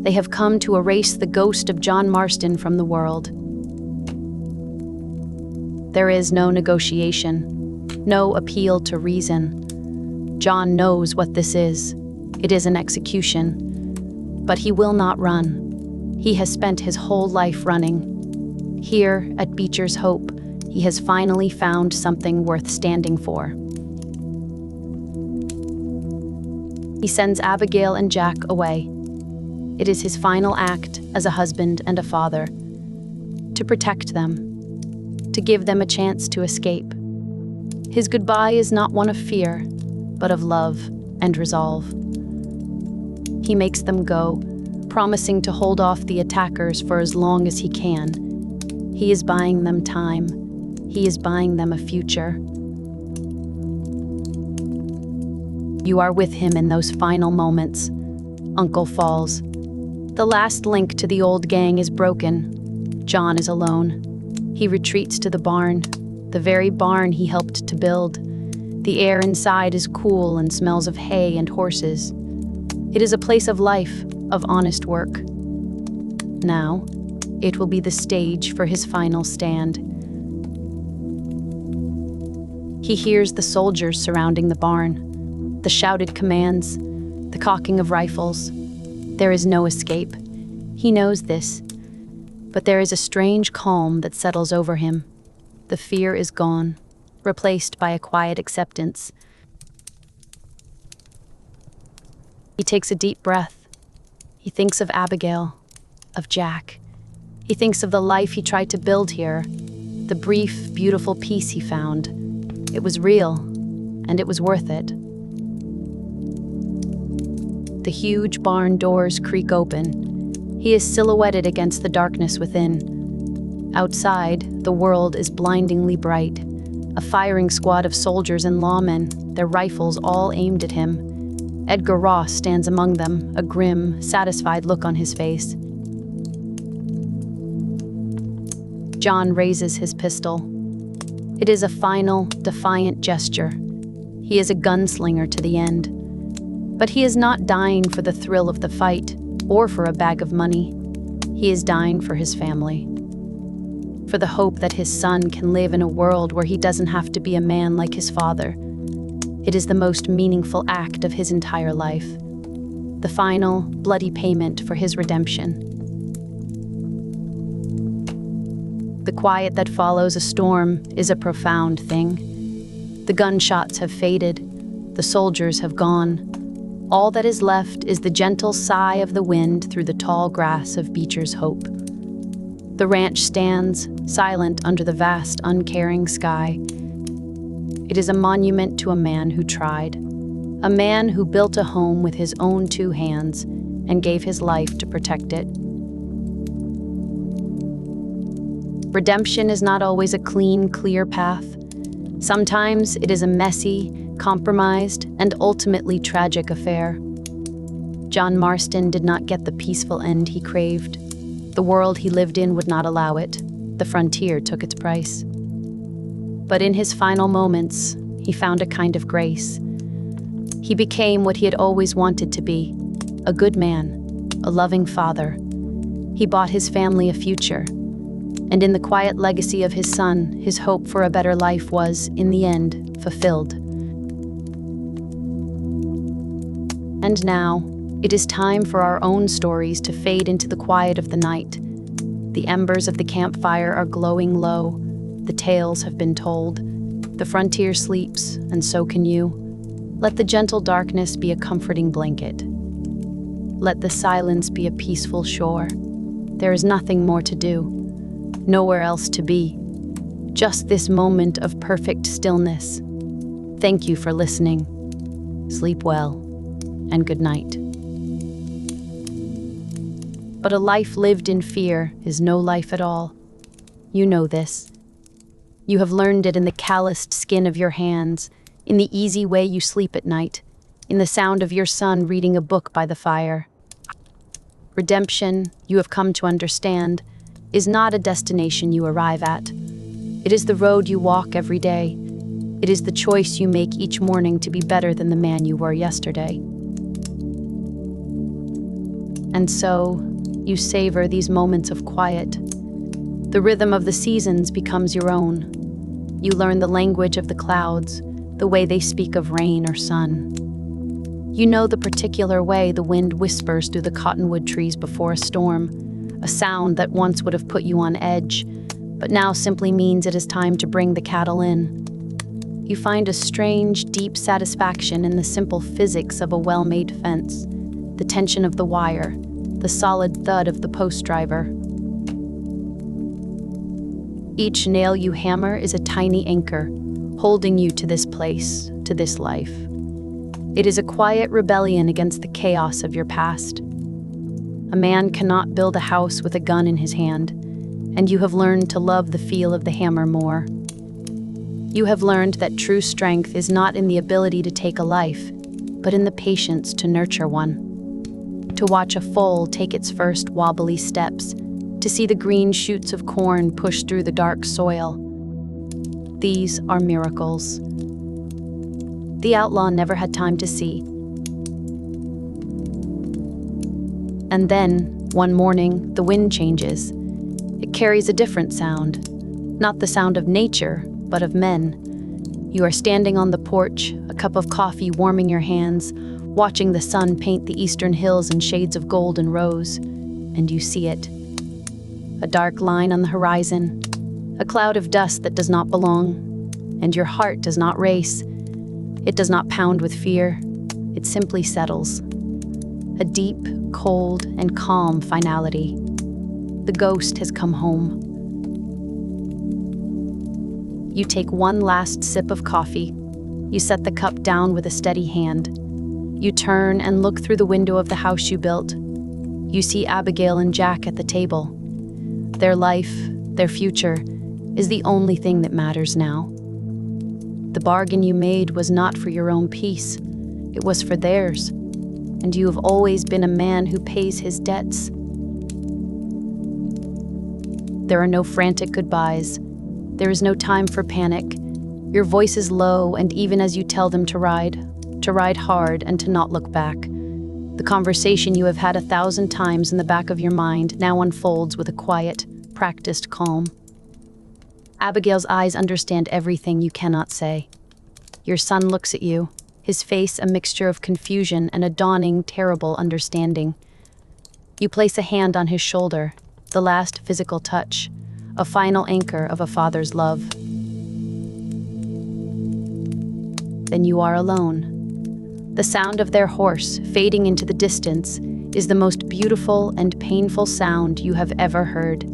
They have come to erase the ghost of John Marston from the world. There is no negotiation, no appeal to reason. John knows what this is. It is an execution. But he will not run. He has spent his whole life running. Here, at Beecher's Hope, he has finally found something worth standing for. He sends Abigail and Jack away. It is his final act as a husband and a father, to protect them, to give them a chance to escape. His goodbye is not one of fear, but of love and resolve. He makes them go, promising to hold off the attackers for as long as he can. He is buying them time. He is buying them a future. You are with him in those final moments. Uncle falls. The last link to the old gang is broken. John is alone. He retreats to the barn, the very barn he helped to build. The air inside is cool and smells of hay and horses. It is a place of life, of honest work. Now, it will be the stage for his final stand. He hears the soldiers surrounding the barn, the shouted commands, the cocking of rifles. There is no escape. He knows this, but there is a strange calm that settles over him. The fear is gone, replaced by a quiet acceptance. He takes a deep breath. He thinks of Abigail, of Jack. He thinks of the life he tried to build here, the brief, beautiful peace he found. It was real, and it was worth it. The huge barn doors creak open. He is silhouetted against the darkness within. Outside, the world is blindingly bright. A firing squad of soldiers and lawmen, their rifles all aimed at him. Edgar Ross stands among them, a grim, satisfied look on his face. John raises his pistol. It is a final, defiant gesture. He is a gunslinger to the end. But he is not dying for the thrill of the fight, or for a bag of money. He is dying for his family. For the hope that his son can live in a world where he doesn't have to be a man like his father. It is the most meaningful act of his entire life. The final, bloody payment for his redemption. The quiet that follows a storm is a profound thing. The gunshots have faded. The soldiers have gone. All that is left is the gentle sigh of the wind through the tall grass of Beecher's Hope. The ranch stands, silent under the vast, uncaring sky. It is a monument to a man who tried, a man who built a home with his own 2 hands and gave his life to protect it. Redemption is not always a clean, clear path. Sometimes it is a messy, compromised, and ultimately tragic affair. John Marston did not get the peaceful end he craved. The world he lived in would not allow it. The frontier took its price. But in his final moments, he found a kind of grace. He became what he had always wanted to be, a good man, a loving father. He bought his family a future. And in the quiet legacy of his son, his hope for a better life was, in the end, fulfilled. And now, it is time for our own stories to fade into the quiet of the night. The embers of the campfire are glowing low. The tales have been told. The frontier sleeps, and so can you. Let the gentle darkness be a comforting blanket. Let the silence be a peaceful shore. There is nothing more to do. Nowhere else to be. Just this moment of perfect stillness. Thank you for listening. Sleep well, and good night. But a life lived in fear is no life at all. You know this. You have learned it in the calloused skin of your hands, in the easy way you sleep at night, in the sound of your son reading a book by the fire. Redemption, you have come to understand, is not a destination you arrive at. It is the road you walk every day. It is the choice you make each morning to be better than the man you were yesterday. And so, you savor these moments of quiet. The rhythm of the seasons becomes your own. You learn the language of the clouds, the way they speak of rain or sun. You know the particular way the wind whispers through the cottonwood trees before a storm, a sound that once would have put you on edge, but now simply means it is time to bring the cattle in. You find a strange, deep satisfaction in the simple physics of a well-made fence, the tension of the wire, the solid thud of the post driver. Each nail you hammer is a tiny anchor, holding you to this place, to this life. It is a quiet rebellion against the chaos of your past. A man cannot build a house with a gun in his hand, and you have learned to love the feel of the hammer more. You have learned that true strength is not in the ability to take a life, but in the patience to nurture one. To watch a foal take its first wobbly steps, to see the green shoots of corn push through the dark soil. These are miracles. The outlaw never had time to see. And then, one morning, the wind changes. It carries a different sound. Not the sound of nature, but of men. You are standing on the porch, a cup of coffee warming your hands, watching the sun paint the eastern hills in shades of gold and rose. And you see it. A dark line on the horizon, a cloud of dust that does not belong. And your heart does not race. It does not pound with fear. It simply settles. A deep, cold, and calm finality. The ghost has come home. You take one last sip of coffee. You set the cup down with a steady hand. You turn and look through the window of the house you built. You see Abigail and Jack at the table. Their life, their future, is the only thing that matters now. The bargain you made was not for your own peace. It was for theirs. And you have always been a man who pays his debts. There are no frantic goodbyes. There is no time for panic. Your voice is low, and even as you tell them to ride hard and to not look back. The conversation you have had 1,000 times in the back of your mind now unfolds with a quiet, practiced calm. Abigail's eyes understand everything you cannot say. Your son looks at you, his face a mixture of confusion and a dawning, terrible understanding. You place a hand on his shoulder, the last physical touch, a final anchor of a father's love. Then you are alone. The sound of their horse fading into the distance is the most beautiful and painful sound you have ever heard.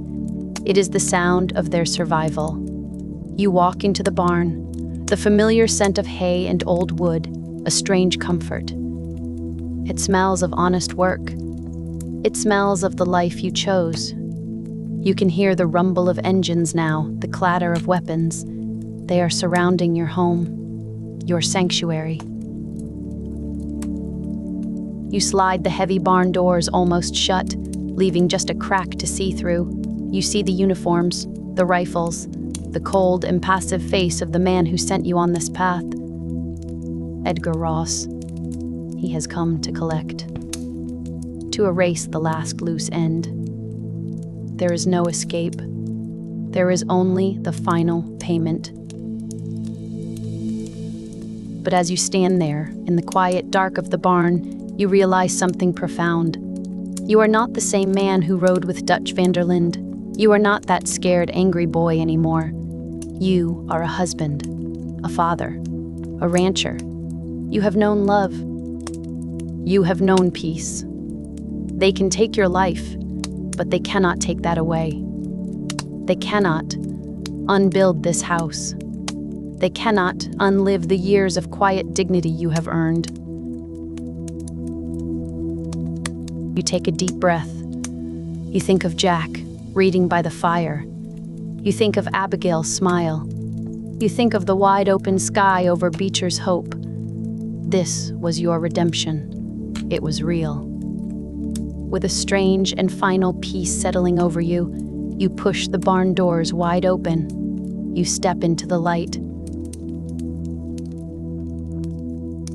It is the sound of their survival. You walk into the barn, the familiar scent of hay and old wood, a strange comfort. It smells of honest work. It smells of the life you chose. You can hear the rumble of engines now, the clatter of weapons. They are surrounding your home, your sanctuary. You slide the heavy barn doors almost shut, leaving just a crack to see through. You see the uniforms, the rifles, the cold, impassive face of the man who sent you on this path. Edgar Ross. He has come to collect, to erase the last loose end. There is no escape. There is only the final payment. But as you stand there, in the quiet dark of the barn, you realize something profound. You are not the same man who rode with Dutch van der Linde. You are not that scared, angry boy anymore. You are a husband, a father, a rancher. You have known love. You have known peace. They can take your life, but they cannot take that away. They cannot unbuild this house. They cannot unlive the years of quiet dignity you have earned. You take a deep breath. You think of Jack, reading by the fire. You think of Abigail's smile. You think of the wide-open sky over Beecher's hope. This was your redemption. It was real. With a strange and final peace settling over you, you push the barn doors wide open. You step into the light.